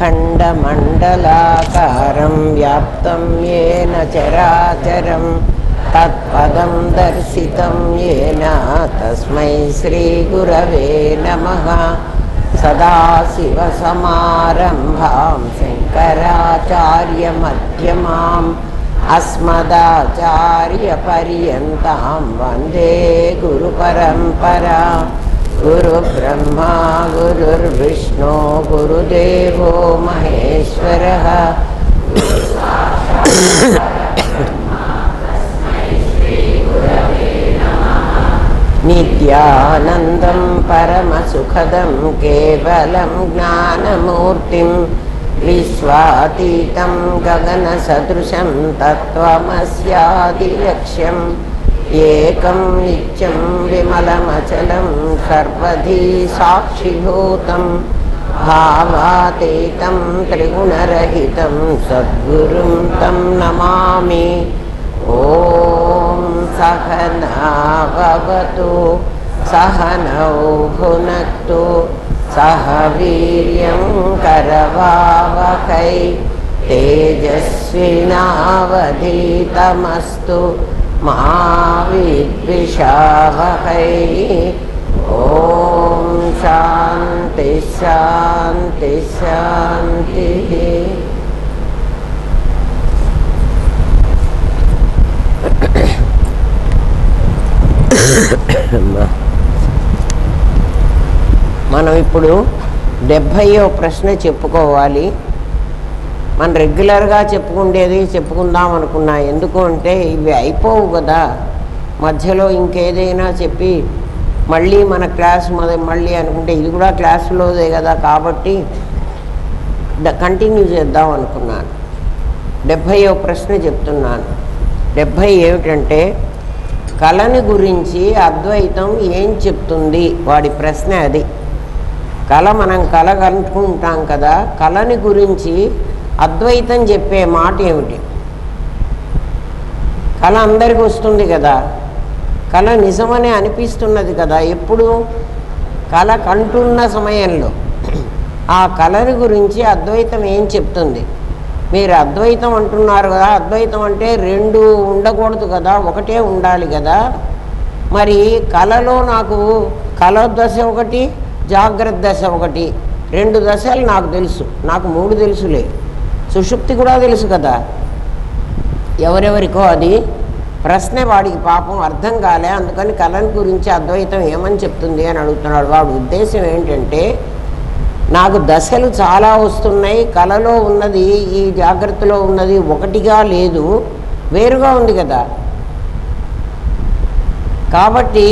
अखण्डमण्डलाकारं व्याप्तं येन चराचरं तत्पदं दर्शितं येन तस्मै श्रीगुरवे नमः। सदाशिवसमारम्भां शङ्कराचार्यमध्यमाम् अस्मदाचार्यपर्यन्तां वन्दे गुरुपरम्परां। गुरुब्रह्मा गुरुर्विष्णु गुरुदेवो महेश्वरः। नित्यानन्दं परमसुखदं केवलं ज्ञानमूर्तिं विश्वातीतं गगनसदृशं तत्त्वमस्यादिलक्ष्यम् एकं नित्यं विमलमचलं सर्वधी साक्षिभूतं भावातीतं त्रिगुणरहितं सद्गुरुं तं नमामि। ॐ सहना भवतु सहनौ भुनक्तु सह वीर्यं करवावहै तेजस्विनावधीतमस्तु मा विद्विषावहै। ॐ शान्ति शान्ति शान्तिः। మనం ఇప్పుడు 70వ ప్రశ్న చెప్పుకోవాలి. మనం రెగ్యులర్గా చెప్పుకుందాం అనుకున్నా. ఎందుకు అంటే ఇవి అయిపోవు కదా, మధ్యలో ఇంకేదైనా చెప్పి మళ్ళీ మన క్లాస్ మళ్ళీ అనుకుంటే ఇది కూడా క్లాసులోదే కదా, కాబట్టి కంటిన్యూ చేద్దాం అనుకున్నాను. 70వ ప్రశ్న చెప్తున్నాను. 70 ఏమిటంటే కళని గురించి అద్వైతం ఏం చెప్తుంది, వాడి ప్రశ్న అది. మనం కళ కనుక్కుంటాం కదా, కళని గురించి అద్వైతం చెప్పే మాట ఏమిటి? కళ అందరికీ వస్తుంది కదా, కళ నిజమని అనిపిస్తున్నది కదా. ఎప్పుడు కళ కంటున్న సమయంలో ఆ కళని గురించి అద్వైతం ఏం చెప్తుంది? మీరు అద్వైతం అంటున్నారు కదా, అద్వైతం అంటే రెండు ఉండకూడదు కదా, ఒకటే ఉండాలి కదా. మరి కళలో నాకు కళ దశ ఒకటి, జాగ్రత్త దశ ఒకటి, 2 దశలు నాకు తెలుసు. నాకు 3 తెలుసులే. సుషుప్తి కూడా తెలుసు కదా. ఎవరెవరికో అది ప్రశ్న. వాడికి పాపం అర్థం కాలే, అందుకని కళని గురించి అద్వైతం ఏమని చెప్తుంది అని అడుగుతున్నాడు. వాడి ఉద్దేశం ఏంటంటే నాకు దశలు చాలా వస్తున్నాయి, కళలో ఉన్నది ఈ జాగ్రత్తలో ఉన్నది ఒకటిగా లేదు, వేరుగా ఉంది కదా. కాబట్టి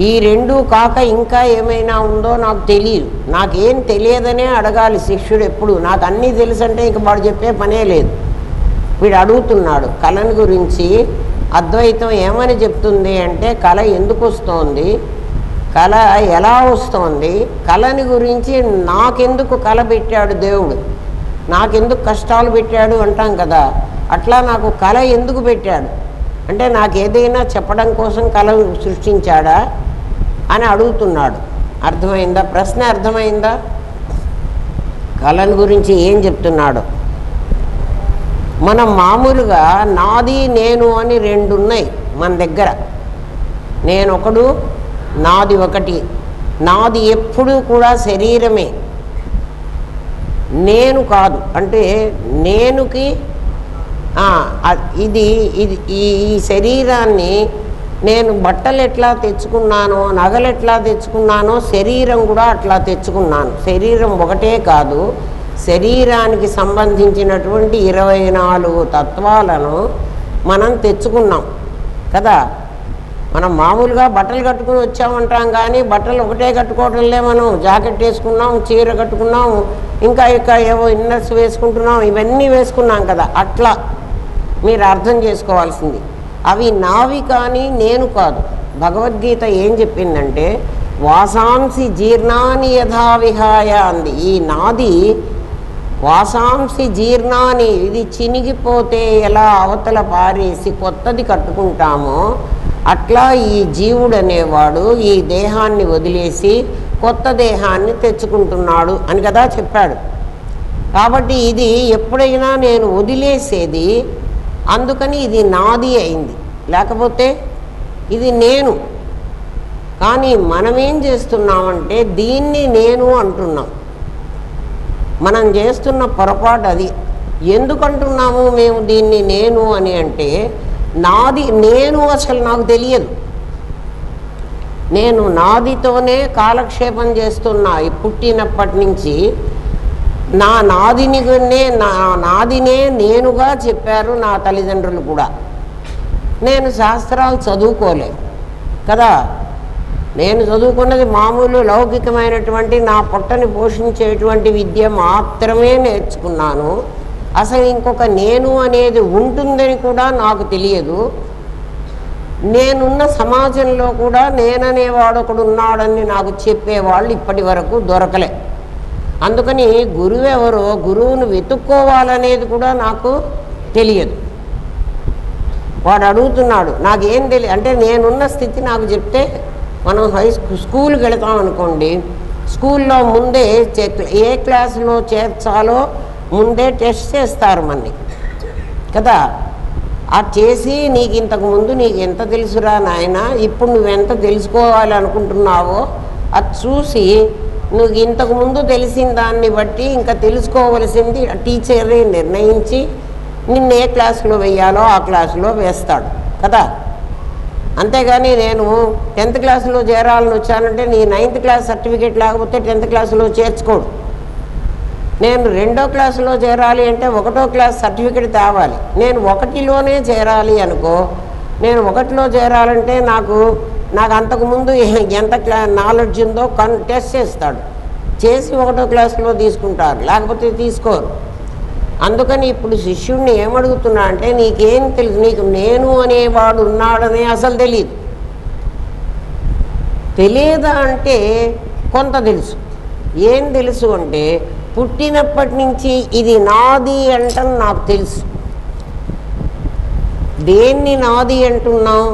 ఈ 2 కాక ఇంకా ఏమైనా ఉందో నాకు తెలియదు. నాకేం తెలియదనే అడగాలి శిష్యుడు ఎప్పుడు. నాకు అన్నీ తెలుసు అంటే ఇంక వాడు చెప్పే పనే లేదు. వీడు అడుగుతున్నాడు కళని గురించి అద్వైతం ఏమని చెప్తుంది అంటే, కళ ఎందుకు వస్తోంది, కళ ఎలా వస్తోంది, కళని గురించి నాకెందుకు కళ పెట్టాడు దేవుడు, నాకెందుకు కష్టాలు పెట్టాడు అంటాం కదా, అట్లా నాకు కళ ఎందుకు పెట్టాడు అంటే నాకు ఏదైనా చెప్పడం కోసం కళ సృష్టించాడా అని అడుగుతున్నాడు. అర్థమైందా? ప్రశ్న అర్థమైందా? కళని గురించి ఏం చెప్తున్నాడు? మనం మామూలుగా నాది నేను అని 2 ఉన్నాయి మన దగ్గర. నేనొకడు, నాది ఒకటి. నాది ఎప్పుడూ కూడా శరీరమే, నేను కాదు. అంటే నేనుకి ఇది ఈ శరీరాన్ని నేను బట్టలు ఎట్లా తెచ్చుకున్నానో, నగలు ఎట్లా తెచ్చుకున్నానో, శరీరం కూడా అట్లా తెచ్చుకున్నాను. శరీరం ఒకటే కాదు, శరీరానికి సంబంధించినటువంటి 24 తత్వాలను మనం తెచ్చుకున్నాం కదా. మనం మామూలుగా బట్టలు కట్టుకుని వచ్చామంటాం కానీ బట్టలు ఒకటే కట్టుకోవడంలే. మనం జాకెట్ వేసుకున్నాం, చీర కట్టుకున్నాం, ఇంకా ఏవో ఇన్నర్స్ వేసుకుంటున్నాం, ఇవన్నీ వేసుకున్నాం కదా. అట్లా మీరు అర్థం చేసుకోవాల్సింది. అవి నావి కానీ నేను కాదు. భగవద్గీత ఏం చెప్పిందంటే వాసాంసి జీర్ణాని యథా విహాయ అంది. ఈ నాది వాసాంసి జీర్ణాని, ఇది చినిగిపోతే ఎలా అవతల పారేసి కొత్తది కట్టుకుంటామో అట్లా ఈ జీవుడు అనేవాడు ఈ దేహాన్ని వదిలేసి కొత్త దేహాన్ని తెచ్చుకుంటున్నాడు అని కదా చెప్పాడు. కాబట్టి ఇది ఎప్పుడైనా నేను వదిలేసేది, అందుకని ఇది నాది అయింది. లేకపోతే ఇది నేను. కానీ మనమేం చేస్తున్నామంటే దీన్ని నేను అంటున్నాం. మనం చేస్తున్న పొరపాటు అది. ఎందుకంటున్నాము మేము దీన్ని నేను అని అంటే, నాది నేను అసలు నాకు తెలియదు. నేను నాదితోనే కాలక్షేపం చేస్తున్నా. పుట్టినప్పటి నుంచి నాదినే నేనుగా చెప్పారు నా తల్లిదండ్రులు కూడా. నేను శాస్త్రాలు చదువుకోలేదు కదా. నేను చదువుకున్నది మామూలు లౌకికమైనటువంటి నా పొట్టని పోషించేటువంటి విద్య మాత్రమే నేర్చుకున్నాను. అసలు ఇంకొక నేను అనేది ఉంటుందని కూడా నాకు తెలియదు. నేనున్న సమాజంలో కూడా నేననేవాడు ఒకడు ఉన్నాడని నాకు చెప్పేవాళ్ళు ఇప్పటి వరకు దొరకలే. అందుకని గురువు ఎవరో, గురువును వెతుక్కోవాలనేది కూడా నాకు తెలియదు. వాడు అడుగుతున్నాడు నాకేం తెలియదు అంటే, నేనున్న స్థితి నాకు చెప్తే, మనం స్కూల్కి వెళతాం అనుకోండి, స్కూల్లో ముందే ఏ క్లాసులో చేర్చాలో ముందే టెస్ట్ చేస్తారు మనని కదా. అది చేసి నీకు ఇంతకుముందు నీకు ఎంత తెలుసురా నాయన, ఇప్పుడు నువ్వెంత తెలుసుకోవాలి అనుకుంటున్నావో అది చూసి నువ్వు ఇంతకుముందు తెలిసిన దాన్ని బట్టి ఇంకా తెలుసుకోవలసింది టీచరే నిర్ణయించి నిన్ను ఏ క్లాసులో వేయాలో ఆ క్లాసులో వేస్తాడు కదా. అంతేగాని నేను 10th క్లాసులో చేరాలని వచ్చానంటే నీ 9th క్లాస్ సర్టిఫికేట్ లేకపోతే 10th క్లాసులో చేర్చుకోడు. నేను 2వ క్లాసులో చేరాలి అంటే 1వ క్లాస్ సర్టిఫికేట్ తేవాలి. నేను 1లోనే చేరాలి అనుకో, నేను 1లో చేరాలంటే నాకు అంతకుముందు ఎంత నాలెడ్జ్ ఉందో టెస్ట్ చేస్తాడు. చేసి 1వ క్లాసులో తీసుకుంటారు, లేకపోతే తీసుకోరు. అందుకని ఇప్పుడు శిష్యుడిని ఏమడుగుతున్నా అంటే, నీకేం తెలుసు, నీకు నేను అనేవాడు ఉన్నాడనే అసలు తెలియదా అంటే కొంత తెలుసు. ఏం తెలుసు అంటే, పుట్టినప్పటి నుంచి ఇది నాది అంటం నాకు తెలుసు. దేన్ని నాది అంటున్నాం?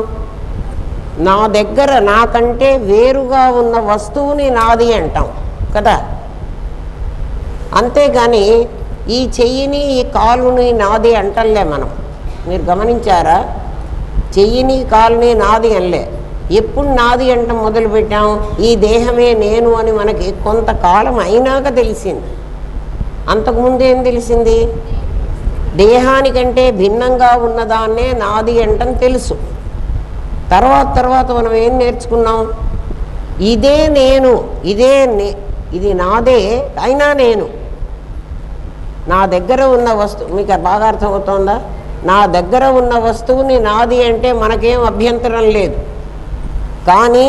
నా దగ్గర నాకంటే వేరుగా ఉన్న వస్తువుని నాది అంటాం కదా. అంతేగాని ఈ చెయ్యిని ఈ కాలుని నాది అంటలే మనం. మీరు గమనించారా? చెయ్యిని కాలుని నాది అనలే. ఎప్పుడు నాది అంట మొదలుపెట్టాం? ఈ దేహమే నేను అని మనకి కొంతకాలం అయినాక తెలిసింది. అంతకుముందు ఏం తెలిసింది? దేహానికంటే భిన్నంగా ఉన్నదాన్నే నాది అంటని తెలుసు. తర్వాత మనం ఏం నేర్చుకున్నాం? ఇదే నేను, ఇది నాదే అయినా నేను. నా దగ్గర ఉన్న వస్తువు మీకు బాగా అర్థమవుతోందా? నా దగ్గర ఉన్న వస్తువుని నాది అంటే మనకేం అభ్యంతరం లేదు. కానీ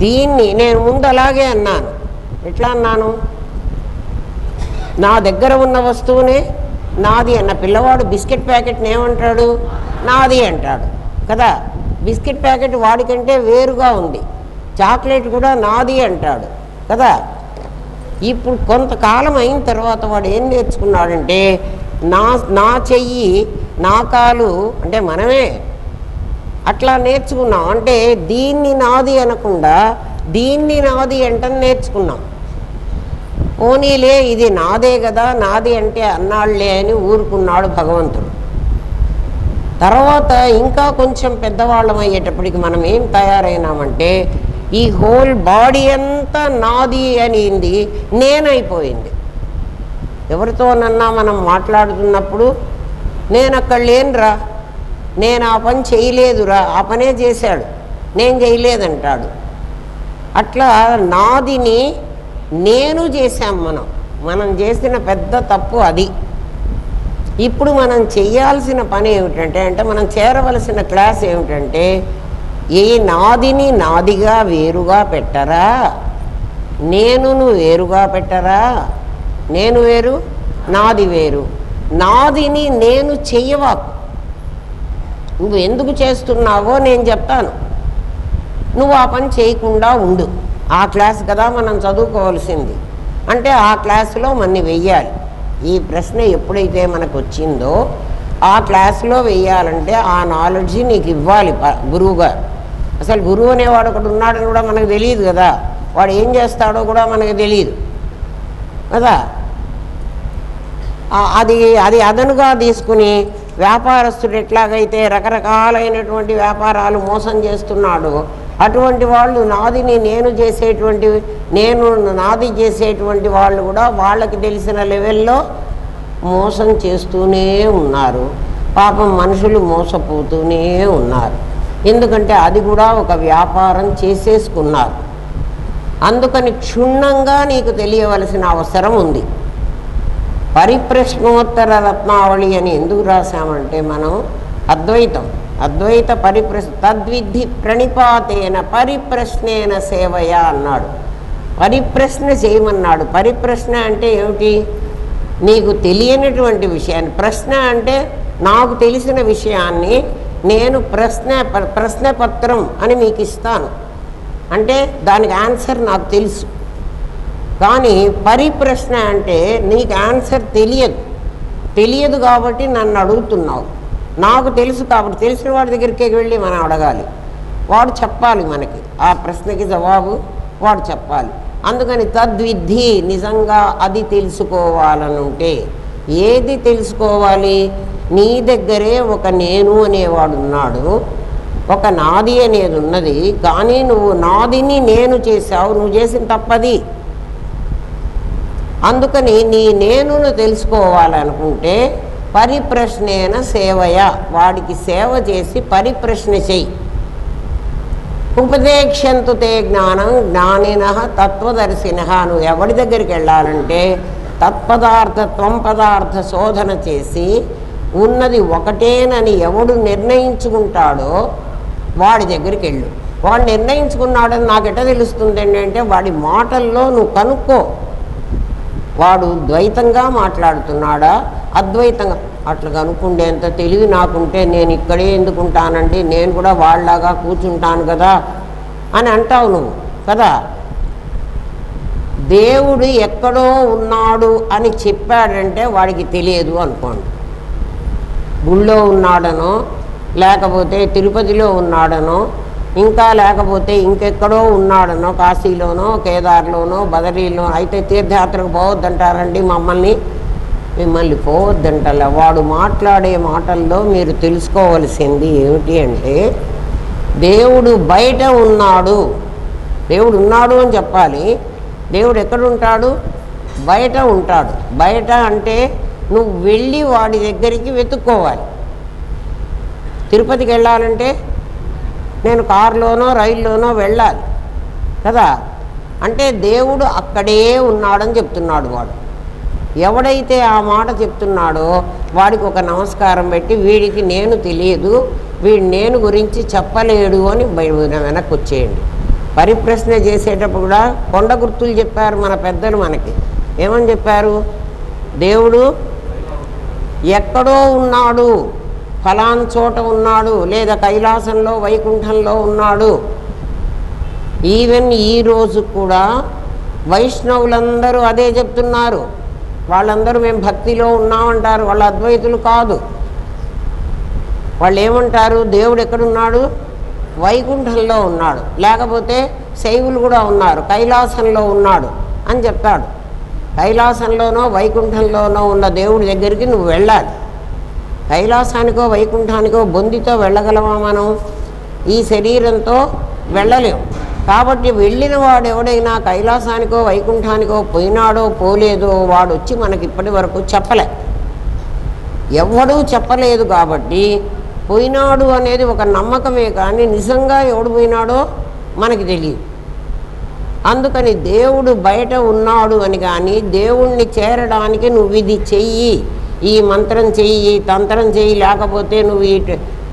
దీన్ని నేను ముందు అలాగే అన్నాను. ఎట్లా అన్నాను? నా దగ్గర ఉన్న వస్తువునే నాది అన్న. పిల్లవాడు బిస్కెట్ ప్యాకెట్ని ఏమంటాడు? నాది అంటాడు కదా. బిస్కెట్ ప్యాకెట్ వాడికంటే వేరుగా ఉంది. చాక్లెట్ కూడా నాది అంటాడు కదా. ఇప్పుడు కొంతకాలం అయిన తర్వాత వాడు ఏం నేర్చుకున్నాడంటే, నా చెయ్యి నా కాలు అంటే మనమే అట్లా నేర్చుకున్నాం. అంటే దీన్ని నాది అనకుండా దీన్ని నాది అంటని నేర్చుకున్నాం. పోనీలే ఇది నాదే కదా, నాది అంటే అన్నాళ్లే అని ఊరుకున్నాడు భగవంతుడు. తర్వాత ఇంకా కొంచెం పెద్దవాళ్ళం అయ్యేటప్పటికి మనం ఏం తయారైనామంటే, ఈ హోల్ బాడీ అంతా నాది అనింది నేనైపోయింది. ఎవరితోనన్నా మనం మాట్లాడుతున్నప్పుడు నేను అక్కడ లేనురా, నేను ఆ పని చేయలేదురా, ఆ పనే చేశాడు, నేను చేయలేదంటాడు. అట్లా నాదిని నేను చేశాం. మనం చేసిన పెద్ద తప్పు అది. ఇప్పుడు మనం చేయాల్సిన పని ఏమిటంటే, మనం చేరవలసిన క్లాస్ ఏమిటంటే, ఏ నాదిని నాదిగా వేరుగా పెట్టరా, నేనును వేరుగా పెట్టరా. నేను వేరు, నాది వేరు. నాదిని నేను చెయ్యవాకు. నువ్వు ఎందుకు చేస్తున్నావో నేను చెప్తాను, నువ్వు ఆ పని చేయకుండా ఉండు. ఆ క్లాస్ కదా మనం చదువుకోవాల్సింది. అంటే ఆ క్లాసులో మన్ని వెయ్యాలి. ఈ ప్రశ్న ఎప్పుడైతే మనకు వచ్చిందో ఆ క్లాసులో వెయ్యాలంటే ఆ నాలెడ్జి నీకు ఇవ్వాలి గురువుగారు. అసలు గురువు అనేవాడు ఒకడు ఉన్నాడని కూడా మనకు తెలియదు కదా. వాడు ఏం చేస్తాడో కూడా మనకు తెలియదు కదా. అది అది అదనుగా తీసుకుని వ్యాపారస్తుడు ఎట్లాగైతే రకరకాలైనటువంటి వ్యాపారాలు మోసం చేస్తున్నాడో అటువంటి వాళ్ళు నేను నాది చేసేటువంటి వాళ్ళు కూడా వాళ్ళకి తెలిసిన లెవెల్లో మోసం చేస్తూనే ఉన్నారు. పాపం మనుషులు మోసపోతూనే ఉన్నారు. ఎందుకంటే అది కూడా ఒక వ్యాపారం చేసేసుకున్నారు. అందుకని క్షుణ్ణంగా నీకు తెలియవలసిన అవసరం ఉంది. పరిప్రశ్నోత్తర రత్నావళి అని ఎందుకు రాశామంటే మనం అద్వైత తద్విద్ధి ప్రణిపాతేన పరిప్రశ్నేన సేవయ అన్నాడు. పరిప్రశ్న చేయమన్నాడు. పరిప్రశ్న అంటే ఏమిటి? నీకు తెలియనటువంటి విషయాన్ని, ప్రశ్న అంటే నాకు తెలిసిన విషయాన్ని నేను ప్రశ్నపత్రం అని మీకు ఇస్తాను, అంటే దానికి ఆన్సర్ నాకు తెలుసు. కానీ పరిప్రశ్న అంటే నీకు ఆన్సర్ తెలియదు కాబట్టి నన్ను అడుగుతున్నావు. నాకు తెలుసు కాబట్టి తెలిసిన వాడి దగ్గరికి వెళ్ళి మనం అడగాలి, వాడు చెప్పాలి మనకి, ఆ ప్రశ్నకి జవాబు వాడు చెప్పాలి. అందుకని తద్విద్ధి, నిజంగా అది తెలుసుకోవాలనుంటే ఏది తెలుసుకోవాలి? నీ దగ్గరే ఒక నేను అనేవాడు ఉన్నాడు, ఒక నాది అనేది ఉన్నది. కానీ నువ్వు నాదిని నేను చేశావు, నువ్వు చేసిన తప్పది. అందుకని నీ నేనును తెలుసుకోవాలనుకుంటే పరిప్రశ్నేన సేవయ, వాడికి సేవ చేసి పరిప్రశ్న చెయ్యి. ఉపదేక్షంతు తే జ్ఞానం జ్ఞానిన తత్వదర్శిన. నువ్వు ఎవరి దగ్గరికి వెళ్ళాలంటే త్వం పదార్థ శోధన చేసి ఉన్నది ఒకటేనని ఎవడు నిర్ణయించుకుంటాడో వాడి దగ్గరికి వెళ్ళు. వాడు నిర్ణయించుకున్నాడని నాకు ఎట్లా తెలుస్తుంది అంటే వాడి మాటల్లో నువ్వు కనుక్కో, వాడు ద్వైతంగా మాట్లాడుతున్నాడా అద్వైతంగా. అట్లా కనుక్కుండేంత తెలివి నాకుంటే నేను ఇక్కడే ఎందుకుంటానండి, నేను కూడా వాళ్ళలాగా కూర్చుంటాను కదా అని అంటావు నువ్వు కదా. దేవుడు ఎక్కడో ఉన్నాడు అని చెప్పాడంటే వాడికి తెలియదు అనుకోండి. గుళ్ళో ఉన్నాడనో, లేకపోతే తిరుపతిలో ఉన్నాడనో, ఇంకా లేకపోతే ఇంకెక్కడో ఉన్నాడనో, కాశీలోనో కేదార్లోనో బదరీలో. అయితే తీర్థయాత్రకు పోవద్దంటారండి మిమ్మల్ని పోవద్దంటలే. వాడు మాట్లాడే మాటల్లో మీరు తెలుసుకోవలసింది ఏమిటి అంటే దేవుడు బయట ఉన్నాడు, దేవుడు ఉన్నాడు అని చెప్పాలి. దేవుడు ఎక్కడుంటాడు? బయట ఉంటాడు. బయట అంటే నువ్వు వెళ్ళి వాడి దగ్గరికి వెతుక్కోవాలి. తిరుపతికి వెళ్ళాలంటే నేను కారులోనో రైల్లోనో వెళ్ళాలి కదా. అంటే దేవుడు అక్కడే ఉన్నాడని చెప్తున్నాడు వాడు. ఎవడైతే ఆ మాట చెప్తున్నాడో వాడికి ఒక నమస్కారం పెట్టి వీడికి నేను తెలియదు, వీడి నేను గురించి చెప్పలేడు అని వెనక్కి వచ్చేయండి. పరిప్రశ్న చేసేటప్పుడు కూడా కొండ గుర్తులు చెప్పారు మన పెద్దలు. మనకి ఏమని చెప్పారు? దేవుడు ఎక్కడో ఉన్నాడు, ఫలాన్ చోట ఉన్నాడు, లేదా కైలాసంలో వైకుంఠంలో ఉన్నాడు. ఈవెన్ ఈరోజు కూడా వైష్ణవులందరూ అదే చెప్తున్నారు. వాళ్ళందరూ మేము భక్తిలో ఉన్నామంటారు, వాళ్ళు అద్వైతులు కాదు. వాళ్ళు ఏమంటారు? దేవుడు ఎక్కడున్నాడు? వైకుంఠంలో ఉన్నాడు. లేకపోతే శైవులు కూడా ఉన్నారు, కైలాసంలో ఉన్నాడు అని చెప్తాడు. కైలాసంలోనో వైకుంఠంలోనో ఉన్న దేవుడి దగ్గరికి నువ్వు వెళ్ళాలి. కైలాసానికో వైకుంఠానికో బొందితో వెళ్ళగలమా మనం? ఈ శరీరంతో వెళ్ళలేము. కాబట్టి వెళ్ళిన వాడు ఎవడైనా కైలాసానికో వైకుంఠానికో పోయినాడో పోలేదో వాడు వచ్చి మనకి ఇప్పటి వరకు చెప్పలే. ఎవడూ చెప్పలేదు. కాబట్టి పోయినాడు అనేది ఒక నమ్మకమే, కానీ నిజంగా ఎవడు పోయినాడో మనకి తెలియదు. అందుకని దేవుడు బయట ఉన్నాడు అని కానీ దేవుణ్ణి చేరడానికి నువ్వు ఇది చెయ్యి, ఈ మంత్రం చెయ్యి, తంత్రం చెయ్యి, లేకపోతే నువ్వు ఈ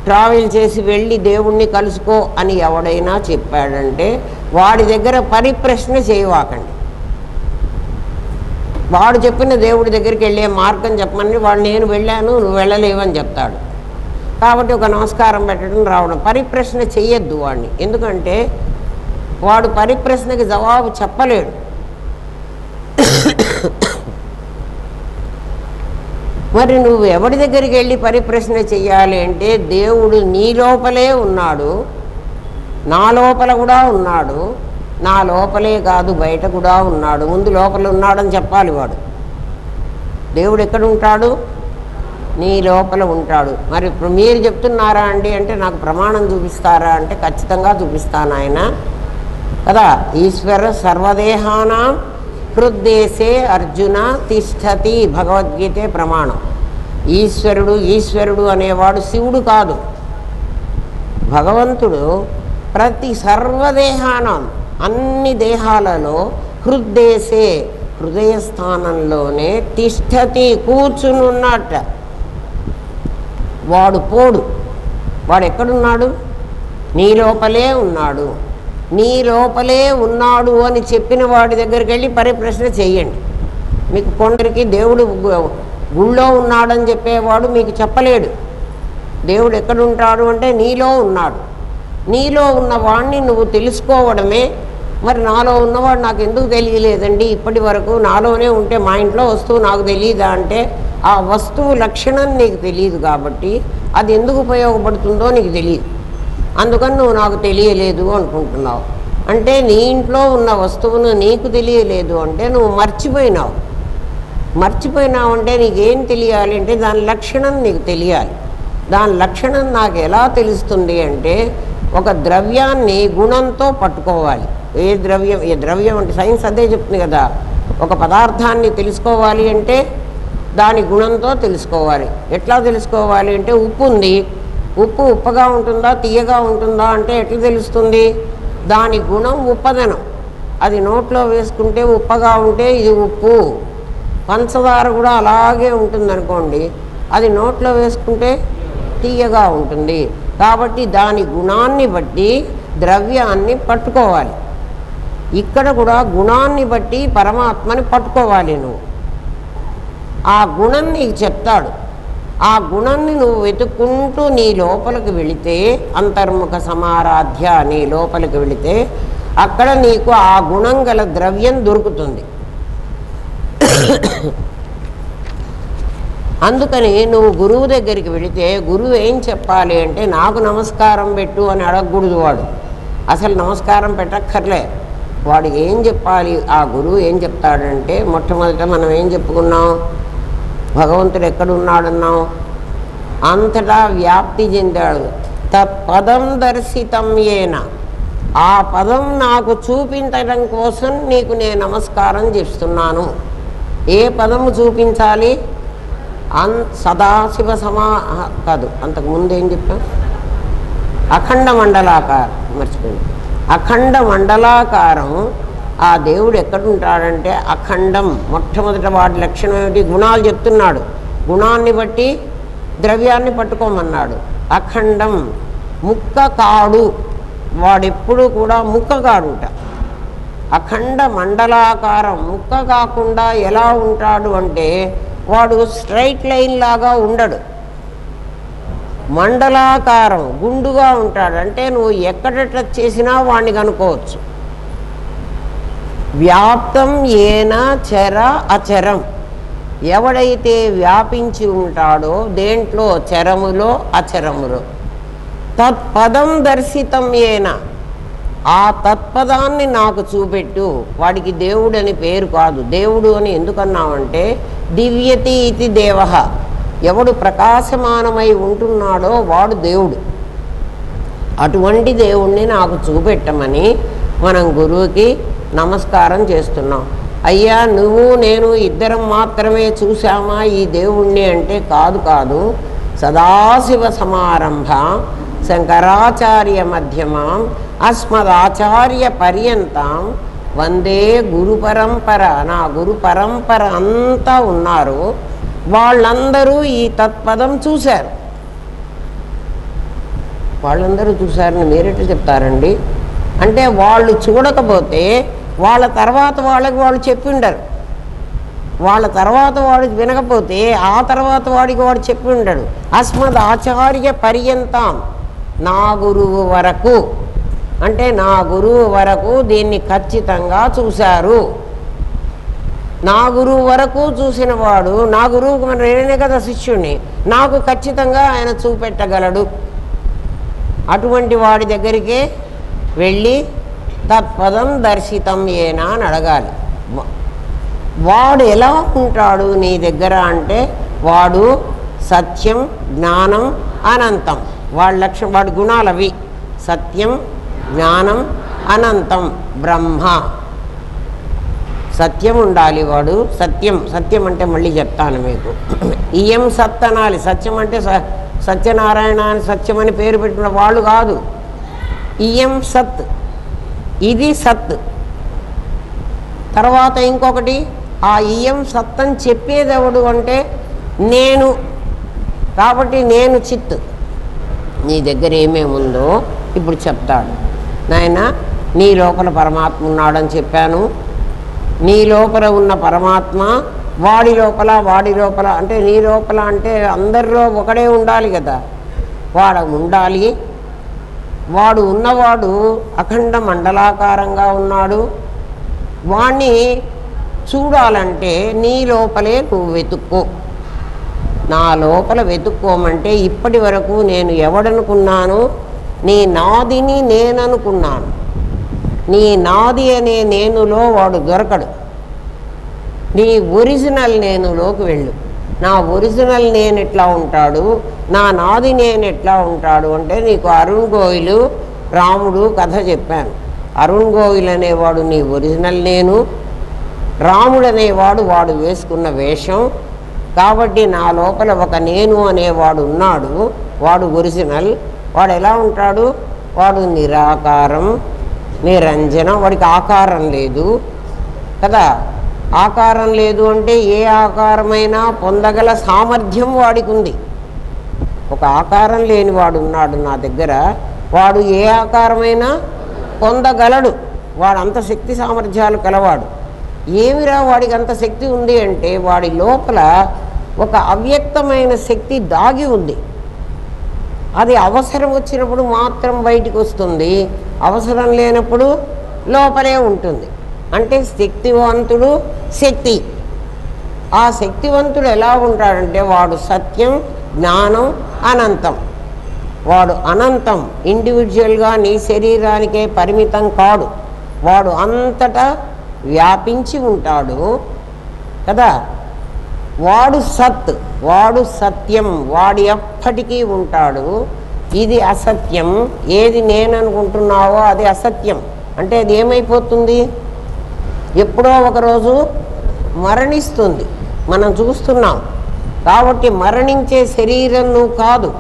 ట్రావెల్ చేసి వెళ్ళి దేవుణ్ణి కలుసుకో అని ఎవడైనా చెప్పాడంటే వాడి దగ్గర పరిప్రశ్న చేయవాకండి. వాడు చెప్పిన దేవుడి దగ్గరికి వెళ్ళే మార్గం చెప్పమని వాడు నేను వెళ్ళాను నువ్వు వెళ్ళలేవని చెప్తాడు. కాబట్టి ఒక నమస్కారం పెట్టడం రావడం, పరిప్రశ్న చెయ్యొద్దు వాడిని. ఎందుకంటే వాడు పరిప్రశ్నకి జవాబు చెప్పలేడు. మరి నువ్వు ఎవడి దగ్గరికి వెళ్ళి పరిప్రశ్న చెయ్యాలి అంటే దేవుడు నీ లోపలే ఉన్నాడు, నా లోపల కూడా ఉన్నాడు, నా లోపలే కాదు బయట కూడా ఉన్నాడు. ముందు లోపల ఉన్నాడని చెప్పాలి వాడు. దేవుడు ఎక్కడ ఉంటాడు? నీ లోపల ఉంటాడు. మరి ఇప్పుడు మీరు చెప్తున్నారా అండి అంటే నాకు ప్రమాణం చూపిస్తారా అంటే ఖచ్చితంగా చూపిస్తాను ఆయన కదా. ఈశ్వర సర్వదేహానాం హృద్దేశే అర్జున తిష్టతి భగవద్గీతే ప్రమాణం. ఈశ్వరుడు అనేవాడు శివుడు కాదు, భగవంతుడు ప్రతి సర్వదేహానం అన్ని దేహాలలో హృద్దేశే హృదయస్థానంలోనే తిష్టతి కూర్చునున్నట్ట. వాడు పోడు. వాడు ఎక్కడున్నాడు? నీ లోపలే ఉన్నాడు. నీ లోపలే ఉన్నాడు అని చెప్పిన వాడి దగ్గరికి వెళ్ళి పరిప్రశ్న చెయ్యండి. మీకు కొందరికి దేవుడు గుళ్ళో ఉన్నాడని చెప్పేవాడు మీకు చెప్పలేడు. దేవుడు ఎక్కడుంటాడు అంటే నీలో ఉన్నాడు. నీలో ఉన్నవాడిని నువ్వు తెలుసుకోవడమే. మరి నాలో ఉన్నవాడు నాకు ఎందుకు తెలియలేదండి ఇప్పటి వరకు? నాలోనే ఉంటే మా ఇంట్లో వస్తువు నాకు తెలియదా అంటే ఆ వస్తువు లక్షణం నీకు తెలియదు కాబట్టి అది ఎందుకు ఉపయోగపడుతుందో నీకు తెలియదు. అందుకని నువ్వు నాకు తెలియలేదు అనుకుంటున్నావు. అంటే నీ ఇంట్లో ఉన్న వస్తువును నీకు తెలియలేదు అంటే నువ్వు మర్చిపోయినావు. మర్చిపోయినావు అంటే నీకేం తెలియాలి అంటే దాని లక్షణం నీకు తెలియాలి. దాని లక్షణం నాకు ఎలా తెలుస్తుంది అంటే ఒక ద్రవ్యాన్ని గుణంతో పట్టుకోవాలి. ఏ ద్రవ్యం అంటే సైన్స్ అదే చెప్తుంది కదా. ఒక పదార్థాన్ని తెలుసుకోవాలి అంటే దాని గుణంతో తెలుసుకోవాలి. ఎట్లా తెలుసుకోవాలి అంటే ఉప్పు ఉంది, ఉప్పు ఉప్పగా ఉంటుందా తీయగా ఉంటుందా అంటే ఎట్లా తెలుస్తుంది? దాని గుణం ఉప్పదనం. అది నోట్లో వేసుకుంటే ఉప్పగా ఉంటే ఇది ఉప్పు. పంచదార కూడా అలాగే ఉంటుందనుకోండి, అది నోట్లో వేసుకుంటే తీయగా ఉంటుంది. కాబట్టి దాని గుణాన్ని బట్టి ద్రవ్యాన్ని పట్టుకోవాలి. ఇక్కడ కూడా గుణాన్ని బట్టి పరమాత్మని పట్టుకోవాలి నువ్వు. ఆ గుణం నీకు చెప్తాడు. ఆ గుణాన్ని నువ్వు వెతుక్కుంటూ నీ లోపలికి వెళితే అంతర్ముఖ సమారాధ్య నీ లోపలికి వెళితే అక్కడ నీకు ఆ గుణం గల ద్రవ్యం దొరుకుతుంది. అందుకని నువ్వు గురువు దగ్గరికి వెళితే గురువు ఏం చెప్పాలి అంటే నాకు నమస్కారం పెట్టు అని అడగకూడదు. వాడు అసలు నమస్కారం పెట్టక్కర్లే. వాడు ఏం చెప్పాలి? ఆ గురువు ఏం చెప్తాడంటే మొట్టమొదట మనం ఏం చెప్పుకున్నాం? భగవంతుడు ఎక్కడున్నాడన్నాం? అంతటా వ్యాప్తి చెందాడు. తత్పదం దర్శితం ఏన, ఆ పదం నాకు చూపించడం కోసం నీకు నేను నమస్కారం చేస్తున్నాను. ఏ పదము చూపించాలి? సదాశివ కాదు, అంతకుముందు ఏం చెప్పాం? అఖండ మండలాకారం. మర్చిపోయింది. అఖండ మండలాకారం. ఆ దేవుడు ఎక్కడుంటాడంటే అఖండం. మొట్టమొదట వాడి లక్షణం ఏమిటి? గుణాలు చెప్తున్నాడు. గుణాన్ని బట్టి ద్రవ్యాన్ని పట్టుకోమన్నాడు. అఖండం, ముక్క కాడు. వాడెప్పుడు కూడా ముక్క కాడుట. అఖండ మండలాకారం. ముక్క కాకుండా ఎలా ఉంటాడు అంటే వాడు స్ట్రైట్ లైన్ లాగా ఉండడు. మండలాకారం, గుండుగా ఉంటాడు. అంటే నువ్వు ఎక్కడ టచ్ చేసినా వాడిని కనుక్కోవచ్చు. వ్యాప్తం ఏన చర అచరం. ఎవడైతే వ్యాపించి ఉంటాడో దేంట్లో? చరములో అచరములో. తత్పదం దర్శితం ఏన, ఆ తత్పదాన్ని నాకు చూపెట్టు. వాడికి దేవుడు అని పేరు కాదు. దేవుడు అని ఎందుకన్నామంటే దివ్యతి ఇది దేవ. ఎవడు ప్రకాశమానమై ఉంటున్నాడో వాడు దేవుడు. అటువంటి దేవుణ్ణి నాకు చూపెట్టమని మనం గురువుకి నమస్కారం చేస్తున్నాం. అయ్యా నువ్వు నేను ఇద్దరం మాత్రమే చూసామా ఈ దేవుణ్ణి అంటే కాదు. సదాశివ సమారంభ శంకరాచార్య మధ్యమాం అస్మదాచార్య పర్యంతం వందే గురు పరంపర. నా గురు పరంపర అంతా ఉన్నారు. వాళ్ళందరూ ఈ తత్పదం చూశారు. వాళ్ళందరూ చూశారని మీరెట్లు చెప్తారండి? అంటే వాళ్ళు చూడకపోతే వాళ్ళ తర్వాత వాళ్ళకి వాళ్ళు చెప్పి ఉండరు. వాళ్ళ తర్వాత వాడికి వినకపోతే ఆ తర్వాత వాడికి వాడు చెప్పి ఉండడు. అస్మద్ ఆచార్య పర్యంతం, నా గురువు వరకు. అంటే నా గురువు వరకు దీన్ని ఖచ్చితంగా చూశారు. నా గురువు వరకు చూసిన వాడు, నా గురువుకు మన నేనే కదా శిష్యుణ్ణి, నాకు ఖచ్చితంగా ఆయన చూపెట్టగలడు. అటువంటి వాడి దగ్గరికే వెళ్ళి తత్పదం దర్శితం ఏనా అని అడగాలి. వాడు ఎలా ఉంటాడు నీ దగ్గర అంటే వాడు సత్యం, జ్ఞానం, అనంతం. వాడి లక్ష్యం, వాడి గుణాలు అవి. సత్యం, జ్ఞానం, అనంతం, బ్రహ్మ. సత్యం ఉండాలి వాడు. సత్యం, సత్యం అంటే మళ్ళీ చెప్తాను మీకు. ఇయం సత్ అనాలి. సత్యం అంటే సత్యనారాయణ అని సత్యం అని పేరు పెట్టిన వాళ్ళు కాదు. ఇయం సత్, ఇది సత్. తర్వాత ఇంకొకటి, ఆ ఇయం సత్ అని చెప్పేదెవడు అంటే నేను. కాబట్టి నేను చిత్. నీ దగ్గర ఏమేముందో ఇప్పుడు చెప్తాడు. నాయన, నీ లోపల పరమాత్మ ఉన్నాడని చెప్పాను. నీ లోపల ఉన్న పరమాత్మ వాడి లోపల అంటే నీ లోపల అంటే అందరిలో ఒకడే ఉండాలి కదా. వాడు ఉండాలి. వాడు ఉన్నవాడు అఖండ మండలాకారంగా ఉన్నాడు. వాణ్ణి చూడాలంటే నీ లోపలే నువ్వు వెతుక్కో. నా లోపల వెతుక్కోమంటే ఇప్పటి వరకు నేను ఎవడనుకున్నాను? నీ నాదిని నేననుకున్నాను. నీ నాది అనే నేనులో వాడు దొరకడు. నీ ఒరిజినల్ నేనులోకి వెళ్ళు. నా ఒరిజినల్ నేను ఎట్లా ఉంటాడు, నా నాది నేను ఎట్లా ఉంటాడు అంటే నీకు అరుణ్ గోయిలు రాముడు కథ చెప్పాను. అరుణ్ గోయిల్ అనేవాడు నీ ఒరిజినల్ నేను, రాముడు అనేవాడు వాడు వేసుకున్న వేషం. కాబట్టి నా లోపల ఒక నేను అనేవాడు ఉన్నాడు, వాడు ఒరిజినల్. వాడు ఎలా ఉంటాడు? వాడు నిరాకారం, నిరంజనం. వాడికి ఆకారం లేదు కదా. ఆకారం లేదు అంటే ఏ ఆకారమైనా పొందగల సామర్థ్యం వాడికి ఉంది. ఒక ఆకారం లేని వాడు ఉన్నాడు నా దగ్గర, వాడు ఏ ఆకారమైనా పొందగలడు. వాడు అంత శక్తి సామర్థ్యాలు కలవాడు. ఏమిరా వాడికి అంత శక్తి ఉంది అంటే వాడి లోపల ఒక అవ్యక్తమైన శక్తి దాగి ఉంది. అది అవసరం వచ్చినప్పుడు మాత్రం బయటికి వస్తుంది, అవసరం లేనప్పుడు లోపలే ఉంటుంది. అంటే శక్తివంతుడు శక్తి. ఆ శక్తివంతుడు ఎలా ఉంటాడంటే వాడు సత్యం, జ్ఞానం, అనంతం. వాడు అనంతం. ఇండివిజువల్గా నీ శరీరానికే పరిమితం కాడు. వాడు అంతటా వ్యాపించి ఉంటాడు కదా. వాడు సత్, వాడు సత్యం, వాడు ఎప్పటికీ ఉంటాడు. ఇది అసత్యం. ఏది నేను అనుకుంటున్నావో అది అసత్యం. అంటే అది ఏమైపోతుంది? ఎప్పుడో ఒకరోజు మరణిస్తుంది. మనం చూస్తున్నాం. కాబట్టి మరణించే శరీరం నువ్వు కాదు.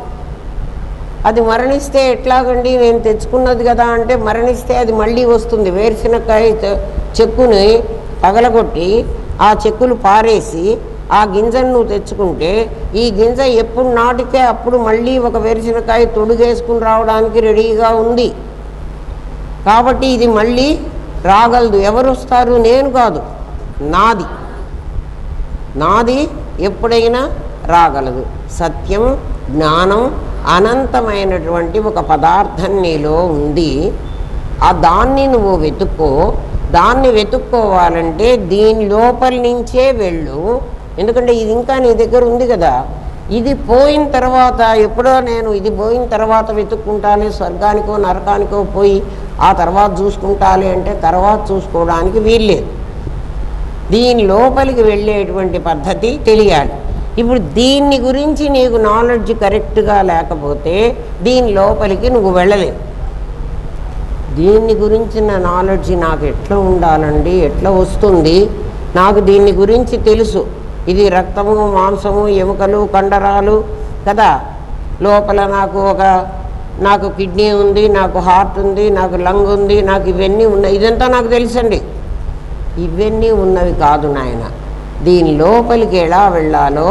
అది మరణిస్తే ఎట్లాగండి, నేను తెచ్చుకున్నది కదా అంటే మరణిస్తే అది మళ్ళీ వస్తుంది. వేరుశనక్కాయ చెక్కుని పగలగొట్టి ఆ చెక్కులు పారేసి ఆ గింజను నువ్వు తెచ్చుకుంటే ఈ గింజ ఎప్పుడు నాటితే అప్పుడు మళ్ళీ ఒక వేరుశనక్కాయ తొడుగేసుకుని రావడానికి రెడీగా ఉంది. కాబట్టి ఇది మళ్ళీ రాగలదు. ఎవరు వస్తారు? నేను కాదు, నాది. నాది ఎప్పుడైనా రాగలదు. సత్యం, జ్ఞానం, అనంతమైనటువంటి ఒక పదార్థం నీలో ఉంది. ఆ దాన్ని నువ్వు వెతుక్కో. దాన్ని వెతుక్కోవాలంటే దీని లోపల నుంచే వెళ్ళు. ఎందుకంటే ఇది ఇంకా నీ దగ్గర ఉంది కదా. ఇది పోయిన తర్వాత ఎప్పుడో నేను ఇది పోయిన తర్వాత వెతుక్కుంటాలే, స్వర్గానికో నరకానికో పోయి ఆ తర్వాత చూసుకుంటాలే అంటే తర్వాత చూసుకోవడానికి వీల్లేదు. దీని లోపలికి వెళ్ళేటువంటి పద్ధతి తెలియాలి. ఇప్పుడు దీన్ని గురించి నీకు నాలెడ్జ్ కరెక్ట్గా లేకపోతే దీని లోపలికి నువ్వు వెళ్ళలేవు. దీన్ని గురించిన నాలెడ్జ్ నాకు ఎట్లా ఉండాలండి, ఎట్లా వస్తుంది? నాకు దీన్ని గురించి తెలుసు. ఇది రక్తము, మాంసము, ఎముకలు, కండరాలు కదా. లోపల నాకు కిడ్నీ ఉంది, నాకు హార్ట్ ఉంది, నాకు లంగ్ ఉంది, నాకు ఇవన్నీ ఉన్నాయి. ఇదంతా నాకు తెలుసండి. ఇవన్నీ ఉన్నవి కాదు నాయన. దీని లోపలికి ఎలా వెళ్ళాలో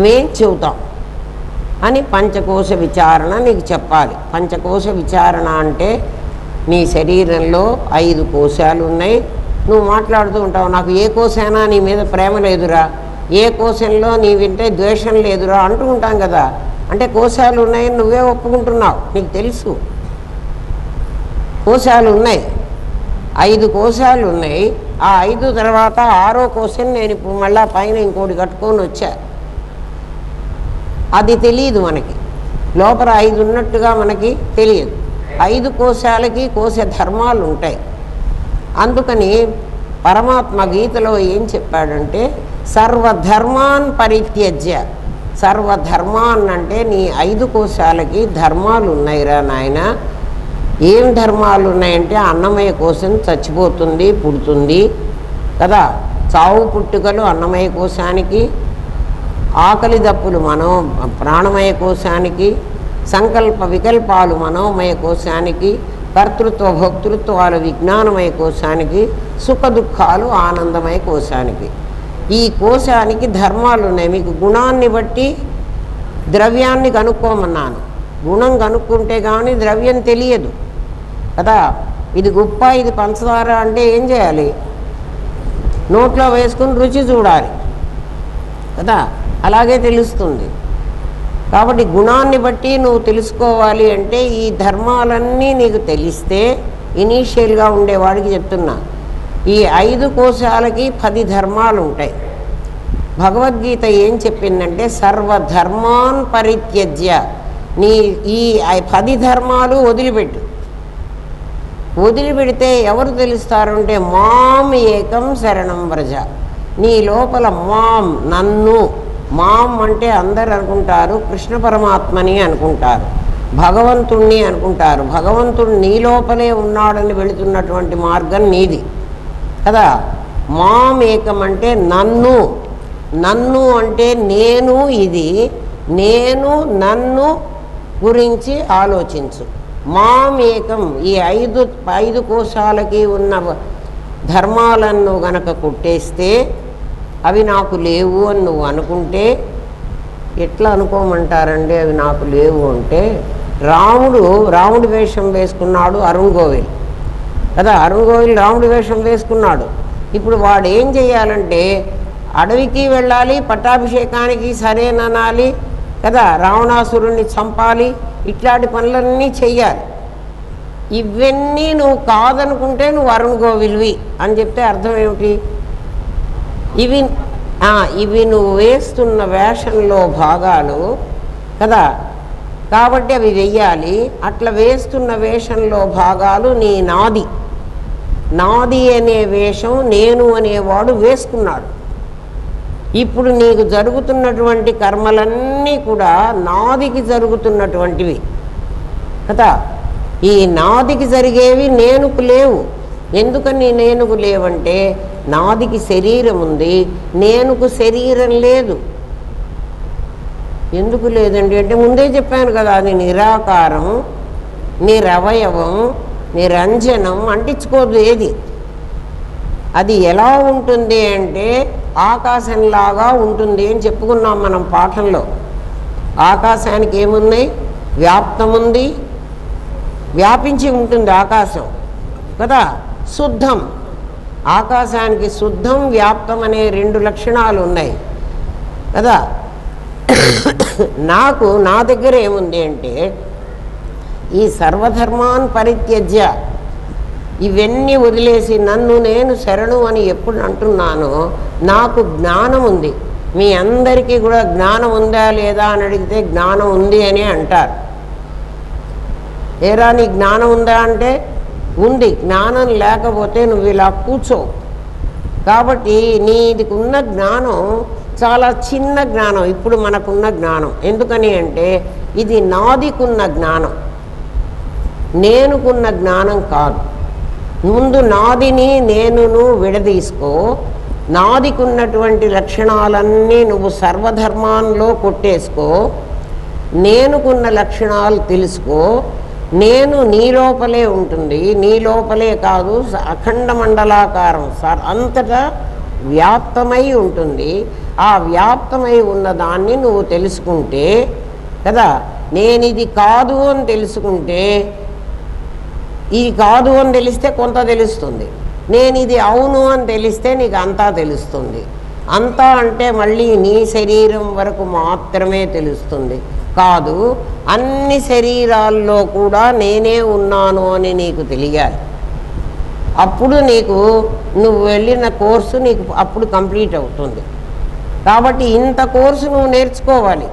మేం చెబుతాం అని పంచకోశ విచారణ నీకు చెప్పాలి. పంచకోశ విచారణ అంటే నీ శరీరంలో 5 కోశాలు ఉన్నాయి. నువ్వు మాట్లాడుతూ ఉంటావు, నాకు ఏ కోశైనా నీ మీద ప్రేమ లేదురా, ఏ కోశంలో నీ వింటే ద్వేషం లేదురా అంటూ ఉంటాం కదా. అంటే కోశాలు ఉన్నాయని నువ్వే ఒప్పుకుంటున్నావు, నీకు తెలుసు. కోశాలు ఉన్నాయి, 5 కోశాలు ఉన్నాయి. ఆ 5 తర్వాత 6వ కోశం నేను ఇప్పుడు మళ్ళా పైన ఇంకోటి కట్టుకొని వచ్చా. అది తెలియదు మనకి. లోపల 5 ఉన్నట్టుగా మనకి తెలియదు. 5 కోశాలకి కోశ ధర్మాలు ఉంటాయి. అందుకని పరమాత్మ గీతలో ఏం చెప్పాడంటే సర్వధర్మాన్ పరిత్యజ్య. సర్వధర్మాన్ అంటే నీ 5 కోశాలకి ధర్మాలు ఉన్నాయిరా నాయన. ఏం ధర్మాలు ఉన్నాయంటే అన్నమయ కోశం చచ్చిపోతుంది, పుడుతుంది కదా. చావు పుట్టుకలు అన్నమయ కోశానికి, ఆకలి దప్పులు ప్రాణమయ కోశానికి, సంకల్ప వికల్పాలు మనోమయ కోశానికి, కర్తృత్వ భోక్తృత్వాలు విజ్ఞానమయ కోశానికి, సుఖ దుఃఖాలు ఆనందమయ కోశానికి. ఈ కోశానికి ధర్మాలు ఉన్నాయి. మీకు గుణాన్ని బట్టి ద్రవ్యాన్ని కనుక్కోమన్నాను. గుణం కనుక్కుంటే కానీ ద్రవ్యం తెలియదు కదా. ఇది గుప్ప, ఇది పంచదార అంటే ఏం చేయాలి? నోట్లో వేసుకుని రుచి చూడాలి కదా, అలాగే తెలుస్తుంది. కాబట్టి గుణాన్ని బట్టి నువ్వు తెలుసుకోవాలి అంటే ఈ ధర్మాలన్నీ నీకు తెలిస్తే, ఇనీషియల్గా ఉండేవాడికి చెప్తున్నా, ఈ 5 కోశాలకి 10 ధర్మాలు ఉంటాయి. భగవద్గీత ఏం చెప్పిందంటే సర్వధర్మాన్ పరిత్యజ్య. నీ ఈ 10 ధర్మాలు వదిలిపెట్టు. వదిలిపెడితే ఎవరు తెలుస్తారంటే మాం ఏకం శరణం వ్రజ. నీ లోపల మాం, నన్ను, మాం అంటే అందరు అనుకుంటారు కృష్ణ పరమాత్మని అనుకుంటారు, భగవంతుణ్ణి అనుకుంటారు. భగవంతుడు నీ లోపలే ఉన్నాడని వెళుతున్నటువంటి మార్గం నీది కదా. మాం ఏకం అంటే నన్ను, నన్ను అంటే నేను. ఇది నేను నన్ను గురించి ఆలోచించు. మాం ఏకం. ఈ 5 కోశాలకి ఉన్న ధర్మాలను గనక కొట్టేస్తే అవి నాకు లేవు అని నువ్వు అనుకుంటే, ఎట్లా అనుకోమంటారండి అవి నాకు లేవు అంటే? రాముడి వేషం వేసుకున్నాడు అరుణ్ గోవిల్ కదా. అరుణ్ గోవిల్ రాముడి వేషం వేసుకున్నాడు. ఇప్పుడు వాడు ఏం చేయాలంటే అడవికి వెళ్ళాలి, పట్టాభిషేకానికి సరేననాలి కదా, రావణాసురుణ్ణి చంపాలి, ఇట్లాంటి పనులన్నీ చెయ్యాలి. ఇవన్నీ నువ్వు కాదనుకుంటే నువ్వు అరుణ్ గోవిల్వి అని చెప్తే అర్థం ఏమిటి? ఇవి నువ్వు వేస్తున్న వేషంలో భాగాలు కదా, కాబట్టి అవి వెయ్యాలి. అట్లా వేస్తున్న వేషంలో భాగాలు నీ నాది. నాది అనే వేషం నేను అనేవాడు వేసుకున్నాడు. ఇప్పుడు నీకు జరుగుతున్నటువంటి కర్మలన్నీ కూడా నాదికి జరుగుతున్నటువంటివి కదా. ఈ నాదికి జరిగేవి నేనుకు లేవు. ఎందుకని నేనుకు లేవంటే నాదికి శరీరం ఉంది, నేనుకు శరీరం లేదు. ఎందుకు లేదండి అంటే ముందే చెప్పాను కదా, అది నిరాకారం, నిరవయవం, నిరంజనం, అంటించుకోదు ఏది. అది ఎలా ఉంటుంది అంటే ఆకాశంలాగా ఉంటుంది అని చెప్పుకున్నాం మనం పాఠంలో. ఆకాశానికి ఏమున్నాయి? వ్యాప్తం ఉంది, వ్యాపించి ఉంటుంది ఆకాశం కదా. శుద్ధం, ఆకాశానికి శుద్ధం వ్యాప్తం అనే 2 లక్షణాలు ఉన్నాయి కదా. నా దగ్గర ఏముంది అంటే ఈ సర్వధర్మాన్ పరిత్యజ్య, ఇవన్నీ వదిలేసి నన్ను నేను శరణు అని ఎప్పుడు అంటున్నానో నాకు జ్ఞానం ఉంది. మీ అందరికీ కూడా జ్ఞానం ఉందా లేదా అని అడిగితే జ్ఞానం ఉంది అని అంటారు. ఏరా నీ జ్ఞానం ఉందా అంటే ఉంది. జ్ఞానం లేకపోతే నువ్వు ఇలా కూర్చో. కాబట్టి నీదికి ఉన్న జ్ఞానం చాలా చిన్న జ్ఞానం, ఇప్పుడు మనకున్న జ్ఞానం. ఎందుకని అంటే ఇది నాదికున్న జ్ఞానం, నేనుకున్న జ్ఞానం కాదు. ముందు నాదిని నేనును విడదీసుకో. నాదికున్నటువంటి లక్షణాలన్నీ నువ్వు సర్వధర్మాల్లో కొట్టేసుకో. నేనుకున్న లక్షణాలు తెలుసుకో. నేను నీ లోపలే ఉంటుంది, నీ లోపలే కాదు, అఖండ మండలాకారం అంతటా వ్యాప్తమై ఉంటుంది. ఆ వ్యాప్తమై ఉన్నదాన్ని నువ్వు తెలుసుకుంటే కదా, నేను ఇది కాదు అని తెలుసుకుంటే, ఇది కాదు అని తెలిస్తే కొంత తెలుస్తుంది. నేను ఇది అవును అని తెలిస్తే నీకు అంతా తెలుస్తుంది. అంతా అంటే మళ్ళీ నీ శరీరం వరకు మాత్రమే తెలుస్తుంది కాదు, అన్ని శరీరాల్లో కూడా నేనే ఉన్నాను అని నీకు తెలియాలి. అప్పుడు నువ్వు వెళ్ళిన కోర్సు నీకు అప్పుడు కంప్లీట్ అవుతుంది. కాబట్టి ఇంత కోర్సు నువ్వు నేర్చుకోవాలి.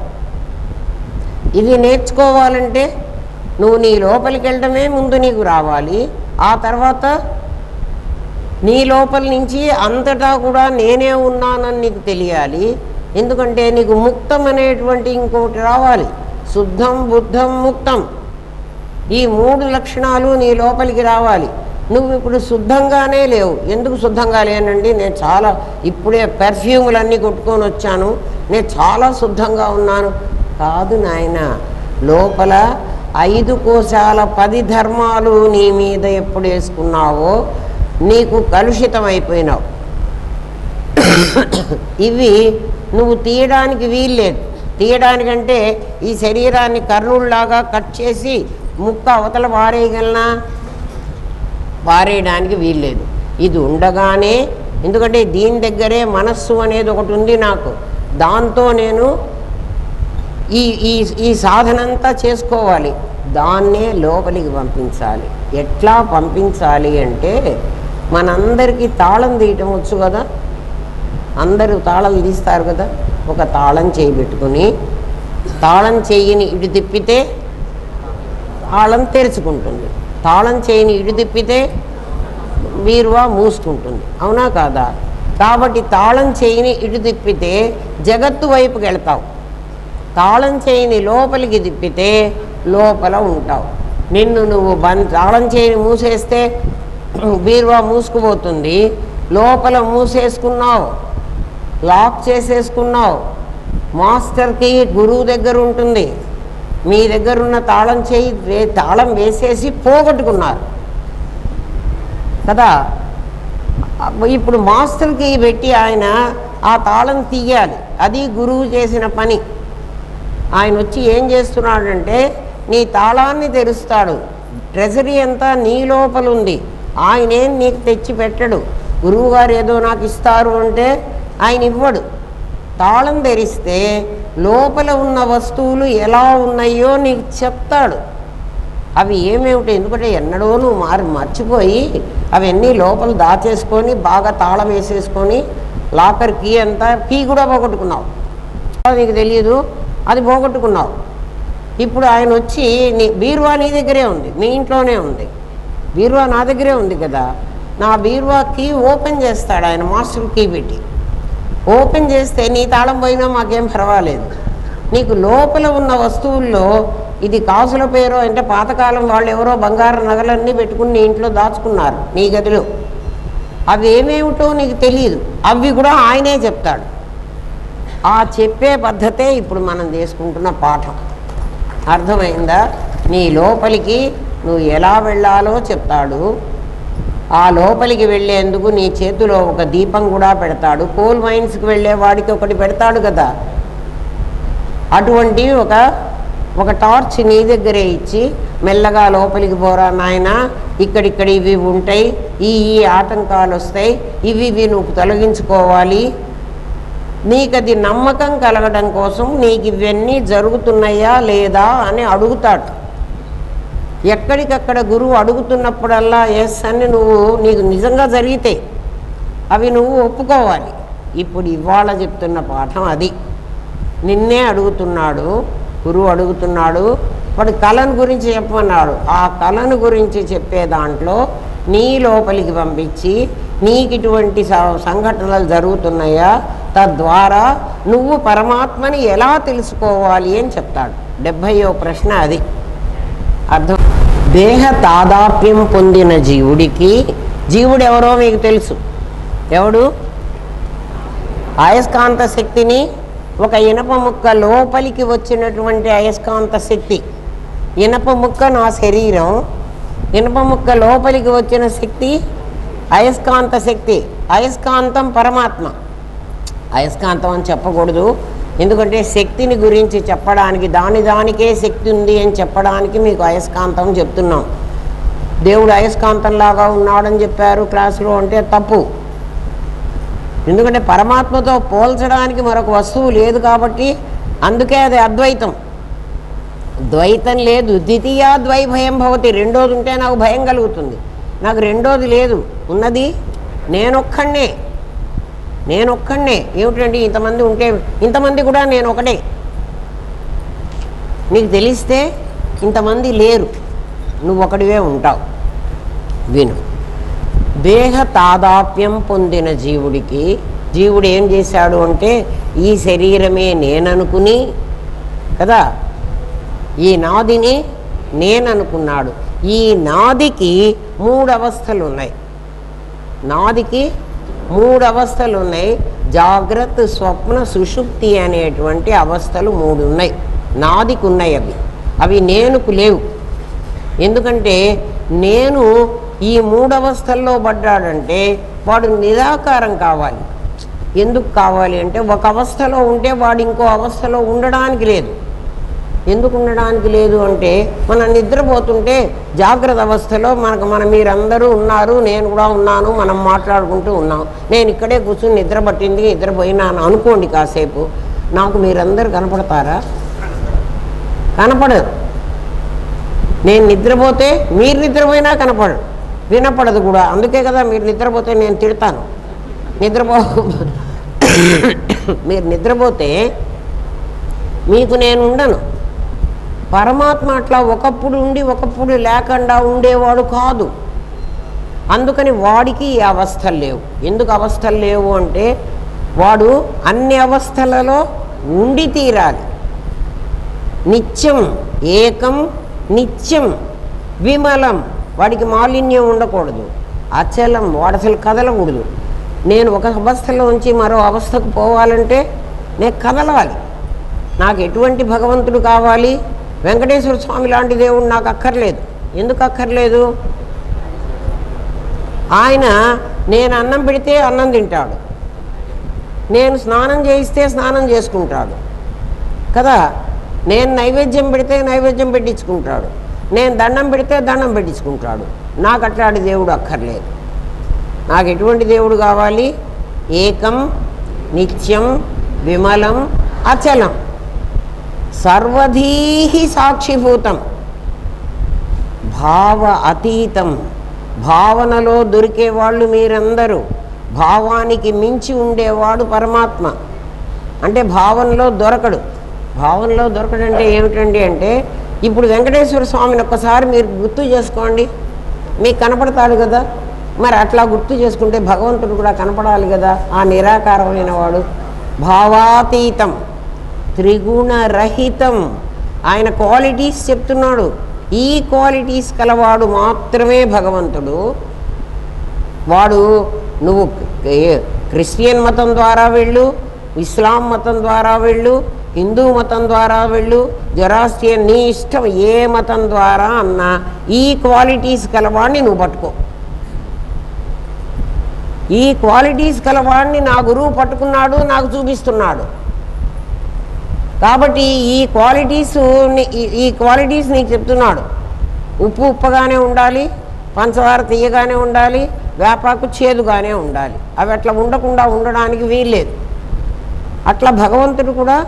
ఇది నేర్చుకోవాలంటే నువ్వు నీ లోపలికి వెళ్ళడమే ముందు నీకు రావాలి. ఆ తర్వాత నీ లోపల నుంచి అంతటా కూడా నేనే ఉన్నానని నీకు తెలియాలి. ఎందుకంటే నీకు ముక్తం అనేటువంటి ఇంకోటి రావాలి. శుద్ధం, బుద్ధం, ముక్తం, ఈ 3 లక్షణాలు నీ లోపలికి రావాలి. నువ్వు ఇప్పుడు శుద్ధంగానే లేవు. ఎందుకు శుద్ధంగా లేనండి, నేను చాలా ఇప్పుడే పెర్ఫ్యూములన్నీ కొట్టుకొని వచ్చాను, నేను చాలా శుద్ధంగా ఉన్నాను. కాదు నాయన, లోపల 5 కోశాల 10 ధర్మాలు నీ మీద ఎప్పుడు వేసుకున్నావో నీకు కలుషితం అయిపోయినావు. ఇవి నువ్వు తీయడానికి వీల్లేదు. తీయడానికంటే ఈ శరీరాన్ని కర్ణుల్లాగా కట్ చేసి ముక్క అవతల పారేయగలనా? పారేయడానికి వీల్లేదు. ఇది ఉండగానే, ఎందుకంటే దీని దగ్గరే మనస్సు అనేది ఒకటి ఉంది నాకు, దాంతో నేను ఈ సాధనంతా చేసుకోవాలి. దాన్నే లోపలికి పంపించాలి. ఎట్లా పంపించాలి అంటే, మనందరికీ తాళం తీయటం వచ్చు కదా, అందరూ తాళాలు తీస్తారు కదా. ఒక తాళం చేయి పెట్టుకుని తాళం చెయ్యిని ఇటు తిప్పితే తాళం తెరుచుకుంటుంది, తాళం చేయిని ఇటు తిప్పితే బీరువా మూసుకుంటుంది, అవునా కాదా? కాబట్టి తాళం చేయిని ఇటు తిప్పితే జగత్తు వైపుకి వెళ్తావు, తాళం చేయిని లోపలికి తిప్పితే లోపల ఉంటావు. నిన్ను నువ్వు తాళం చేయిని మూసేస్తే బీరువా మూసుకుపోతుంది, లోపల మూసేసుకున్నావు, లాక్ చేసేసుకున్నావు. మాస్టర్కి గురువు దగ్గర ఉంటుంది, మీ దగ్గర ఉన్న తాళం చేయి తాళం వేసేసి పోగొట్టుకున్నారు కదా. ఇప్పుడు మాస్టర్కి పెట్టి ఆయన ఆ తాళం తీయాలి, అది గురువు చేసిన పని. ఆయన వచ్చి ఏం చేస్తున్నాడంటే నీ తాళాన్ని తెరుస్తాడు. ట్రెజరీ అంతా నీ లోపల ఉంది, ఆయనేం నీకు తెచ్చి పెట్టడు. గురువుగారు ఏదో నాకు ఇస్తారు అంటే ఆయన ఇవ్వడు. తాళం తెరిస్తే లోపల ఉన్న వస్తువులు ఎలా ఉన్నాయో నీకు చెప్తాడు. అవి ఏమేమిటో, ఎందుకంటే ఎన్నడో నువ్వు మర్చిపోయి అవన్నీ లోపల దాచేసుకొని బాగా తాళం వేసేసుకొని లాకర్ కీ అంతా కీ కూడా పోగొట్టుకున్నావు, నీకు తెలియదు, అది పోగొట్టుకున్నావు. ఇప్పుడు ఆయన వచ్చి బీరువా నీ దగ్గరే ఉంది, మీ ఇంట్లోనే ఉంది, బీరువా నా దగ్గరే ఉంది కదా, నా బీరువా కీ ఓపెన్ చేస్తాడు ఆయన, మాస్టర్ కీ పెట్టి ఓపెన్ చేస్తే నీ తాళం పోయినా మాకేం పర్వాలేదు. నీకు లోపల ఉన్న వస్తువుల్లో ఇది కాసుల పేరు అంటే పాతకాలం వాళ్ళు ఎవరో బంగారు నగలన్నీ పెట్టుకుని నీ ఇంట్లో దాచుకున్నారు నీ గదిలో, అవి ఏమేమిటో నీకు తెలియదు, అవి కూడా ఆయనే చెప్తాడు. ఆ చెప్పే పద్ధతే ఇప్పుడు మనం చేసుకుంటున్న పాఠం. అర్థమైందా? నీ లోపలికి నువ్వు ఎలా వెళ్ళాలో చెప్తాడు. ఆ లోపలికి వెళ్ళేందుకు నీ చేతిలో ఒక దీపం కూడా పెడతాడు. కోల్ మైన్స్కి వెళ్ళే వాడికి ఒకటి పెడతాడు కదా, అటువంటి ఒక టార్చ్ నీ దగ్గరే ఇచ్చి మెల్లగా లోపలికి పోరా నాయన, ఇక్కడిక్కడ ఇవి ఉంటాయి, ఈ ఆటంకాలు వస్తాయి, ఇవి నువ్వు తొలగించుకోవాలి. నీకు అది నమ్మకం కలగడం కోసం నీకు ఇవన్నీ జరుగుతున్నాయా లేదా అని అడుగుతాడు. ఎక్కడికక్కడ గురువు అడుగుతున్నప్పుడల్లా ఎస్ అని నీకు నిజంగా జరిగితే అవి నువ్వు ఒప్పుకోవాలి. ఇప్పుడు ఇవాళ చెప్తున్న పాఠం అది. నిన్నే అడుగుతున్నాడు గురువు, అడుగుతున్నాడు వాడు కళను గురించి చెప్పమన్నాడు. ఆ కళను గురించి చెప్పే దాంట్లో నీ లోపలికి పంపించి నీకు ఇటువంటి సంఘటనలు జరుగుతున్నాయా, తద్వారా నువ్వు పరమాత్మని ఎలా తెలుసుకోవాలి అని చెప్తాడు. 70వ ప్రశ్న అది. అర్థం, దేహ తాదాప్యం పొందిన జీవుడికి, జీవుడు ఎవరో మీకు తెలుసు, ఎవడు? అయస్కాంత శక్తిని, ఒక ఇనప ముక్క లోపలికి వచ్చినటువంటి అయస్కాంత శక్తి. ఇనప ముక్క నా శరీరం, ఇనప ముక్క లోపలికి వచ్చిన శక్తి అయస్కాంత శక్తి. అయస్కాంతం పరమాత్మ. అయస్కాంతం అని చెప్పకూడదు, ఎందుకంటే శక్తిని గురించి చెప్పడానికి దానికే శక్తి ఉంది అని చెప్పడానికి మీకు అయస్కాంతం చెప్తున్నాం. దేవుడు అయస్కాంతంలాగా ఉన్నాడని చెప్పారు క్లాసులో అంటే తప్పు. ఎందుకంటే పరమాత్మతో పోల్చడానికి మరొక వస్తువు లేదు కాబట్టి, అందుకే అది అద్వైతం. ద్వైతం లేదు. ద్వితీయా ద్వైభయం భవతి, రెండోది ఉంటే నాకు భయం కలుగుతుంది. నాకు రెండోది లేదు, ఉన్నది నేనొక్కడే. ఏమిటండి ఇంతమంది ఉంటే, ఇంతమంది కూడా నేను ఒకటే. నీకు తెలిస్తే ఇంతమంది లేరు, నువ్వు ఒకడివే ఉంటావు. విను, దేహ తాదాప్యం పొందిన జీవుడికి జీవుడు ఏం చేశాడు అంటే ఈ శరీరమే నేననుకుని కదా, ఈ నాదిని నేననుకున్నాడు. ఈ నాదికి 3 అవస్థలు ఉన్నాయి. నాదికి 3 అవస్థలు ఉన్నాయి. జాగ్రత్త, స్వప్న, సుషుప్తి అనేటువంటి అవస్థలు 3 ఉన్నాయి. నాదికి ఉన్నాయి. అవి నేనుకు లేవు. ఎందుకంటే నేను ఈ 3 అవస్థల్లో పడ్డాడంటే వాడు నిరాకారం కావాలి. ఎందుకు కావాలి అంటే ఒక అవస్థలో ఉంటే వాడు ఇంకో అవస్థలో ఉండడానికి లేదు. ఎందుకు ఉండడానికి లేదు అంటే మనం నిద్రపోతుంటే జాగ్రత్త అవస్థలో మీరందరూ ఉన్నారు, నేను కూడా ఉన్నాను, మనం మాట్లాడుకుంటూ ఉన్నాం. నేను ఇక్కడే కూర్చుని నిద్ర పట్టింది, నిద్రపోయినాను అనుకోండి కాసేపు. నాకు మీరందరూ కనపడతారా? కనపడదు. నేను నిద్రపోతే మీరు నిద్రపోయినా కనపడదు, వినపడదు కూడా. అందుకే కదా మీరు నిద్రపోతే నేను తిడతాను. మీరు నిద్రపోతే మీకు నేను ఉండను. పరమాత్మ అట్లా ఒకప్పుడు ఉండి ఒకప్పుడు లేకుండా ఉండేవాడు కాదు. అందుకని వాడికి ఈ అవస్థలు లేవు. ఎందుకు అవస్థలు లేవు అంటే వాడు అన్ని అవస్థలలో ఉండి తీరాలి. నిత్యం ఏకం, నిత్యం విమలం. వాడికి మాలిన్యం ఉండకూడదు. అచలం, వాడు అసలు కదలకూడదు. నేను ఒక అవస్థలో ఉంచి మరో అవస్థకు పోవాలంటే నేను కదలాలి. నాకు ఎటువంటి భగవంతుడు కావాలి? వెంకటేశ్వర స్వామి లాంటి దేవుడు నాకు అక్కర్లేదు. ఎందుకు అక్కర్లేదు? ఆయన నేను అన్నం పెడితే అన్నం తింటాడు, నేను స్నానం చేయిస్తే స్నానం చేసుకుంటాడు కదా, నేను నైవేద్యం పెడితే నైవేద్యం పెట్టించుకుంటాడు, నేను దండం పెడితే దండం పెట్టించుకుంటాడు. నాకు అట్లాంటి దేవుడు అక్కర్లేదు. నాకు ఎటువంటి దేవుడు కావాలి? ఏకం, నిత్యం, విమలం, అచలం, సర్వధీహి సాక్షిభూతం, భావ అతీతం. భావనలో దొరికేవాళ్ళు మీరందరూ. భావానికి మించి ఉండేవాడు పరమాత్మ. అంటే భావనలో దొరకడు. భావనలో దొరకడంటే ఏమిటండి అంటే ఇప్పుడు వెంకటేశ్వర స్వామిని ఒక్కసారి మీరు గుర్తు చేసుకోండి, మీకు కనపడతాడు కదా. మరి అట్లా గుర్తు చేసుకుంటే భగవంతుడు కూడా కనపడాలి కదా. ఆ నిరాకారమైన వాడు భావాతీతం, త్రిగుణరహితం. ఆయన క్వాలిటీస్ చెప్తున్నాడు. ఈ క్వాలిటీస్ కలవాడు మాత్రమే భగవంతుడు. వాడు నువ్వు క్రిస్టియన్ మతం ద్వారా వెళ్ళు, ఇస్లాం మతం ద్వారా వెళ్ళు, హిందూ మతం ద్వారా వెళ్ళు, జొరాస్ట్రియన్, నీ ఇష్టం ఏ మతం ద్వారా అన్నా ఈ క్వాలిటీస్ కలవాడిని నువ్వు పట్టుకో. ఈ క్వాలిటీస్ కలవాడిని నా గురువు పట్టుకున్నాడు, నాకు చూపిస్తున్నాడు. కాబట్టి ఈ క్వాలిటీస్ నీకు చెప్తున్నాడు. ఉప్పు ఉప్పగానే ఉండాలి, పంచదార తీయగానే ఉండాలి, వేపాకు చేదుగానే ఉండాలి. అవి అట్లా ఉండకుండా ఉండడానికి వీల్లేదు. అట్లా భగవంతుడు కూడా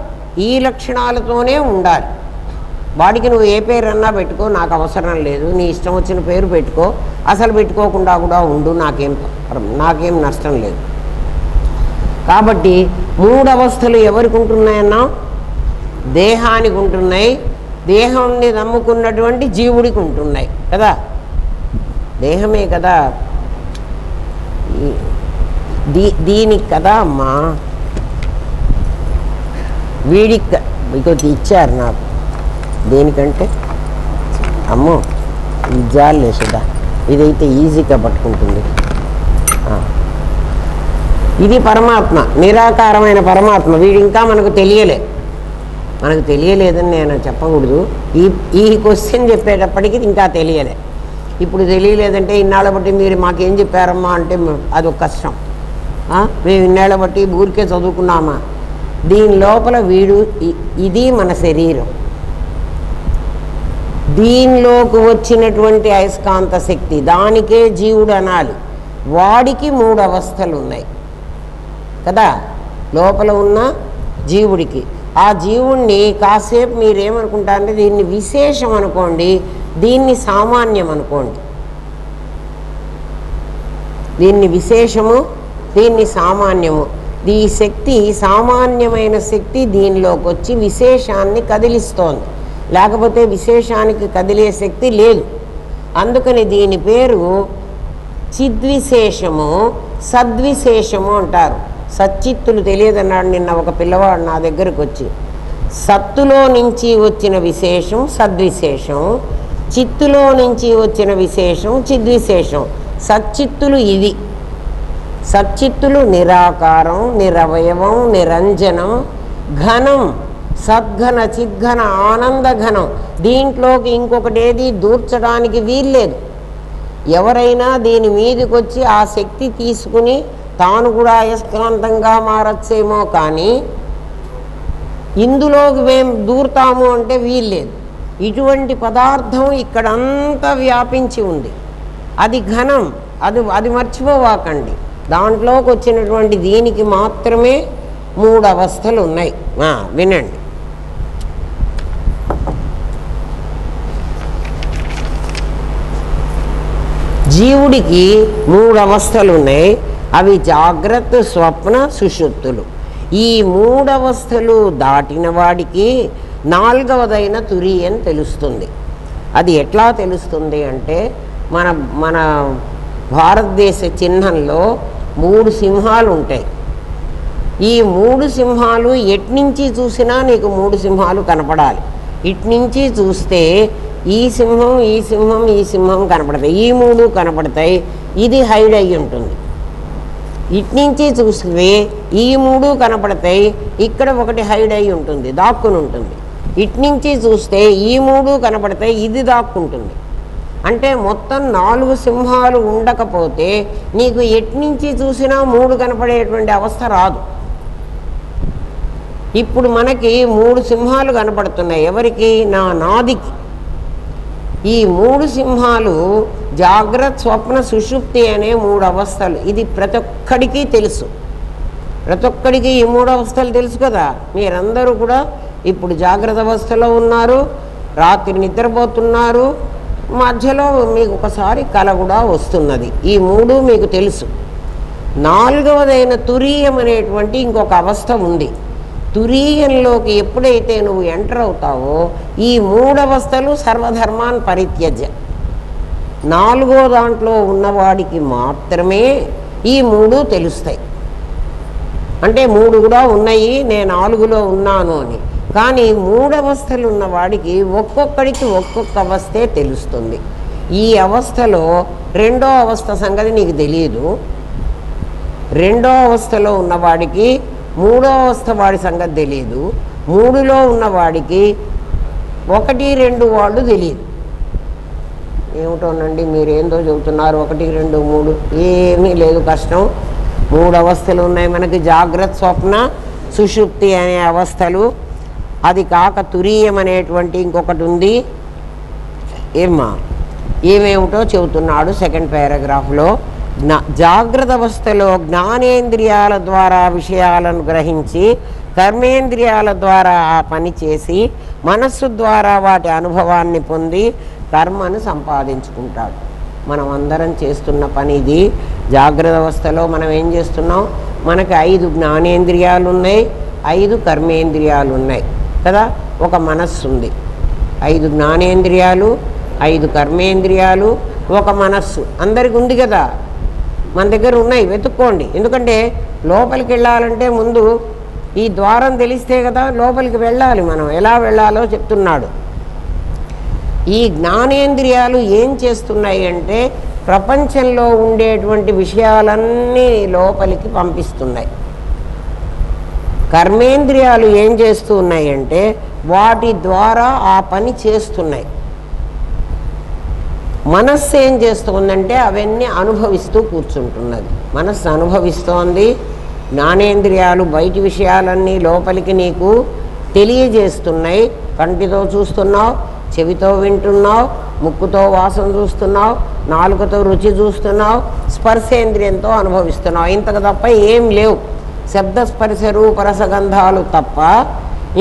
ఈ లక్షణాలతోనే ఉండాలి. వాడికి నువ్వు ఏ పేరు అన్నా పెట్టుకో, నాకు అవసరం లేదు. నీ ఇష్టం వచ్చిన పేరు పెట్టుకో, అసలు పెట్టుకోకుండా కూడా ఉండు, నాకేం నష్టం లేదు. కాబట్టి 3 అవస్థలు ఎవరికి ఉంటున్నాయన్నా? దేహానికి ఉంటున్నాయి. దేహాన్ని నమ్ముకున్నటువంటి జీవుడికి ఉంటున్నాయి కదా. దేహమే కదా దీనికి కదా అమ్మా. వీడికి ఇంకొకటి ఇచ్చారు నాకు. దేనికంటే అమ్మో ఇది జాలేసుదా, ఇదైతే ఈజీగా పట్టుకుంటుంది. ఇది పరమాత్మ, నిరాకారమైన పరమాత్మ. వీడు ఇంకా మనకు తెలియలేదని నేను చెప్పకూడదు. ఈ క్వశ్చన్ చెప్పేటప్పటికి ఇంకా తెలియలే. ఇప్పుడు తెలియలేదంటే ఇన్నాళ్ళ బట్టి మీరు మాకేం చెప్పారమ్మా అంటే అదొక కష్టం. మేము ఇన్నేళ్ళ బట్టి ఊరికే చదువుకున్నామా? దీని లోపల వీడు, ఇది మన శరీరం, దీనిలోకి వచ్చినటువంటి అయస్కాంత శక్తి, దానికే జీవుడు అనాలి. వాడికి 3 అవస్థలు ఉన్నాయి కదా లోపల ఉన్న జీవుడికి. ఆ జీవుణ్ణి కాసేపు మీరేమనుకుంటారంటే దీన్ని విశేషం అనుకోండి, దీన్ని సామాన్యం అనుకోండి. దీన్ని విశేషము, దీన్ని సామాన్యము. ఈ శక్తి, సామాన్యమైన శక్తి దీనిలోకి వచ్చి విశేషాన్ని కదిలిస్తోంది. లేకపోతే విశేషానికి కదిలే శక్తి లేదు. అందుకని దీని పేరు చిద్విశేషము సద్విశేషము అంటారు. సచ్చిత్తులు తెలియదన్నాడు నిన్న ఒక పిల్లవాడు నా దగ్గరకు వచ్చి. సత్తులో నుంచి వచ్చిన విశేషం సద్విశేషం, చిత్తులో నుంచి వచ్చిన విశేషం చిద్విశేషం. సచ్చిత్తులు ఇవి. సచ్చిత్తులు నిరాకారం, నిరవయవం, నిరంజనం, ఘనం, సద్ఘన, చిద్ఘన, ఆనందఘనం. దీంట్లోకి ఇంకొకటి ఏది దూర్చడానికి వీల్లేదు. ఎవరైనా దీని మీదకి వచ్చి ఆ శక్తి తీసుకుని తాను కూడా అయస్కాంతంగా మారచ్చేమో, కానీ ఇందులోకి మేము దూరుతాము అంటే వీల్లేదు. ఇటువంటి పదార్థం ఇక్కడంతా వ్యాపించి ఉంది. అది ఘనం, అది మర్చిపోవాకండి. దాంట్లోకి వచ్చినటువంటి దీనికి మాత్రమే 3 అవస్థలు ఉన్నాయి. వినండి. జీవుడికి 3 అవస్థలు ఉన్నాయి. అవి జాగ్రత్త, స్వప్న, సుషుప్తులు. ఈ 3 అవస్థలు దాటిన వాడికి 4వదైన తురీయం తెలుస్తుంది. అది ఎట్లా తెలుస్తుంది అంటే మన భారతదేశ చిహ్నంలో 3 సింహాలు ఉంటాయి. ఈ 3 సింహాలు ఎట్నుంచి చూసినా నీకు 3 సింహాలు కనపడాలి. ఇట్నుంచి చూస్తే ఈ సింహం, ఈ సింహం, ఈ సింహం కనపడతాయి. ఈ 3 కనపడతాయి. ఇది హైడ్ అయ్యి ఉంటుంది. ఇట్నుంచి చూస్తే ఈ 3 కనపడతాయి. ఇక్కడ ఒకటి హైడ్ అయ్యి ఉంటుంది, దాక్కుని ఉంటుంది. ఇట్నుంచి చూస్తే ఈ 3 కనపడతాయి, ఇది దాక్కుంటుంది. అంటే మొత్తం 4 సింహాలు ఉండకపోతే నీకు ఎట్నుంచి చూసినా 3 కనపడేటువంటి అవస్థ రాదు. ఇప్పుడు మనకి 3 సింహాలు కనపడుతున్నాయి. ఎవరికి? నాదికి. ఈ 3 సింహాలు జాగ్రత్త, స్వప్న, సుషుప్తి అనే 3 అవస్థలు. ఇది ప్రతి ఒక్కడికి తెలుసు. ప్రతి ఒక్కడికి ఈ 3 అవస్థలు తెలుసు కదా. మీరందరూ కూడా ఇప్పుడు జాగ్రత్త అవస్థలో ఉన్నారు, రాత్రి నిద్రపోతున్నారు, మధ్యలో మీకు ఒకసారి కల కూడా వస్తున్నది. ఈ 3 మీకు తెలుసు. 4వదైన తురీయం అనేటువంటి ఇంకొక అవస్థ ఉంది. తురీయంలోకి ఎప్పుడైతే నువ్వు ఎంటర్ అవుతావో ఈ 3 అవస్థలు సర్వధర్మాన్ పరిత్యజ్య. 4వ దాంట్లో ఉన్నవాడికి మాత్రమే ఈ 3 తెలుస్తాయి. అంటే 3 కూడా ఉన్నాయి, నేను 4లో ఉన్నాను అని. కానీ 3 అవస్థలు ఉన్నవాడికి ఒక్కొక్కడికి ఒక్కొక్క అవస్థే తెలుస్తుంది. ఈ అవస్థలో 2వ అవస్థ సంగతి నీకు తెలియదు. 2వ అవస్థలో ఉన్నవాడికి 3వ అవస్థ వాడి సంగతి తెలియదు. 3లో ఉన్నవాడికి 1, 2 వాళ్ళు తెలియదు. ఏమిటోనండి మీరేందో చెబుతున్నారు, 1, 2, 3 ఏమీ లేదు, కష్టం. 3 అవస్థలు ఉన్నాయి మనకి, జాగ్రత్త, స్వప్న, సుషుప్తి అనే అవస్థలు. అది కాక తురీయం అనేటువంటి ఇంకొకటి ఉంది. ఏమేమిటో చెబుతున్నాడు 2వ పారాగ్రాఫ్లో. జాగ్రత్త అవస్థలో జ్ఞానేంద్రియాల ద్వారా విషయాలను గ్రహించి, కర్మేంద్రియాల ద్వారా ఆ పని చేసి, మనస్సు ద్వారా వాటి అనుభవాన్ని పొంది కర్మను సంపాదించుకుంటాడు. మనం అందరం చేస్తున్న పని ఇది. జాగ్రత్త అవస్థలో మనం ఏం చేస్తున్నాం? మనకి 5 జ్ఞానేంద్రియాలు ఉన్నాయి, 5 కర్మేంద్రియాలు ఉన్నాయి కదా. ఒక మనస్సు ఉంది. 5 జ్ఞానేంద్రియాలు, 5 కర్మేంద్రియాలు, ఒక మనస్సు అందరికి ఉంది కదా. మన దగ్గర ఉన్నాయి, వెతుక్కోండి. ఎందుకంటే లోపలికి వెళ్ళాలంటే ముందు ఈ ద్వారం తెలిస్తే కదా లోపలికి వెళ్ళాలి. మనం ఎలా వెళ్ళాలో చెప్తున్నాడు. ఈ జ్ఞానేంద్రియాలు ఏం చేస్తున్నాయి అంటే ప్రపంచంలో ఉండేటువంటి విషయాలన్నీ లోపలికి పంపిస్తున్నాయి. కర్మేంద్రియాలు ఏం చేస్తూ ఉన్నాయి అంటే వాటి ద్వారా ఆ పని చేస్తున్నాయి. మనస్సు ఏం చేస్తుందంటే అవన్నీ అనుభవిస్తూ కూర్చుంటున్నది. మనస్సు అనుభవిస్తోంది. జ్ఞానేంద్రియాలు బయటి విషయాలన్నీ లోపలికి నీకు తెలియజేస్తున్నాయి. కంటితో చూస్తున్నావు, చెవితో వింటున్నావు, ముక్కుతో వాసన చూస్తున్నావు, నాలుకతో రుచి చూస్తున్నావు, స్పర్శేంద్రియంతో అనుభవిస్తున్నావు. ఇంతకు తప్ప ఏం లేవు. శబ్ద, స్పర్శ, రూప, రసగంధాలు తప్ప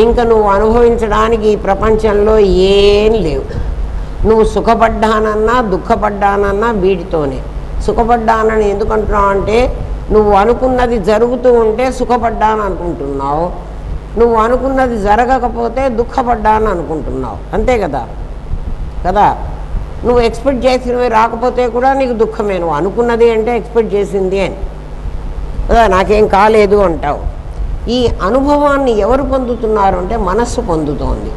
ఇంకా నువ్వు అనుభవించడానికి ఈ ప్రపంచంలో ఏం లేవు. నువ్వు సుఖపడ్డానన్నా దుఃఖపడ్డానన్నా వీటితోనే. సుఖపడ్డానని ఎందుకంటున్నావు అంటే నువ్వు అనుకున్నది జరుగుతూ ఉంటే సుఖపడ్డాను అనుకుంటున్నావు, నువ్వు అనుకున్నది జరగకపోతే దుఃఖపడ్డాను అనుకుంటున్నావు. అంతే కదా. నువ్వు ఎక్స్పెక్ట్ చేసినవి రాకపోతే కూడా నీకు దుఃఖమే. నువ్వు అనుకున్నది అంటే ఎక్స్పెక్ట్ చేసింది అని కదా, నాకేం కాలేదు అంటావు. ఈ అనుభవాన్ని ఎవరు పొందుతున్నారు అంటే మనస్సు పొందుతోంది.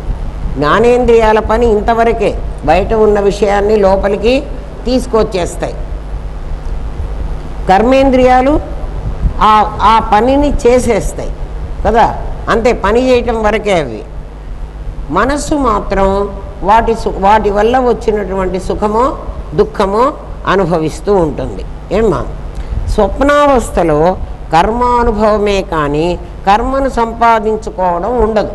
జ్ఞానేంద్రియాల పని ఇంతవరకే, బయట ఉన్న విషయాన్ని లోపలికి తీసుకొచ్చేస్తాయి. కర్మేంద్రియాలు ఆ పనిని చేసేస్తాయి కదా, అంతే, పని చేయటం వరకే అవి. మనస్సు మాత్రం వాటి వల్ల వచ్చినటువంటి సుఖమో దుఃఖమో అనుభవిస్తూ ఉంటుంది. ఏమ్మా, స్వప్నావస్థలో కర్మానుభవమే కానీ కర్మను సంపాదించుకోవడం ఉండదు.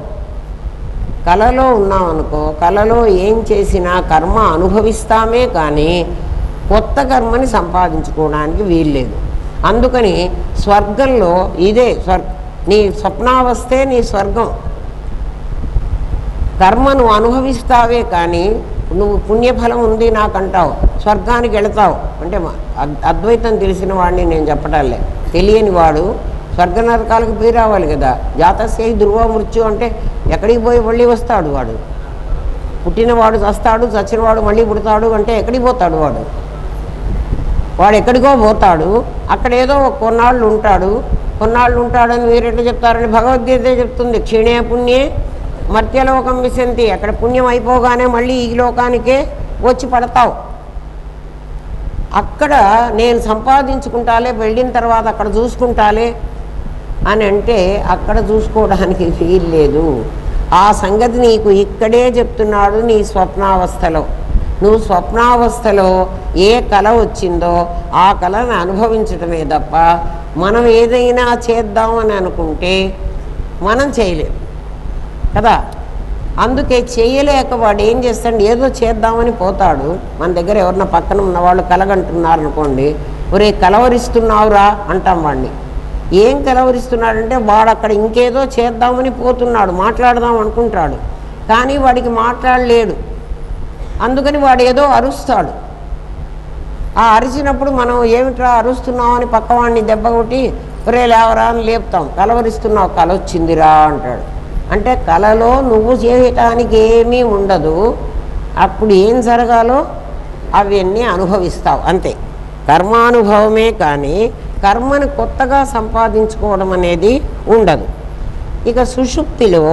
కలలో ఉన్నామనుకో, కలలో ఏం చేసినా కర్మ అనుభవిస్తామే కానీ కొత్త కర్మని సంపాదించుకోవడానికి వీల్లేదు. అందుకని స్వర్గంలో ఇదే నీ స్వప్నావస్థే నీ స్వర్గం. కర్మ నువ్వు అనుభవిస్తావే కానీ నువ్వు పుణ్యఫలం ఉంది నాకంటావు, స్వర్గానికి వెళతావు అంటే అద్వైతం తెలిసిన వాడిని నేను చెప్పటాలే. తెలియని వాడు స్వర్గ నరకాలకు పోయి రావాలి కదా. జాతస్య ధ్రువ మృత్యు అంటే ఎక్కడికి పోయి మళ్ళీ వస్తాడు వాడు? పుట్టినవాడు చస్తాడు, చచ్చినవాడు మళ్ళీ పుడతాడు అంటే ఎక్కడికి పోతాడు వాడు? వాడు ఎక్కడికో పోతాడు, అక్కడ ఏదో కొన్నాళ్ళు ఉంటాడని మీరు ఎట్లా చెప్తారని భగవద్గీత చెప్తుంది. క్షీణే పుణ్యే మర్త్యలోకం విశంతి. అక్కడ పుణ్యం అయిపోగానే మళ్ళీ ఈ లోకానికే వచ్చి పడతావు. అక్కడ నేను సంపాదించుకుంటాలే, వెళ్ళిన తర్వాత అక్కడ చూసుకుంటాలే అని అంటే అక్కడ చూసుకోవడానికి వీల్లేదు. ఆ సంగతి నీకు ఇక్కడే చెప్తున్నాడు. నీ స్వప్నావస్థలో, నువ్వు స్వప్నావస్థలో ఏ కళ వచ్చిందో ఆ కళను అనుభవించటమే తప్ప మనం ఏదైనా చేద్దామని అనుకుంటే మనం చేయలేము కదా. అందుకే చేయలేక వాడు ఏం చేస్తాడు, ఏదో చేద్దామని పోతాడు. మన దగ్గర ఎవరన్నా పక్కన ఉన్నవాళ్ళు కలగంటున్నారు అనుకోండి, ఒరే కలవరిస్తున్నావురా అంటాం వాడిని. ఏం కలవరిస్తున్నాడంటే వాడు అక్కడ ఇంకేదో చేద్దామని పోతున్నాడు, మాట్లాడదాం అనుకుంటాడు, కానీ వాడికి మాట్లాడలేడు. అందుకని వాడు ఏదో అరుస్తాడు. ఆ అరిచినప్పుడు మనం ఏమిట్రా అరుస్తున్నావు అని పక్కవాడిని దెబ్బ కొట్టి ఒరే లేవరా అని లేపుతాం. కలవరిస్తున్నావు, కల వచ్చిందిరా అంటాడు. అంటే కలలో నువ్వు చేయటానికి ఏమీ ఉండదు. అప్పుడు ఏం జరగాలో అవన్నీ అనుభవిస్తావు అంతే. కర్మానుభవమే కానీ కర్మను కొత్తగా సంపాదించుకోవడం అనేది ఉండదు. ఇక సుషుప్తిలో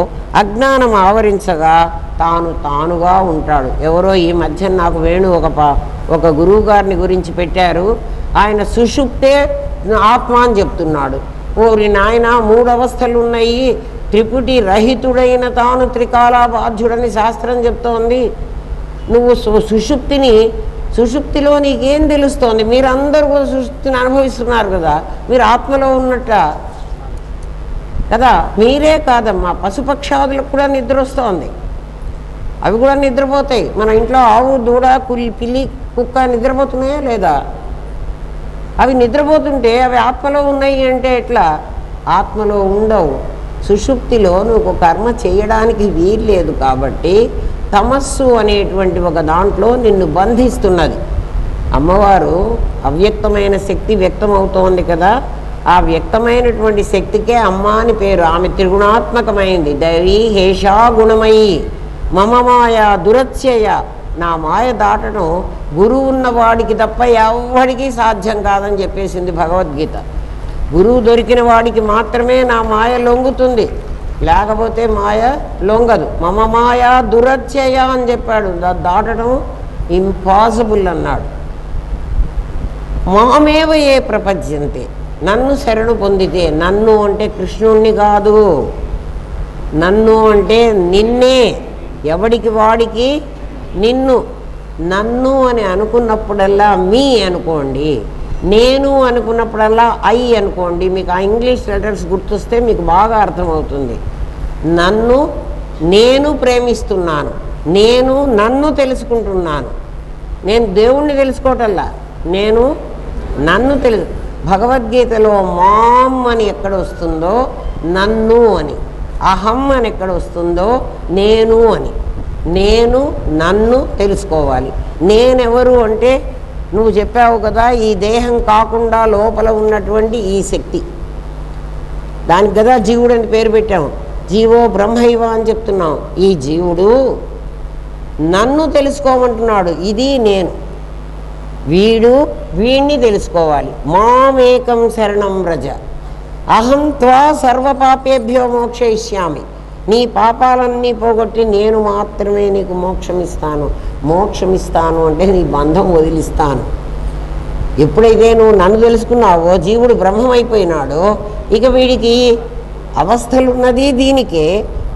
అజ్ఞానం ఆవరించగా తానుగా ఉంటాడు. ఎవరో ఈ మధ్య నాకు వేణు ఒక గురువు గారిని గురించి పెట్టారు. ఆయన సుషుప్తే ఆత్మ అని చెప్తున్నాడు. ఓరి నాయన, 3 అవస్థలు ఉన్నాయి, త్రిపుటి రహితుడైన తాను త్రికాలా బాధ్యుడని శాస్త్రం చెప్తోంది. నువ్వు సుషుప్తిలో నీకేం తెలుస్తోంది? మీరందరూ కూడా సుషుప్తిని అనుభవిస్తున్నారు కదా, మీరు ఆత్మలో ఉన్నట్ట కదా. మీరే కాదమ్మా, పశుపక్షాదులకు కూడా నిద్ర వస్తోంది, అవి కూడా నిద్రపోతాయి. మన ఇంట్లో ఆవు, దూడ, పిల్లి, కుక్క నిద్రపోతున్నాయా లేదా? అవి నిద్రపోతుంటే అవి ఆత్మలో ఉన్నాయి అంటే ఎట్లా? ఆత్మలో ఉండవు. సుషుప్తిలో నువ్వు కర్మ చేయడానికి వీల్లేదు కాబట్టి తమస్సు అనేటువంటి ఒక దాంట్లో నిన్ను బంధిస్తున్నది. అమ్మవారు అవ్యక్తమైన శక్తి వ్యక్తమవుతోంది కదా, ఆ వ్యక్తమైనటువంటి శక్తికే అమ్మ అని పేరు. ఆమె త్రిగుణాత్మకమైంది. దైవీ హేషా గుణమయి మమ మాయ దురత్యయ. నా మాయ దాటడం గురువు ఉన్నవాడికి తప్ప ఎవ్వడికి సాధ్యం కాదని చెప్పేసింది భగవద్గీత. గురువు దొరికిన వాడికి మాత్రమే నా మాయ లొంగుతుంది, లేకపోతే మాయ లొంగదు. మమ మాయ దురత్యయ అని చెప్పాడు. దాటడం ఇంపాసిబుల్ అన్నాడు. మామేవ ఏ ప్రపంచంతే, నన్ను శరణు పొందితే. నన్ను అంటే కృష్ణుణ్ణి కాదు, నన్ను అంటే నిన్నే. ఎవడికి వాడికి నిన్ను. నన్ను అని అనుకున్నప్పుడల్లా మీ అనుకోండి, నేను అనుకున్నప్పుడల్లా ఐ అనుకోండి. మీకు ఆ ఇంగ్లీష్ లెటర్స్ గుర్తొస్తే మీకు బాగా అర్థమవుతుంది. నేను ప్రేమిస్తున్నాను, నేను నన్ను తెలుసుకుంటున్నాను. నేను దేవుణ్ణి తెలుసుకోవటల్లా, నేను నన్ను భగవద్గీతలో మాం అని ఎక్కడ వస్తుందో నన్ను అని, అహం అని ఎక్కడ వస్తుందో నేను అని. నేను నన్ను తెలుసుకోవాలి. నేనెవరు అంటే నువ్వు చెప్పావు కదా, ఈ దేహం కాకుండా లోపల ఉన్నటువంటి ఈ శక్తి, దానికి కదా జీవుడు అని పేరు పెట్టాము. జీవో బ్రహ్మైవ అని చెప్తున్నాం. ఈ జీవుడు నన్ను తెలుసుకోమంటున్నాడు. ఇది నేను, వీడిని తెలుసుకోవాలి. మామేకం శరణం వ్రజ అహం త్వా సర్వపాపేభ్యో మోక్షయిష్యామి. నీ పాపాలన్నీ పోగొట్టి నేను మాత్రమే నీకు మోక్షమిస్తాను. మోక్షమిస్తాను అంటే నీ బంధం వదిలిస్తాను. ఎప్పుడైతే నువ్వు నన్ను తెలుసుకున్నావో, జీవుడు బ్రహ్మమైపోయినాడో, ఇక వీడికి అవస్థలున్నది దీనికే,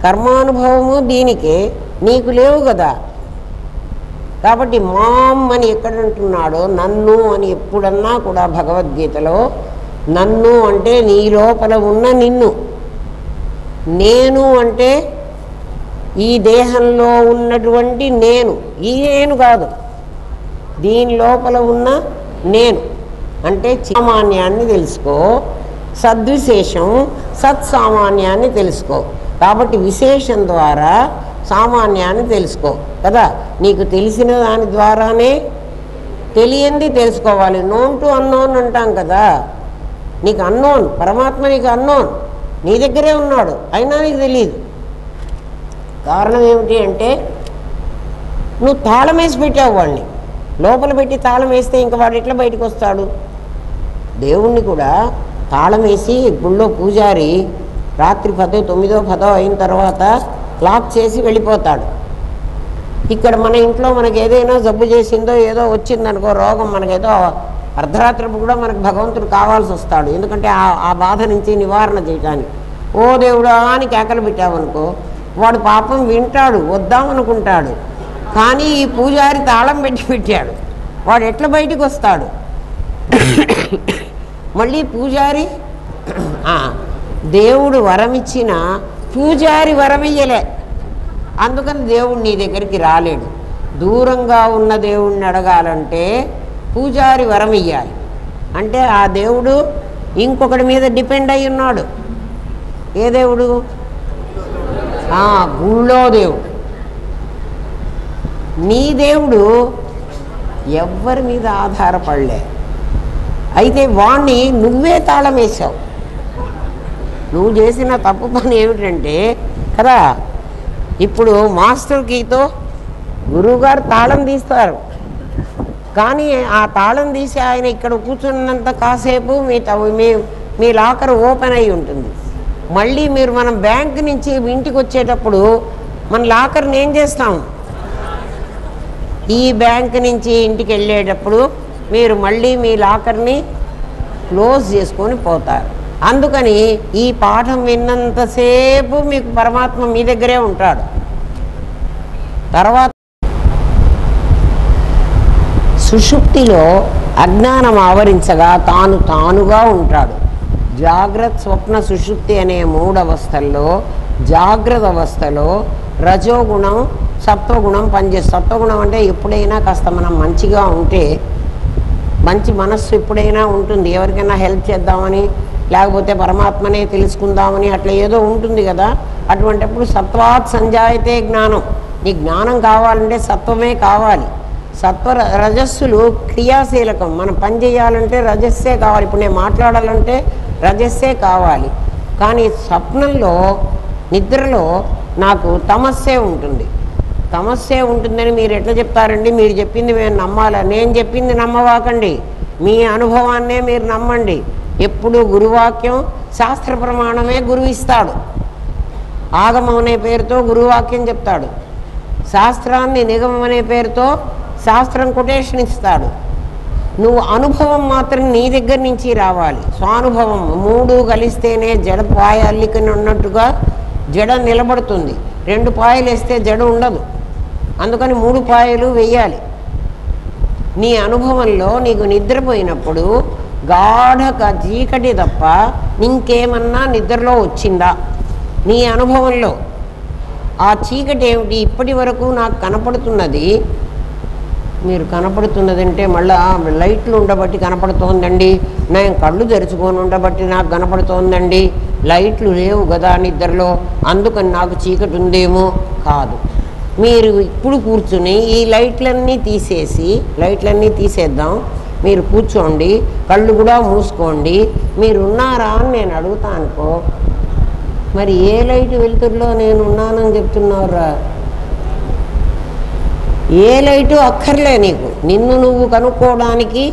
కర్మానుభవము దీనికే, నీకు లేవు కదా. కాబట్టి మాం అని ఎక్కడంటున్నాడో, నన్ను అని ఎప్పుడన్నా కూడా భగవద్గీతలో నన్ను అంటే నీ లోపల ఉన్న నిన్ను, నేను అంటే ఈ దేహంలో ఉన్నటువంటి నేను, ఈ నేను కాదు, దీని లోపల ఉన్న నేను అంటే సామాన్యాన్ని తెలుసుకో, సద్విశేషం సత్సామాన్యాన్ని తెలుసుకో. కాబట్టి విశేషం ద్వారా సామాన్యాన్ని తెలుసుకో కదా. నీకు తెలిసిన దాని ద్వారానే తెలియంది తెలుసుకోవాలి. నోన్ టు అన్నోన్ అంటాం కదా. నీకు అన్నోన్, పరమాత్మ నీకు అన్నోన్, నీ దగ్గరే ఉన్నాడు, అయినా నీకు తెలియదు. కారణం ఏమిటి అంటే నువ్వు తాళం వేసి పెట్టావు వాడిని. లోపల పెట్టి తాళం వేస్తే ఇంక వాడు ఎట్లా బయటకు వస్తాడు? దేవుణ్ణి కూడా తాళం వేసి గుళ్ళో పూజారి రాత్రి 10, 9, 10 అయిన తర్వాత లాక్ చేసి వెళ్ళిపోతాడు. ఇక్కడ మన ఇంట్లో మనకు ఏదైనా జబ్బు చేసిందో ఏదో వచ్చిందనుకో, రోగం మనకేదో, అర్ధరాత్రి కూడా మనకు భగవంతుడు కావాల్సి వస్తాడు. ఎందుకంటే ఆ బాధ నుంచి నివారణ చేయడానికి. ఓ దేవుడా అని కేకలు పెట్టామనుకో, వాడు పాపం వింటాడు, వద్దామనుకుంటాడు. కానీ ఈ పూజారి తాళం పెట్టాడు, వాడు ఎట్లా బయటికి వస్తాడు? మళ్ళీ పూజారి దేవుడు వరమిచ్చిన పూజారి వరమియ్యలే, అందుకని దేవుడు నీ దగ్గరికి రాలేడు. దూరంగా ఉన్న దేవుణ్ణి అడగాలంటే పూజారి వరం ఇయ్యాలి. అంటే ఆ దేవుడు ఇంకొకటి మీద డిపెండ్ అయి ఉన్నాడు. ఏ దేవుడు? గుళ్ళో దేవుడు. నీ దేవుడు ఎవ్వరి మీద ఆధారపడలే. అయితే వాణ్ణి నువ్వే తాళం వేసావు. నువ్వు చేసిన తప్పు పని ఏమిటంటే కదా, ఇప్పుడు మాస్టర్ కీతో గురువుగారు తాళం తీస్తారు, కానీ ఆ తాళం తీసి ఆయన ఇక్కడ కూర్చున్నంత కాసేపు మీ లాకర్ ఓపెన్ అయి ఉంటుంది. మళ్ళీ మనం బ్యాంక్ నుంచి ఇంటికి వచ్చేటప్పుడు మన లాకర్ని ఏం చేస్తాం? ఈ బ్యాంక్ నుంచి ఇంటికి వెళ్ళేటప్పుడు మీరు మళ్ళీ మీ లాకర్ని క్లోజ్ చేసుకొని పోతారు. అందుకని ఈ పాఠం విన్నంతసేపు మీకు పరమాత్మ మీ దగ్గరే ఉంటాడు. తర్వాత సుషుప్తిలో అజ్ఞానం ఆవరించగా తానుగా ఉంటాడు. జాగ్రత్త, స్వప్న, సుషుప్తి అనే 3 అవస్థల్లో జాగ్రత్త అవస్థలో రజోగుణం, సత్వగుణం పనిచేస్తుంది. సత్వగుణం అంటే ఎప్పుడైనా కాస్త మనం మంచిగా ఉంటే, మంచి మనస్సు ఎప్పుడైనా ఉంటుంది. ఎవరికైనా హెల్ప్ చేద్దామని, లేకపోతే పరమాత్మనే తెలుసుకుందామని అట్లా ఏదో ఉంటుంది కదా. అటువంటిప్పుడు సత్వాత్ సంజాయతే జ్ఞానం. నీ జ్ఞానం కావాలంటే సత్వమే కావాలి. సత్వ రజస్సులు క్రియాశీలకం. మనం పని చేయాలంటే రజస్సే కావాలి. ఇప్పుడు నేను మాట్లాడాలంటే రజస్సే కావాలి. కానీ స్వప్నంలో, నిద్రలో నాకు తమస్సే ఉంటుంది. తమస్సే ఉంటుందని మీరు ఎట్లా చెప్తారండి? మీరు చెప్పింది మేము నమ్మాలా? నేను చెప్పింది నమ్మవాకండి, మీ అనుభవాన్నే మీరు నమ్మండి. ఎప్పుడు గురువాక్యం, శాస్త్ర ప్రమాణమే గురువు ఇస్తాడు. ఆగమం అనే పేరుతో గురువాక్యం చెప్తాడు, శాస్త్రాన్ని నిగమం అనే పేరుతో శాస్త్రం కొటేషన్ ఇస్తాడు. నువ్వు అనుభవం మాత్రం నీ దగ్గర నుంచి రావాలి. స్వానుభవం 3 కలిస్తేనే జడ పాయ అల్లికని ఉన్నట్టుగా జడ నిలబడుతుంది. 2 పాయలు వేస్తే జడ ఉండదు. అందుకని 3 పాయలు వేయాలి. నీ అనుభవంలో నీకు నిద్రపోయినప్పుడు గాఢక చీకటి తప్ప ఇంకేమన్నా నిద్రలో వచ్చిందా? నీ అనుభవంలో ఆ చీకటి ఏమిటి? ఇప్పటి వరకు నాకు కనపడుతున్నది, మీరు కనపడుతున్నదంటే మళ్ళీ లైట్లు ఉండబట్టి కనపడుతోందండి, నేను కళ్ళు తెరుచుకొని ఉండబట్టి నాకు కనపడుతోందండి, లైట్లు లేవు కదా నిద్రలో, అందుకని నాకు చీకటి ఉందేమో కాదు. మీరు ఇప్పుడు కూర్చుని ఈ లైట్లన్నీ తీసేద్దాం, మీరు కూర్చోండి, కళ్ళు కూడా మూసుకోండి, మీరున్నారా అని నేను అడుగుతా అనుకో, మరి ఏ లైట్ వెలుతురులో నేను ఉన్నానని చెప్తున్నారా? ఏ లైటు అక్కర్లే నీకు, నిన్ను నువ్వు కనుక్కోవడానికి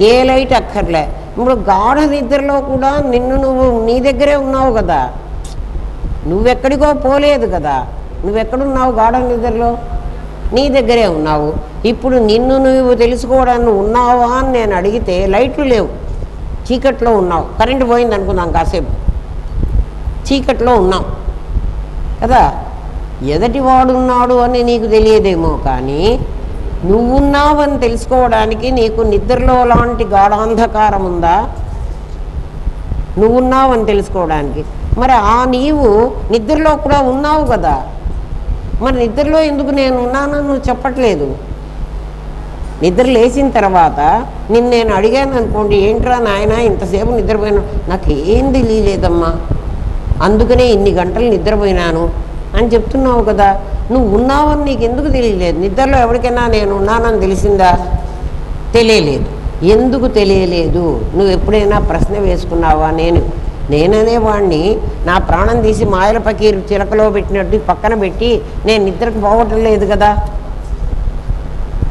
ఏ లైట్ అక్కర్లే. ఇప్పుడు గాఢ నిద్రలో కూడా నిన్ను నువ్వు నీ దగ్గరే ఉన్నావు కదా, నువ్వెక్కడికో పోలేదు కదా. నువ్వెక్కడున్నావు గాఢ నిద్రలో? నీ దగ్గరే ఉన్నావు. ఇప్పుడు నిన్ను నువ్వు తెలుసుకోవడానికి ఉన్నావా అని నేను అడిగితే లైట్లు లేవు, చీకట్లో ఉన్నావు. కరెంటు పోయింది అనుకుందాం, కాసేపు చీకట్లో ఉన్నావు కదా. ఎదటివాడున్నాడు అని నీకు తెలియదేమో, కానీ నువ్వున్నావని తెలుసుకోవడానికి నీకు నిద్రలో లాంటి గాఢాంధకారం ఉందా? నువ్వున్నావని తెలుసుకోవడానికి. మరి ఆ నీవు నిద్రలో కూడా ఉన్నావు కదా, మరి నిద్రలో ఎందుకు నేను ఉన్నానని నువ్వు చెప్పట్లేదు? నిద్ర లేచిన తర్వాత నిన్ను నేను అడిగాను అనుకోండి, ఏంట్రా నాయన ఇంతసేపు నిద్రపోయినా, నాకు ఏం తెలియలేదమ్మా, అందుకనే ఇన్ని గంటలు నిద్రపోయినాను అని చెప్తున్నావు కదా. నువ్వు ఉన్నావని నీకు ఎందుకు తెలియలేదు? నిద్రలో ఎవరికైనా నేను ఉన్నానని తెలిసిందా? తెలియలేదు. ఎందుకు తెలియలేదు? నువ్వు ఎప్పుడైనా ప్రశ్న వేసుకున్నావా? నేననేవాడిని నా ప్రాణం తీసి మాయల పకీరు చిలకలో పెట్టినట్టు పక్కన పెట్టి నేను నిద్రకు పోవటం లేదు కదా.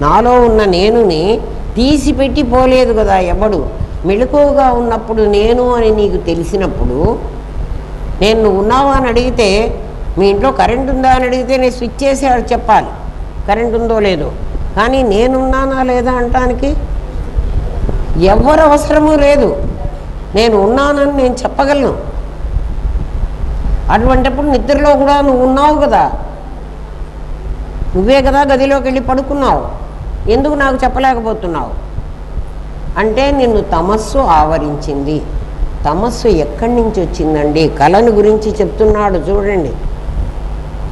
నాలో ఉన్న నేనుని తీసిపెట్టి పోలేదు కదా ఎవడు. మెళుకువగా ఉన్నప్పుడు నేను అని నీకు తెలిసినప్పుడు, నేను నువ్వు ఉన్నావా అని అడిగితే, మీ ఇంట్లో కరెంట్ ఉందా అని అడిగితే నేను స్విచ్ చేసి చెప్పాలి కరెంట్ ఉందో లేదో. కానీ నేనున్నానా లేదా అంటానికి ఎవరు అవసరము లేదు. నేను ఉన్నానని నేను చెప్పగలను. అటువంటిప్పుడు నిద్రలో కూడా నువ్వు ఉన్నావు కదా, నువ్వే కదా గదిలోకి వెళ్ళి పడుకున్నావు, ఎందుకు నాకు చెప్పలేకపోతున్నావు అంటే నిన్ను తమస్సు ఆవరించింది. తమస్సు ఎక్కడి నుంచి వచ్చిందండి? కళను గురించి చెప్తున్నాడు చూడండి.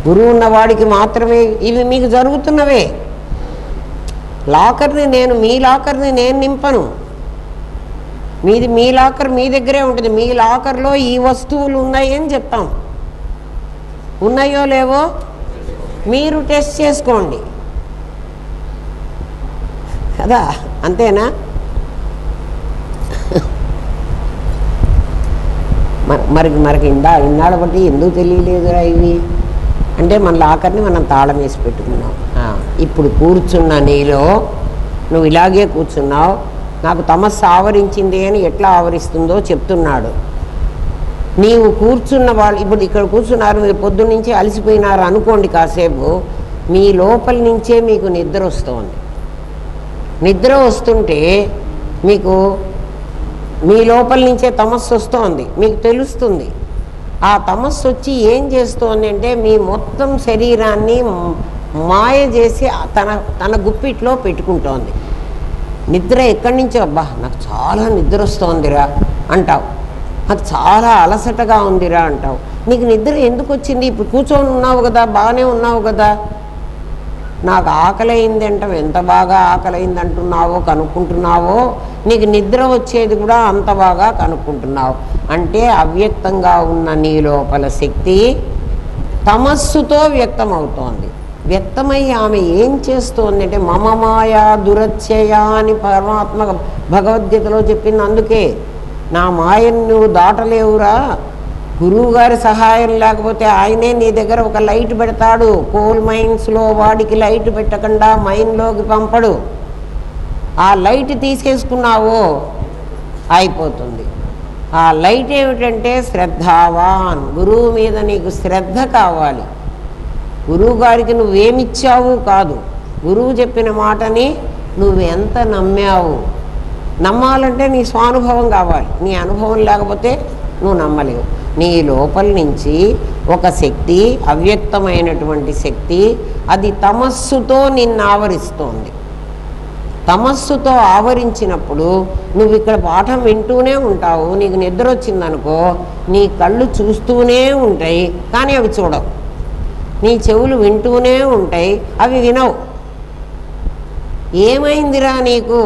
గురువు ఉన్నవాడికి మాత్రమే ఇవి మీకు జరుగుతున్నవే. మీ లాకర్ని నేను నింపను. మీ లాకర్ మీ దగ్గరే ఉంటుంది. మీ లాకర్లో ఈ వస్తువులు ఉన్నాయని చెప్తాం. ఉన్నాయో లేవో మీరు టెస్ట్ చేసుకోండి కదా, అంతేనా? మనకి ఇన్నాళ్ళ బట్టి ఎందుకు తెలియలేదురా ఇవి అంటే మన లాకర్ని మనం తాళం వేసి పెట్టుకున్నాం. ఇప్పుడు కూర్చున్న నీలో నువ్వు ఇలాగే కూర్చున్నావు. నాకు తమస్సు ఆవరించింది అని ఎట్లా ఆవరిస్తుందో చెప్తున్నాడు. నీవు కూర్చున్న వాళ్ళు ఇప్పుడు ఇక్కడ కూర్చున్నారు, మీరు పొద్దున్న నుంచి అలసిపోయినారు అనుకోండి, కాసేపు మీ లోపల నుంచే మీకు నిద్ర వస్తుంది. నిద్ర వస్తుంటే మీకు మీ లోపల నుంచే తమస్సు వస్తుంది, మీకు తెలుస్తుంది. ఆ తమస్సు వచ్చి ఏం చేస్తోంది అంటే మీ మొత్తం శరీరాన్ని మాయ చేసి తన గుప్పిట్లో పెట్టుకుంటోంది. నిద్ర ఎక్కడి నుంచో, అబ్బా నాకు చాలా నిద్ర వస్తోందిరా అంటావు, నాకు చాలా అలసటగా ఉందిరా అంటావు. నీకు నిద్ర ఎందుకు వచ్చింది? ఇప్పుడు కూర్చొని ఉన్నావు కదా, బాగానే ఉన్నావు కదా. నాకు ఆకలైంది అంటావు, ఎంత బాగా ఆకలైంది అంటున్నావో కనుక్కుంటున్నావో, నీకు నిద్ర వచ్చేది కూడా అంత బాగా కనుక్కుంటున్నావు. అంటే అవ్యక్తంగా ఉన్న నీ లోపల శక్తి తమస్సుతో వ్యక్తమవుతోంది. వ్యక్తమై ఆమె ఏం చేస్తోంది అంటే మమ మాయా దురత్యయ అని పరమాత్మ భగవద్గీతలో చెప్పింది. అందుకే నా మాయను నువ్వు దాటలేవురా, గురువుగారి సహాయం లేకపోతే ఆయనే నీ దగ్గర ఒక లైట్ పెడతాడు. కోల్ మైన్స్లో వాడికి లైట్ పెట్టకుండా మైన్లోకి పంపడు. ఆ లైట్ తీసేసుకున్నావో అయిపోతుంది. ఆ లైట్ ఏమిటంటే శ్రద్ధావాన్, గురువు మీద నీకు శ్రద్ధ కావాలి. గురువు గారికి నువ్వేమిచ్చావు కాదు, గురువు చెప్పిన మాటని నువ్వెంత నమ్మావు. నమ్మాలంటే నీ స్వానుభవం కావాలి. నీ అనుభవం లేకపోతే నువ్వు నమ్మలేవు. నీ లోపల నుంచి ఒక శక్తి, అవ్యక్తమైనటువంటి శక్తి, అది తమస్సుతో నిన్ను ఆవరిస్తోంది. తమస్సుతో ఆవరించినప్పుడు నువ్వు ఇక్కడ పాఠం వింటూనే ఉంటావు. నీకు నిద్ర వచ్చిందనుకో, నీ కళ్ళు చూస్తూనే ఉంటాయి కానీ అవి చూడవు. నీ చెవులు వింటూనే ఉంటాయి, అవి వినవు. ఏమైందిరా నీకు?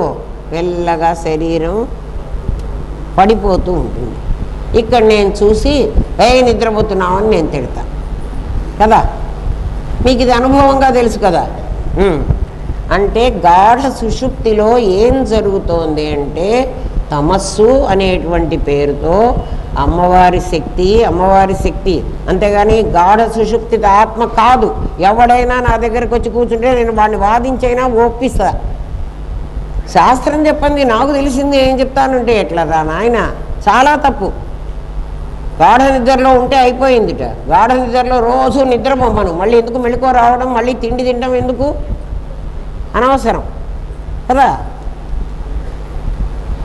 మెల్లగా శరీరం పడిపోతూ ఉంటుంది. ఇక్కడ నేను చూసి నిద్రపోతున్నావని నేను తిడతా కదా. మీకు ఇది అనుభవంగా తెలుసు కదా. అంటే గాఢ సుషుప్తిలో ఏం జరుగుతోంది అంటే తమస్సు అనేటువంటి పేరుతో అమ్మవారి శక్తి, అంతేగాని గాఢ సుషుప్తిత ఆత్మ కాదు. ఎవడైనా నా దగ్గరకు వచ్చి కూర్చుంటే నేను వాడిని వాదించైనా ఒప్పిస్తా. శాస్త్రం చెప్పింది నాకు తెలిసింది ఏం చెప్తానంటే ఎట్లా రా నాయన, చాలా తప్పు. గాఢ నిద్రలో ఉంటే అయిపోయిందిట. గాఢ నిద్రలో రోజు నిద్ర పంపను, మళ్ళీ ఎందుకు మెళుకో రావడం, మళ్ళీ తిండి తినడం ఎందుకు, అనవసరం కదా.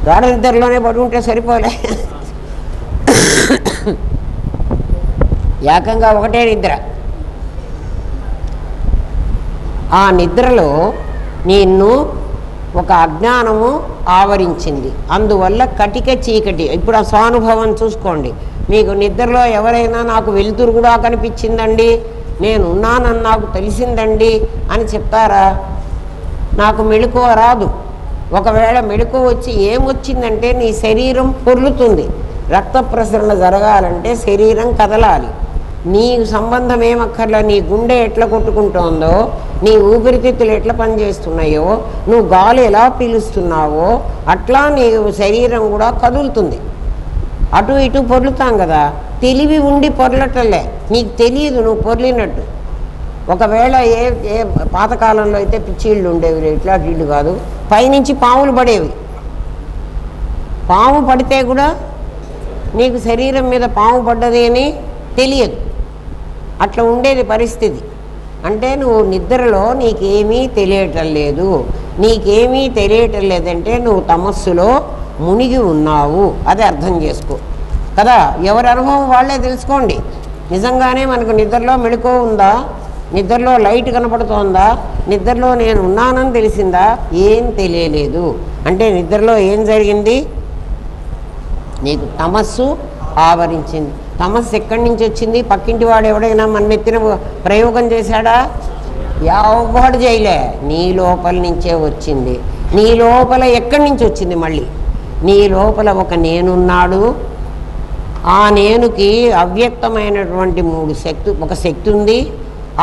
గాఢ నిద్రలోనే పడి ఉంటే సరిపోలే, ఏకంగా ఒకటే నిద్ర. ఆ నిద్రలో నిన్ను ఒక అజ్ఞానము ఆవరించింది, అందువల్ల కటిక చీకటి. ఇప్పుడు ఆ స్వానుభవం చూసుకోండి. మీకు నిద్రలో ఎవరైనా నాకు వెలుతురు కూడా కనిపించిందండి, నేనున్నానని నాకు తెలిసిందండి అని చెప్తారా? నాకు మెళుకువ రాదు. ఒకవేళ మెళుకువ వచ్చి ఏమొచ్చిందంటే నీ శరీరం పొర్లుతుంది. రక్త ప్రసరణ జరగాలంటే శరీరం కదలాలి. నీకు సంబంధం ఏమక్కర్లా, నీ గుండె ఎట్లా కొట్టుకుంటోందో, నీ ఊపిరితిత్తులు ఎట్లా పనిచేస్తున్నాయో, నువ్వు గాలి ఎలా పీలుస్తున్నావో అట్లా నీ శరీరం కూడా కదులుతుంది. అటు ఇటు పొర్లుతాం కదా, తెలివి ఉండి పొర్లటలే, నీకు తెలియదు నువ్వు పొర్లినట్టు. ఒకవేళ ఏ పాతకాలంలో అయితే పిచ్చిళ్ళు ఉండేవి, ఇట్లాంటి ఇళ్ళు కాదు, పైనుంచి పాములు పడేవి. పాము పడితే కూడా నీకు శరీరం మీద పాము పడ్డది అని తెలియదు. అట్లా ఉండేది పరిస్థితి. అంటే నువ్వు నిద్రలో నీకేమీ తెలియటం లేదు. నీకేమీ తెలియటం లేదంటే నువ్వు తమస్సులో మునిగి ఉన్నావు, అది అర్థం చేసుకో కదా. ఎవరి అనుభవం వాళ్ళే తెలుసుకోండి. నిజంగానే మనకు నిద్రలో మెళుకువ ఉందా, నిద్రలో లైట్ కనపడుతోందా, నిద్రలో నేను ఉన్నానని తెలిసిందా? ఏం తెలియలేదు. అంటే నిద్రలో ఏం జరిగింది? నీకు తమస్సు ఆవరించింది. తమస్సు ఎక్కడి నుంచి వచ్చింది? పక్కింటి వాడు ఎవడైనా మన నెత్తిన ప్రయోగం చేశాడా? ఎవడు చేయలే, నీ లోపల నుంచే వచ్చింది. నీ లోపల ఎక్కడి నుంచి వచ్చింది? మళ్ళీ నీ లోపల ఒక నేనున్నాడు. ఆ నేనుకి అవ్యక్తమైనటువంటి ఒక శక్తి ఉంది.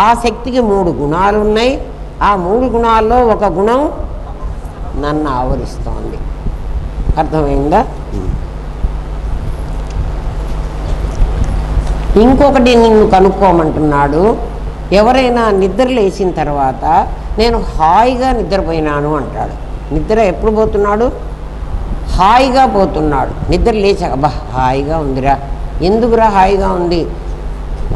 ఆ శక్తికి 3 గుణాలు ఉన్నాయి. ఆ 3 గుణాల్లో ఒక గుణం నన్ను ఆవరిస్తోంది. అర్థమైందా? ఇంకొకటి నిన్ను కనుక్కోమంటున్నాడు. ఎవరైనా నిద్ర లేచిన తర్వాత నేను హాయిగా నిద్రపోయినాను అంటాడు. నిద్ర ఎప్పుడు పోతున్నాడు? హాయిగా పోతున్నాడు. నిద్ర లేచాక అబ్బా హాయిగా ఉందిరా. ఎందుకురా హాయిగా ఉంది?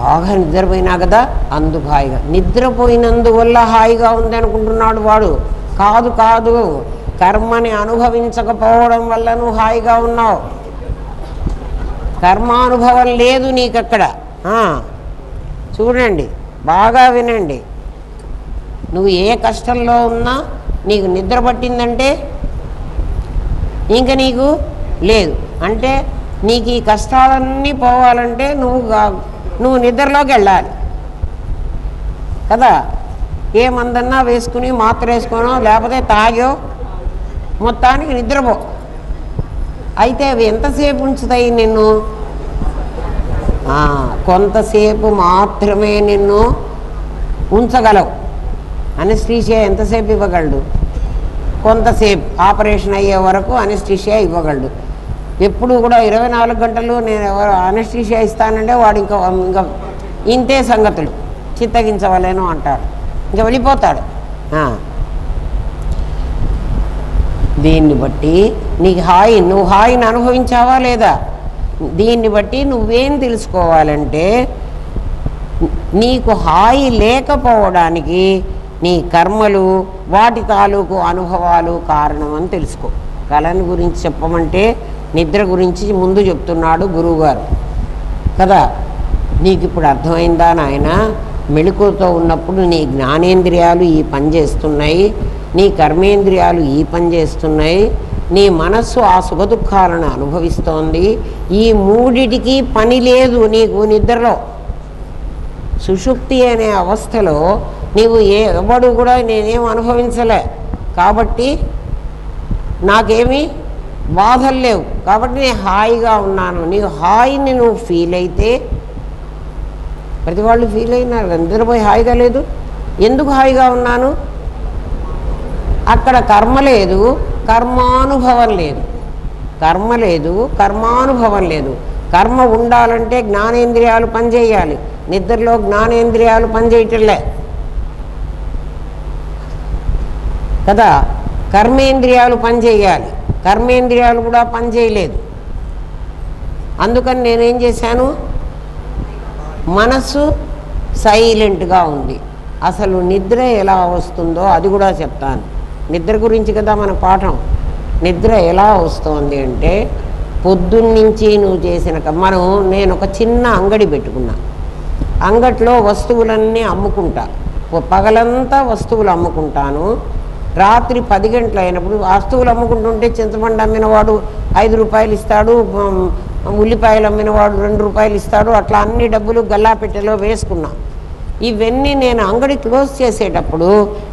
బాగా నిద్రపోయినా కదా అందుకు హాయిగా. నిద్రపోయినందువల్ల హాయిగా ఉంది అనుకుంటున్నాడు వాడు. కాదు కాదు, కర్మని అనుభవించకపోవడం వల్ల నువ్వు హాయిగా ఉన్నావు. కర్మానుభవం లేదు నీకక్కడ. చూడండి, బాగా వినండి. నువ్వు ఏ కష్టంలో ఉన్నా నీకు నిద్ర పట్టిందంటే ఇంకా నీకు లేదు. అంటే నీకు ఈ కష్టాలన్నీ పోవాలంటే నువ్వు నిద్రలోకి వెళ్ళాలి కదా. ఏ మందన్నా వేసుకుని మాత్ర వేసుకోనో లేకపోతే తాగో మొత్తానికి నిద్రపో. అయితే అవి ఎంతసేపు ఉంచుతాయి నిన్ను? కొంతసేపు మాత్రమే నిన్ను ఉంచగలవు. అనెస్థీషియా ఎంతసేపు ఇవ్వగలడు? కొంతసేపు, ఆపరేషన్ అయ్యే వరకు అనెస్థీషియా ఇవ్వగలడు. ఎప్పుడు కూడా 24 గంటలు నేను ఎవరు అనెస్థీషియా ఇస్తానంటే వాడు ఇంకా ఇంతే సంగతులు, చిత్తగించవలేను అంటాడు, ఇంకా వెళ్ళిపోతాడు. దీన్ని బట్టి నీకు నువ్వు హాయిని అనుభవించావా లేదా? దీన్ని బట్టి నువ్వేం తెలుసుకోవాలంటే నీకు హాయి లేకపోవడానికి నీ కర్మలు, వాటి తాలూకు అనుభవాలు కారణం అని తెలుసుకో. కళని గురించి చెప్పమంటే నిద్ర గురించి ముందు చెప్తున్నాడు గురువుగారు కదా. నీకు ఇప్పుడు అర్థమైందా నాయన? మెళుకువతో ఉన్నప్పుడు నీ జ్ఞానేంద్రియాలు ఈ పని చేస్తున్నాయి, నీ కర్మేంద్రియాలు ఈ పని చేస్తున్నాయి, నీ మనస్సు ఆ సుఖదుఖాలను అనుభవిస్తోంది. ఈ మూడిటికి పని లేదు నీకు నిద్రలో. సుషుప్తి అనే అవస్థలో నీవు ఎవడు కూడా నేనేం అనుభవించలే కాబట్టి నాకేమీ బాధలు లేవు కాబట్టి నేను హాయిగా ఉన్నాను. నీవు హాయిని నువ్వు ఫీల్ అయితే, ప్రతి వాళ్ళు ఫీల్ అయినారు, నిద్రపోయి హాయిగా లేదు. ఎందుకు హాయిగా ఉన్నాను? అక్కడ కర్మ లేదు, కర్మానుభవం లేదు. కర్మ లేదు, కర్మానుభవం లేదు. కర్మ ఉండాలంటే జ్ఞానేంద్రియాలు పనిచేయాలి. నిద్రలో జ్ఞానేంద్రియాలు పనిచేయటంలే కదా, కర్మేంద్రియాలు పనిచేయాలి. కర్మేంద్రియాలు కూడా పనిచేయలేదు. అందుకని నేనేం చేశాను, మనస్సు సైలెంట్గా ఉంది. అసలు నిద్ర ఎలా వస్తుందో అది కూడా చెప్తాను. నిద్ర గురించి కదా మన పాఠం. నిద్ర ఎలా వస్తుంది అంటే, పొద్దున్నుంచి నువ్వు చేసిన నేను ఒక చిన్న అంగడి పెట్టుకున్నా. అంగట్లో వస్తువులన్నీ అమ్ముకుంటా. పగలంతా వస్తువులు అమ్ముకుంటాను. రాత్రి 10 గంటలు అయినప్పుడు వస్తువులు అమ్ముకుంటుంటే చింతపండు అమ్మినవాడు 5 రూపాయలు ఇస్తాడు, ఉల్లిపాయలు అమ్మినవాడు 2 రూపాయలు ఇస్తాడు. అట్లా అన్ని డబ్బులు గల్లాపెట్టెలో వేసుకున్నా. ఇవన్నీ నేను అంగడి క్లోజ్ చేసేటప్పుడు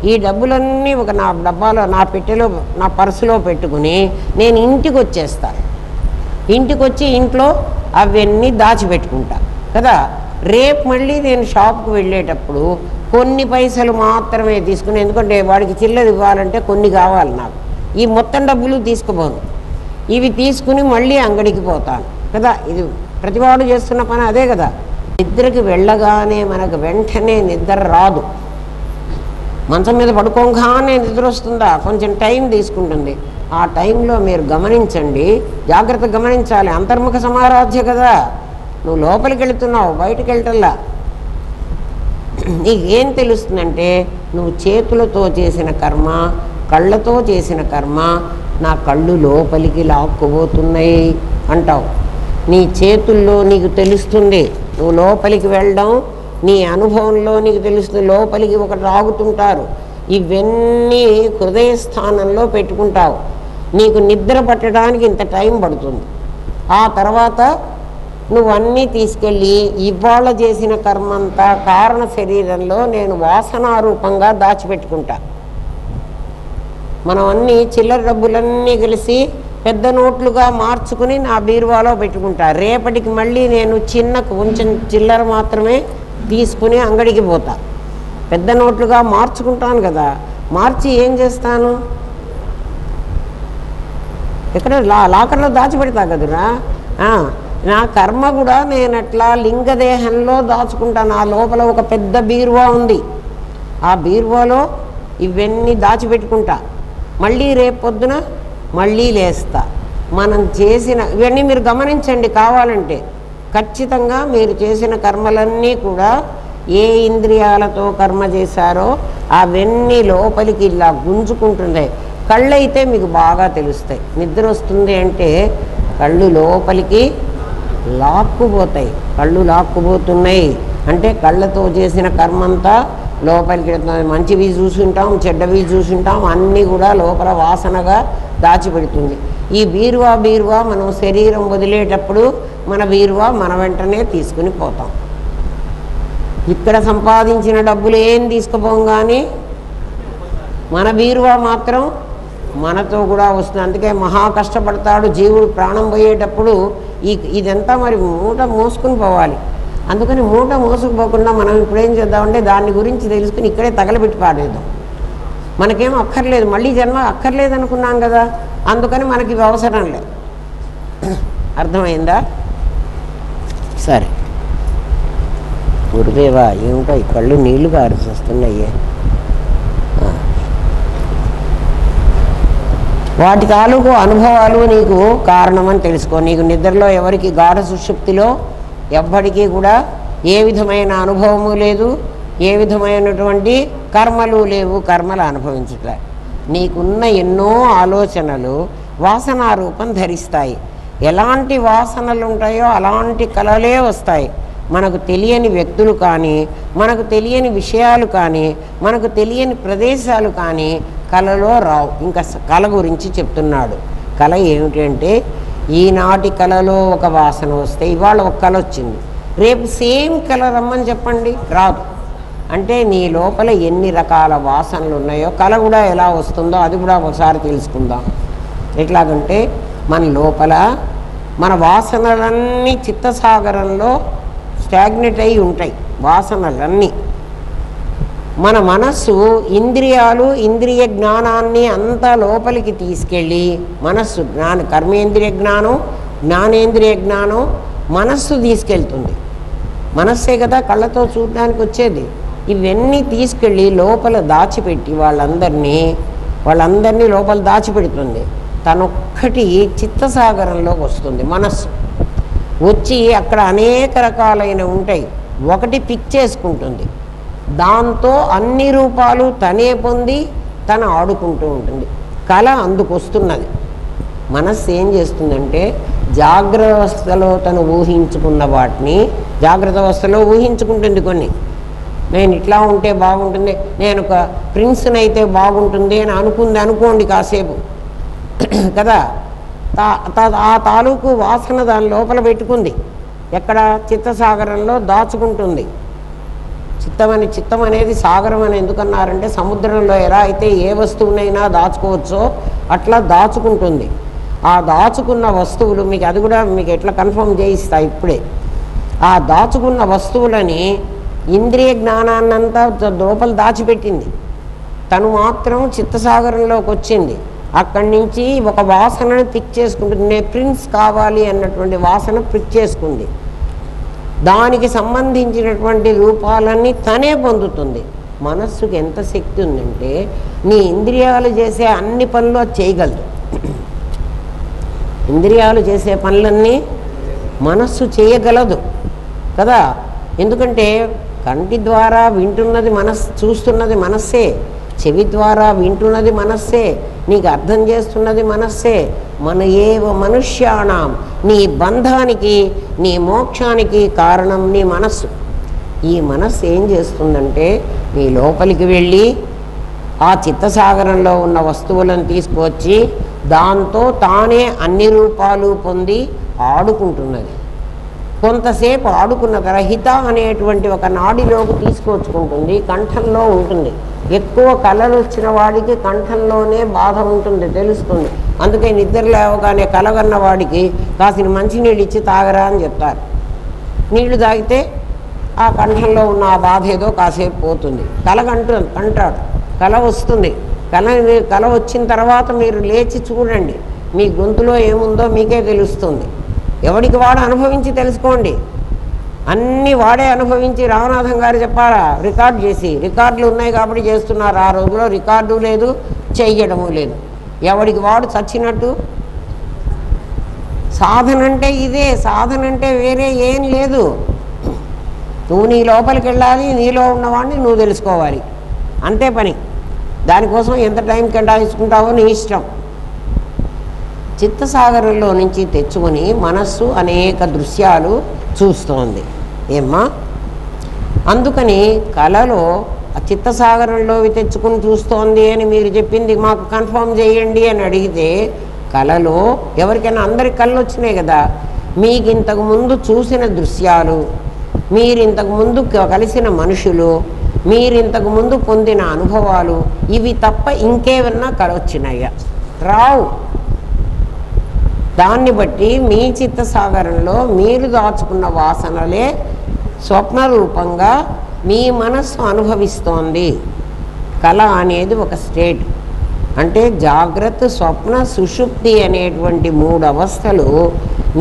ఈ డబ్బులన్నీ ఒక నా డబ్బాలో, నా పెట్టెలో, నా పర్సులో పెట్టుకుని నేను ఇంటికి వచ్చేస్తాను. ఇంటికి వచ్చి ఇంట్లో అవన్నీ దాచిపెట్టుకుంటా కదా. రేపు మళ్ళీ నేను షాప్కి వెళ్ళేటప్పుడు కొన్ని పైసలు మాత్రమే తీసుకుని, ఎందుకంటే వాడికి చిల్లర ఇవ్వాలంటే కొన్ని కావాలి నాకు. ఈ మొత్తం డబ్బులు తీసుకుపోను. ఇవి తీసుకుని మళ్ళీ అంగడికి పోతాను కదా. ఇది ప్రతివాడు చేస్తున్న పని అదే కదా. నిద్రకి వెళ్ళగానే మనకు వెంటనే నిద్ర రాదు. మంచం మీద పడుకోగానే నిద్ర వస్తుందా, కొంచెం టైం తీసుకుంటుంది. ఆ టైంలో మీరు గమనించండి, జాగ్రత్తగా గమనించాలి. అంతర్ముఖ సమారాధ్య కదా, నువ్వు లోపలికి వెళుతున్నావు, బయటకు వెళ్ళటల్లా. నీకేం తెలుస్తుందంటే, నువ్వు చేతులతో చేసిన కర్మ, కళ్ళతో చేసిన కర్మ నా కళ్ళు లోపలికి లాక్కుపోతున్నాయి అంటావు. నీ చేతుల్లో నీకు తెలుస్తుంది, నువ్వు లోపలికి వెళ్ళడం నీ అనుభవంలో నీకు తెలుస్తుంది. లోపలికి ఒకటి రాగుతుంటారు. ఇవన్నీ హృదయస్థానంలో పెట్టుకుంటావు. నీకు నిద్ర పట్టడానికి ఇంత టైం పడుతుంది. ఆ తర్వాత నువ్వన్నీ తీసుకెళ్ళి ఇవాళ చేసిన కర్మంతా కారణ శరీరంలో నేను వాసనారూపంగా దాచిపెట్టుకుంటా. మనం అన్నీ చిల్లర డబ్బులన్నీ కలిసి పెద్ద నోట్లుగా మార్చుకుని నా బీరువాలో పెట్టుకుంటా. రేపటికి మళ్ళీ నేను కొంచెం చిల్లర మాత్రమే తీసుకుని అంగడికి పోతా. పెద్ద నోట్లుగా మార్చుకుంటాను కదా. మార్చి ఏం చేస్తాను, ఎక్కడ లాకర్లో దాచిపెడతా కదరా. నా కర్మ కూడా నేను అట్లా లింగదేహంలో దాచుకుంటాను. ఆ లోపల ఒక పెద్ద బీరువా ఉంది. ఆ బీరువాలో ఇవన్నీ దాచిపెట్టుకుంటా. మళ్ళీ రేపు పొద్దున మళ్ళీ లేస్తా. మనం చేసిన ఇవన్నీ మీరు గమనించండి. కావాలంటే ఖచ్చితంగా మీరు చేసిన కర్మలన్నీ కూడా ఏ ఇంద్రియాలతో కర్మ చేశారో అవన్నీ లోపలికి ఇలా గుంజుకుంటున్నాయి. కళ్ళు అయితే మీకు బాగా తెలుస్తాయి. నిద్ర వస్తుంది అంటే కళ్ళు లోపలికి లాక్కుపోతాయి. కళ్ళు లాక్కుపోతున్నాయి అంటే కళ్ళతో చేసిన కర్మంతా లోపలికి వెళ్తుంది. మంచివి చూసుంటాం, చెడ్డవి చూసుంటాం, అన్నీ కూడా లోపల వాసనగా దాచిపెడుతుంది. ఈ బీరువా మనం శరీరం వదిలేటప్పుడు మన బీరువా మన వెంటనే తీసుకుని పోతాం. ఇక్కడ సంపాదించిన డబ్బులు ఏం తీసుకుపోం, కానీ మన బీరువా మాత్రం మనతో కూడా వస్తుంది. అందుకే మహా కష్టపడతాడు జీవుడు. ప్రాణం పోయేటప్పుడు ఇదంతా మరి మూట మోసుకుని పోవాలి. అందుకని మూట మోసుకుపోకుండా మనం ఇప్పుడు ఏం చేద్దామంటే దాని గురించి తెలుసుకుని ఇక్కడే తగలబెట్టి పాడేద్దాం. మనకేం అక్కర్లేదు, మళ్ళీ జన్మ అక్కర్లేదు అనుకున్నాం కదా. అందుకని మనకి ఇవి అవసరం లేదు. అర్థమైందా? సరే. గురుదేవా ఏమిటో ఈ కళ్ళు నీళ్లు గారి వస్తున్నాయ్యే. వాటి తాలూకు అనుభవాలు నీకు కారణమని తెలుసుకో. నీకు నిద్రలో ఎవరికి గాఢ సుషుప్తిలో ఎవ్వడికి కూడా ఏ విధమైన అనుభవము లేదు, ఏ విధమైనటువంటి కర్మలు లేవు. కర్మలు అనుభవించట్లే. నీకున్న ఎన్నో ఆలోచనలు వాసనారూపం ధరిస్తాయి. ఎలాంటి వాసనలు ఉంటాయో అలాంటి కలలే వస్తాయి. మనకు తెలియని వ్యక్తులు కానీ, మనకు తెలియని విషయాలు కానీ, మనకు తెలియని ప్రదేశాలు కానీ కలలో రావు. ఇంకా కళ గురించి చెప్తున్నాడు. కళ ఏమిటంటే, ఈనాటి కళలో ఒక వాసన వస్తే ఇవాళ ఒక కళ వచ్చింది, రేపు సేమ్ కళ రమ్మని చెప్పండి, రాదు. అంటే నీ లోపల ఎన్ని రకాల వాసనలు ఉన్నాయో కళ కూడా ఎలా వస్తుందో అది కూడా ఒకసారి తెలుసుకుందాం. ఎట్లాగంటే మన లోపల మన వాసనలన్నీ చిత్తసాగరంలో స్టాగ్నెట్ అయి ఉంటాయి. వాసనలన్నీ మన మనస్సు ఇంద్రియాలు ఇంద్రియ జ్ఞానాన్ని అంతా లోపలికి తీసుకెళ్ళి మనస్సు కర్మేంద్రియ జ్ఞానం జ్ఞానేంద్రియ జ్ఞానం మనస్సు తీసుకెళ్తుంది. మనస్సే కదా కళ్ళతో చూడడానికి వచ్చేది. ఇవన్నీ తీసుకెళ్ళి లోపల దాచిపెట్టి వాళ్ళందరినీ లోపల దాచిపెడుతుంది. తనొక్కటి చిత్తసాగరంలోకి వస్తుంది. మనస్సు వచ్చి అక్కడ అనేక రకాలైన ఉంటాయి, ఒకటి పిక్ చేసుకుంటుంది. దాంతో అన్ని రూపాలు తనే పొంది తను ఆడుకుంటూ ఉంటుంది. కళ అందుకొస్తున్నది. మనస్సు ఏం చేస్తుందంటే జాగ్రత్త అవస్థలో తను ఊహించుకున్న వాటిని జాగ్రత్త అవస్థలో ఊహించుకుంటుంది. కొన్ని నేను ఇట్లా ఉంటే బాగుంటుంది, నేను ఒక ప్రిన్స్ని అయితే బాగుంటుంది అని అనుకోండి కాసేపు కదా. ఆ తాలూకు వాసన దాని లోపల పెట్టుకుంది. ఎక్కడ? చిత్తసాగరంలో దాచుకుంటుంది. చిత్తం అనేది సాగరం అని ఎందుకన్నారంటే సముద్రంలో ఎలా అయితే ఏ వస్తువునైనా దాచుకోవచ్చో అట్లా దాచుకుంటుంది. ఆ దాచుకున్న వస్తువులు అది కూడా మీకు ఎట్లా కన్ఫర్మ్ చేయిస్తా ఇప్పుడే. ఆ దాచుకున్న వస్తువులని ఇంద్రియ జ్ఞానాన్నంతా లోపల దాచిపెట్టింది. తను మాత్రం చిత్తసాగరంలోకి వచ్చింది. అక్కడి నుంచి ఒక వాసనను పిక్ చేసుకుంటుంది. నేను ప్రిన్స్ కావాలి అన్నటువంటి వాసన పిక్ చేసుకుంది. దానికి సంబంధించినటువంటి రూపాలన్నీ తనే పొందుతుంది. మనస్సుకి ఎంత శక్తి ఉందంటే నీ ఇంద్రియాలు చేసే అన్ని పనులు అది చేయగలదు. ఇంద్రియాలు చేసే పనులన్నీ మనస్సు చేయగలదు కదా. ఎందుకంటే కంటి ద్వారా వింటున్నది చూస్తున్నది మనస్సే, చెవి ద్వారా వింటున్నది మనస్సే, నీకు అర్థం చేస్తున్నది మనస్సే. ఏవ మనుష్యాణం, నీ బంధానికి నీ మోక్షానికి కారణం నీ మనస్సు. ఈ మనస్సు ఏం చేస్తుందంటే నీ లోపలికి వెళ్ళి ఆ చిత్తసాగరంలో ఉన్న వస్తువులను తీసుకువచ్చి దాంతో తానే అన్ని రూపాలు పొంది ఆడుకుంటున్నది. కొంతసేపు ఆడుకున్న తర్వాత హిత అనేటువంటి ఒక నాడిలోకి తీసుకొచ్చుకుంటుంది. కంఠంలో ఉంటుంది. ఎక్కువ కళలు వచ్చిన వాడికి కంఠంలోనే బాధ ఉంటుంది, తెలుస్తుంది. అందుకే నిద్ర లేవగానే కలగన్న వాడికి కాసిన మంచినీళ్ళు ఇచ్చి తాగరా అని చెప్తారు. నీళ్లు తాగితే ఆ కంఠంలో ఉన్న ఆ బాధ ఏదో కాసేపు పోతుంది. కంటాడు, కళ వస్తుంది. కళ వచ్చిన తర్వాత మీరు లేచి చూడండి, మీ గొంతులో ఏముందో మీకే తెలుస్తుంది. ఎవడికి వాడు అనుభవించి తెలుసుకోండి. అన్నీ వాడే అనుభవించి రామనాథం గారు చెప్పారా, రికార్డు చేసి. రికార్డులు ఉన్నాయి కాబట్టి చేస్తున్నారు. ఆ రోజులో రికార్డు లేదు, చెయ్యడము లేదు. ఎవడికి వాడు చచ్చినట్టు. సాధన అంటే ఇదే. సాధన అంటే వేరే ఏం లేదు. నువ్వు నీ లోపలికి వెళ్ళాలి, నీలో ఉన్నవాడిని నువ్వు తెలుసుకోవాలి, అంతే పని. దానికోసం ఎంత టైం కేటాయించుకుంటావో నీ ఇష్టం. చిత్తసాగరంలో నుంచి తెచ్చుకొని మనస్సు అనేక దృశ్యాలు చూస్తోంది. ఏమ్మా? అందుకని కళలో ఆ చిత్తసాగరంలోవి తెచ్చుకుని చూస్తోంది అని మీరు చెప్పింది మాకు కన్ఫర్మ్ చేయండి అని అడిగితే, కళలో ఎవరికైనా అందరికి కళ్ళు వచ్చినాయి కదా. మీకు ఇంతకుముందు చూసిన దృశ్యాలు, మీరింతకుముందు కలిసిన మనుషులు, మీరింతకుముందు పొందిన అనుభవాలు, ఇవి తప్ప ఇంకేమన్నా కళ వచ్చినాయా? రావు. దాన్ని బట్టి మీ చిత్తసాగరంలో మీరు దాచుకున్న వాసనలే స్వప్న రూపంగా మీ మనస్సు అనుభవిస్తోంది. కళ అనేది ఒక స్టేట్. అంటే జాగ్రత్త, స్వప్న, సుషుప్తి అనేటువంటి 3 అవస్థలు,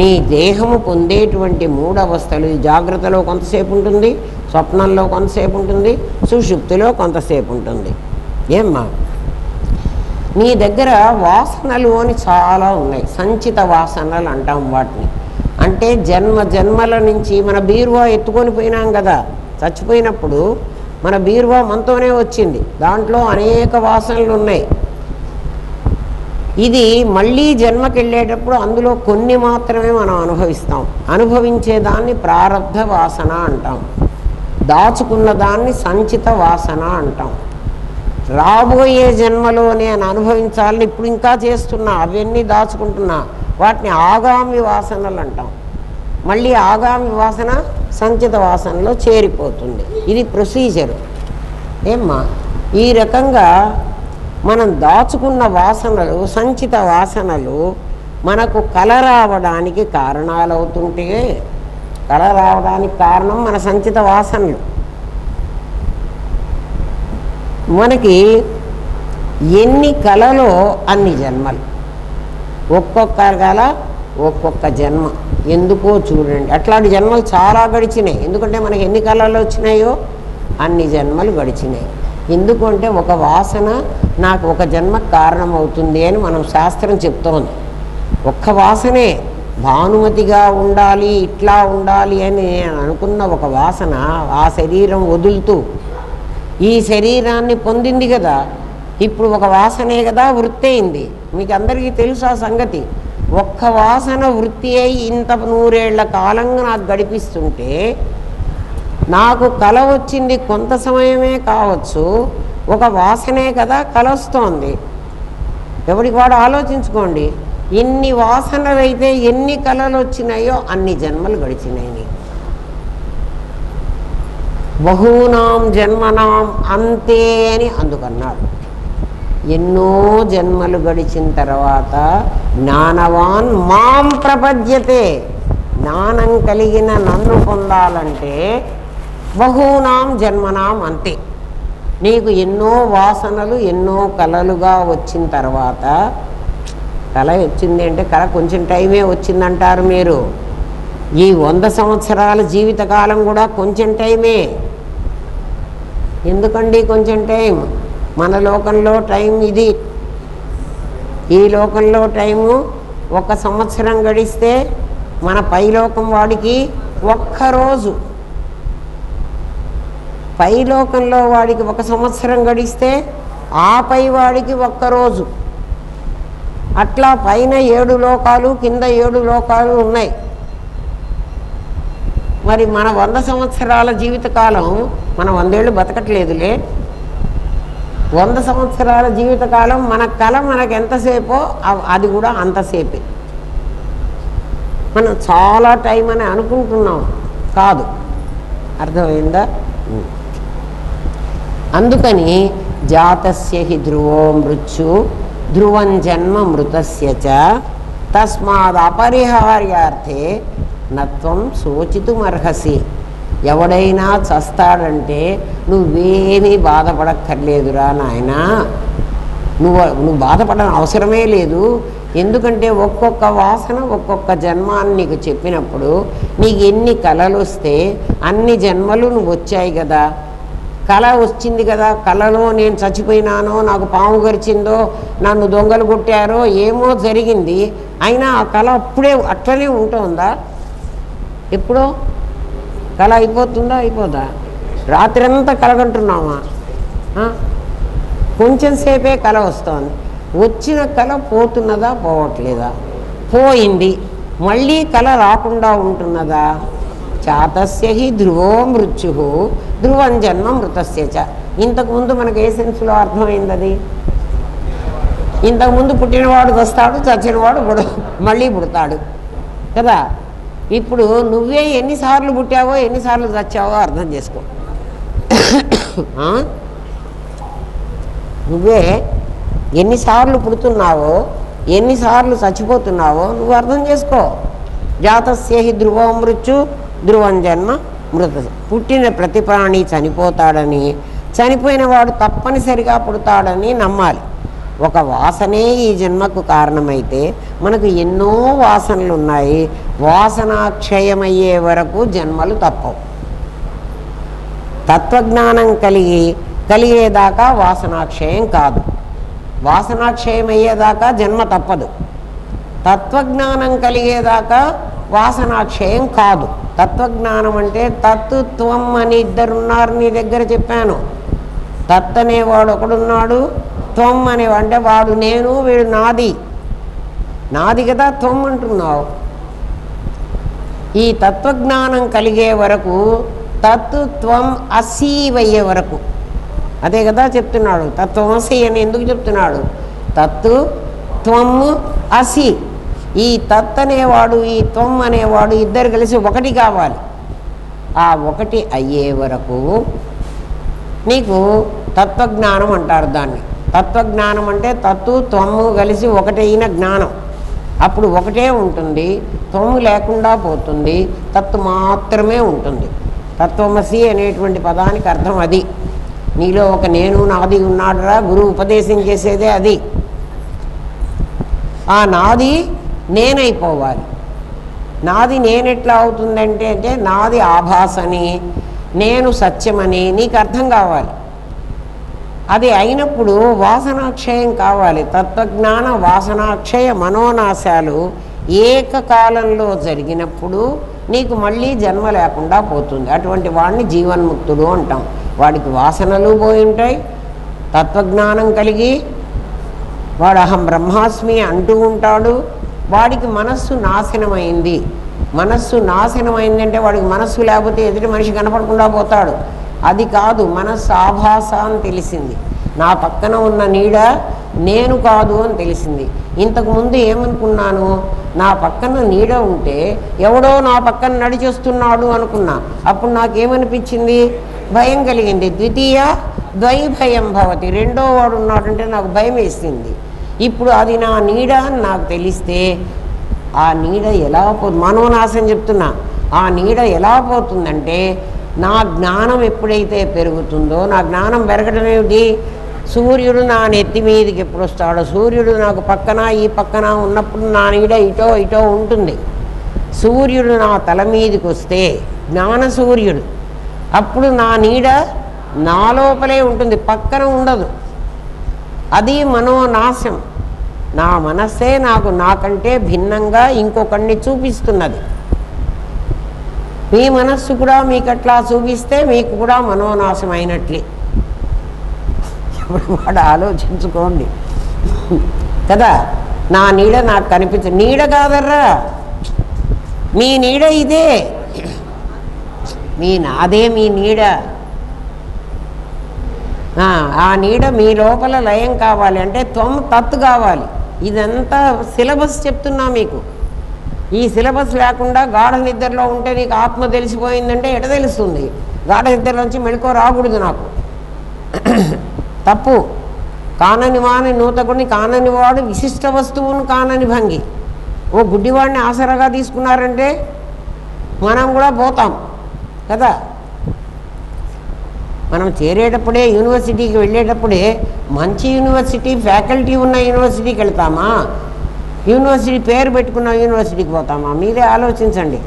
నీ దేహము పొందేటువంటి 3 అవస్థలు. జాగ్రత్తలో కొంతసేపు ఉంటుంది, స్వప్నంలో కొంతసేపు ఉంటుంది, సుషుప్తిలో కొంతసేపు ఉంటుంది. ఏమ్మా? నీ దగ్గర వాసనలు అని చాలా ఉన్నాయి. సంచిత వాసనలు అంటాం వాటిని. అంటే జన్మల నుంచి మన బీరువా ఎత్తుకొని పోయినాం కదా. చచ్చిపోయినప్పుడు మన బీరువా మనతోనే వచ్చింది. దాంట్లో అనేక వాసనలు ఉన్నాయి. ఇది మళ్ళీ జన్మకి వెళ్ళేటప్పుడు అందులో కొన్ని మాత్రమే మనం అనుభవిస్తాం. అనుభవించేదాన్ని ప్రారబ్ధ వాసన అంటాం. దాచుకున్న దాన్ని సంచిత వాసన అంటాం. రాబోయే జన్మలో నేను అనుభవించాలని ఇప్పుడు ఇంకా చేస్తున్నా, అవన్నీ దాచుకుంటున్నా, వాటిని ఆగామి వాసనలు అంటాం. మళ్ళీ ఆగామి వాసన సంచిత వాసనలో చేరిపోతుంది. ఇది ప్రొసీజరు. ఏమ్మా? ఈ రకంగా మనం దాచుకున్న వాసనలు, సంచిత వాసనలు మనకు కళ రావడానికి కారణాలు అవుతుంటే, కళ రావడానికి కారణం మన సంచిత వాసనలు. మనకి ఎన్ని కళలో అన్ని జన్మలు, ఒక్కొక్క కళ ఒక్కొక్క జన్మ. ఎందుకో చూడండి, అట్లాంటి జన్మలు చాలా గడిచినాయి. ఎందుకంటే మనకి ఎన్ని కళలు వచ్చినాయో అన్ని జన్మలు గడిచినాయి. ఎందుకంటే ఒక వాసన నాకు ఒక జన్మకు కారణమవుతుంది అని మనం శాస్త్రం చెప్తోంది. ఒక్క వాసనే భానుమతిగా ఉండాలి, ఇట్లా ఉండాలి అని నేను అనుకున్న ఒక వాసన ఆ శరీరం వదులుతూ ఈ శరీరాన్ని పొందింది కదా. ఇప్పుడు ఒక వాసనే కదా వృత్తి అయింది. మీకు అందరికీ తెలుసు ఆ సంగతి. ఒక్క వాసన వృత్తి అయి ఇంత 100 ఏళ్ల కాలంగా నాకు గడిపిస్తుంటే నాకు కల వచ్చింది కొంత సమయమే కావచ్చు, ఒక వాసనే కదా కల వస్తోంది. ఎవరికి వాడు ఆలోచించుకోండి. ఇన్ని వాసనలు అయితే ఎన్ని కళలు వచ్చినాయో అన్ని జన్మలు గడిచినాయి. బహూనాం జన్మనాం అంతే అని అందుకన్నాడు. ఎన్నో జన్మలు గడిచిన తర్వాత జ్ఞానవాన్ మాం ప్రపద్యతే, జ్ఞానం కలిగిన నన్ను పొందాలంటే బహూనాం జన్మనాం అంతే. నీకు ఎన్నో వాసనలు ఎన్నో కళలుగా వచ్చిన తర్వాత, కళ వచ్చింది అంటే కళ కొంచెం టైమే వచ్చిందంటారు మీరు. ఈ 100 సంవత్సరాల జీవితకాలం కూడా కొంచెం టైమే. ఎందుకండి కొంచెం టైం? మన లోకంలో టైం ఇది. ఈ లోకంలో టైము 1 సంవత్సరం గడిస్తే మన పైలోకం వాడికి ఒక్కరోజు, పైలోకంలో వాడికి 1 సంవత్సరం గడిస్తే ఆ పై వాడికి ఒక్కరోజు. అట్లా పైన 7 లోకాలు కింద 7 లోకాలు ఉన్నాయి. మరి మన 100 సంవత్సరాల జీవితకాలం, మనం 100 ఏళ్ళు బతకట్లేదులే. 100 సంవత్సరాల జీవితకాలం మన కళ మనకు ఎంతసేపో అది కూడా అంతసేపే. మనం చాలా టైం అని అనుకుంటున్నాం, కాదు. అర్థమైందా? అందుకని జాతస్య హి ధ్రువో మృత్యు ధ్రువం జన్మ మృతస్య చ తస్మాద్ అపరిహార్యార్థే నత్వం శోచితుమర్హసి. ఎవడైనా చస్తాడంటే నువ్వేమీ బాధపడక్కర్లేదురా నాయనా, నువ్వు బాధపడని అవసరమే లేదు. ఎందుకంటే ఒక్కొక్క వాసన ఒక్కొక్క జన్మాన్ని నీకు చెప్పినప్పుడు నీకు ఎన్ని కళలు వస్తే అన్ని జన్మలు నువ్వు వచ్చాయి కదా. కళ వచ్చింది కదా, కళలో నేను చచ్చిపోయినానో, నాకు పాము గరిచిందో, నన్ను దొంగలు కొట్టారో, ఏమో జరిగింది. అయినా ఆ కళ అప్పుడే అట్లనే ఉంటుందా? ఎప్పుడో కళ అయిపోతుందా? అయిపోదా? రాత్రి అంతా కలగంటున్నామా? కొంచెం సేపే కళ వస్తుంది. వచ్చిన కళ పోతున్నదా? పోవట్లేదా? పోయింది. మళ్ళీ కళ రాకుండా ఉంటున్నదా? చాతస్య హి ధ్రువో మృత్యు ధ్రువం జన్మ మృతస్య చ. ఇంతకుముందు మనకు ఏ సెన్స్లో అర్థమైంది అది? ఇంతకుముందు పుట్టినవాడు వస్తాడు, చచ్చినవాడు మళ్ళీ పుడతాడు కదా. ఇప్పుడు నువ్వే ఎన్నిసార్లు పుట్టావో ఎన్నిసార్లు చచ్చావో అర్థం చేసుకో. నువ్వే ఎన్నిసార్లు పుడుతున్నావో ఎన్నిసార్లు చచ్చిపోతున్నావో నువ్వు అర్థం చేసుకో. జాతస్య హి ధ్రువో మృత్యు ధ్రువం జన్మ మృత. పుట్టిన ప్రతి ప్రాణి చనిపోతాడని, చనిపోయిన వాడు తప్పనిసరిగా పుడతాడని నమ్మాలి. ఒక వాసనే ఈ జన్మకు కారణమైతే మనకు ఎన్నో వాసనలు ఉన్నాయి. వాసనాక్షయమయ్యే వరకు జన్మలు తప్పవు. తత్వజ్ఞానం కలిగేదాకా వాసనాక్షయం కాదు. వాసనాక్షయం అయ్యేదాకా జన్మ తప్పదు. తత్వజ్ఞానం కలిగేదాకా వాసనాక్షయం కాదు. తత్వజ్ఞానం అంటే తత్వం అని 2 ఉన్నారు నీ దగ్గర చెప్పాను. తత్ అనేవాడు ఒకడున్నాడు, త్వం అనేవాడు అంటే వాడు నేను, వీడు నాది కదా త్వం అంటున్నావు. ఈ తత్వజ్ఞానం కలిగే వరకు తత్ త్వం అసి అయ్యే వరకు అదే కదా చెప్తున్నాడు. తత్వమసి అని ఎందుకు చెప్తున్నాడు? తత్తు త్వం అసి. ఈ తత్ అనేవాడు ఈ త్వం అనేవాడు ఇద్దరు కలిసి ఒకటి కావాలి. ఆ ఒకటి అయ్యే వరకు నీకు తత్వజ్ఞానం అంటారు. దాన్ని తత్వజ్ఞానం అంటే తత్తు త్వము కలిసి ఒకటైన జ్ఞానం. అప్పుడు ఒకటే ఉంటుంది, త్వము లేకుండా పోతుంది, తత్తు మాత్రమే ఉంటుంది. తత్వమసి అనేటువంటి పదానికి అర్థం అది. నీలో ఒక నేను నాది ఉన్నాడురా, గురువు ఉపదేశం చేసేదే అది. ఆ నాది నేనైపోవాలి. నాది నేనెట్లా అవుతుందంటే అంటే నాది ఆభాసని, నేను సత్యమని నీకు అర్థం కావాలి. అది అయినప్పుడు వాసనాక్షయం కావాలి. తత్వజ్ఞాన వాసనాక్షయ మనోనాశాలు ఏకకాలంలో జరిగినప్పుడు నీకు మళ్ళీ జన్మ లేకుండా పోతుంది. అటువంటి వాడిని జీవన్ముక్తుడు అంటాం. వాడికి వాసనలు పోయి ఉంటాయి, తత్వజ్ఞానం కలిగి వాడు అహం బ్రహ్మాస్మి అంటూ ఉంటాడు. వాడికి మనస్సు నాశనమైంది. మనస్సు నాశనమైందంటే వాడికి మనస్సు లేకపోతే ఎదుటి మనిషి కనపడకుండా పోతాడు. అది కాదు, మనస్సు ఆభాస అని తెలిసింది. నా పక్కన ఉన్న నీడ నేను కాదు అని తెలిసింది. ఇంతకుముందు ఏమనుకున్నాను, నా పక్కన నీడ ఉంటే ఎవడో నా పక్కన నడిచొస్తున్నాడు అనుకున్నా. అప్పుడు నాకేమనిపించింది, భయం కలిగింది. ద్వితీయ ద్వైభయం భవతి, రెండో వాడు ఉన్నాడంటే నాకు భయం వేసింది. ఇప్పుడు అది నా నీడ అని నాకు తెలిస్తే ఆ నీడ ఎలా మనోనాశం చెప్తున్నా, ఆ నీడ ఎలా పోతుందంటే నా జ్ఞానం ఎప్పుడైతే పెరుగుతుందో, నా జ్ఞానం పెరగడం ఏమిటి, సూర్యుడు నా నెత్తి మీదకి ఎప్పుడు వస్తాడో, సూర్యుడు నాకు పక్కన ఈ పక్కన ఉన్నప్పుడు నా నీడ ఇటో ఇటో ఉంటుంది. సూర్యుడు నా తల మీదకి వస్తే జ్ఞాన సూర్యుడు, అప్పుడు నా నీడ నా లోపలే ఉంటుంది, పక్కన ఉండదు. అది మనోనాశం. నా మనస్సే నాకు నాకంటే భిన్నంగా ఇంకొకరిని చూపిస్తున్నది. మీ మనస్సు కూడా మీకు అట్లా చూపిస్తే మీకు కూడా మనోనాశం అయినట్లే. ఇప్పుడు వాడు ఆలోచించుకోండి కదా. నా నీడ నాకు కనిపించదు. నీడ కాదర్రా, మీ నీడ ఇదే, నాదే మీ నీడ. ఆ నీడ మీ లోపల లయం కావాలి అంటే త్వం తత్తు కావాలి. ఇదంతా సిలబస్ చెప్తున్నా మీకు. ఈ సిలబస్ లేకుండా గాఢ నిద్రలో ఉంటే నీకు ఆత్మ తెలిసిపోయిందంటే ఎట తెలుస్తుంది? గాఢ నిద్రలోంచి మెళుకో రాకూడదు నాకు. తప్పు. కానని వాని నూతకుడిని కానని వాడు విశిష్ట వస్తువును కానని భంగి. ఓ గుడ్డివాడిని ఆసరాగా తీసుకున్నారంటే మనం కూడా పోతాం కదా. మనం చేరేటప్పుడే, యూనివర్సిటీకి వెళ్ళేటప్పుడే మంచి యూనివర్సిటీ, ఫ్యాకల్టీ ఉన్న యూనివర్సిటీకి వెళ్తామా, యూనివర్సిటీ పేరు పెట్టుకున్న యూనివర్సిటీకి పోతామా? మీరే ఆలోచించండి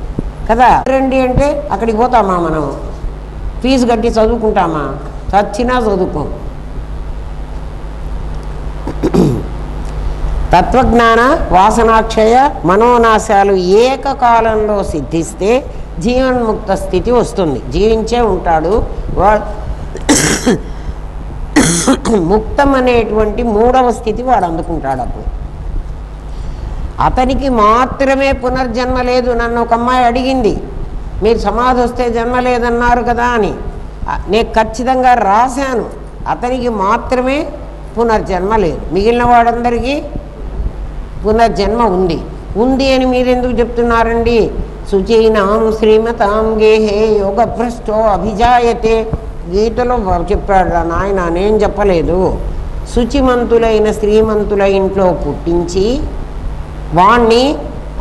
కదా. రండి అంటే అక్కడికి పోతామా? మనం ఫీజు కట్టి చదువుకుంటామా? చచ్చినా చదువుకోం. తత్వజ్ఞాన వాసనాక్షయ మనోనాశాలు ఏకకాలంలో సిద్ధిస్తే జీవన్ముక్త స్థితి వస్తుంది. జీవించే ఉంటాడు. ముక్తం అనేటువంటి మూడవ స్థితి వాడు అందుకుంటాడు. అప్పుడు అతనికి మాత్రమే పునర్జన్మ లేదు. నన్ను ఒక అమ్మాయి అడిగింది, మీరు సమాధి వస్తే జన్మ లేదన్నారు కదా అని. నేను ఖచ్చితంగా రాశాను, అతనికి మాత్రమే పునర్జన్మ లేదు, మిగిలిన వాడందరికీ పునర్జన్మ ఉంది. ఉంది అని మీరెందుకు చెప్తున్నారండి? శుచీనాం శ్రీమతాం గేహే యోగభ్రష్టో అభిజాయతే. గీతలో చెప్పాడు నాయన, నేను చెప్పలేదు. శుచిమంతులైన శ్రీమంతుల ఇంట్లో పుట్టించి వాణ్ణి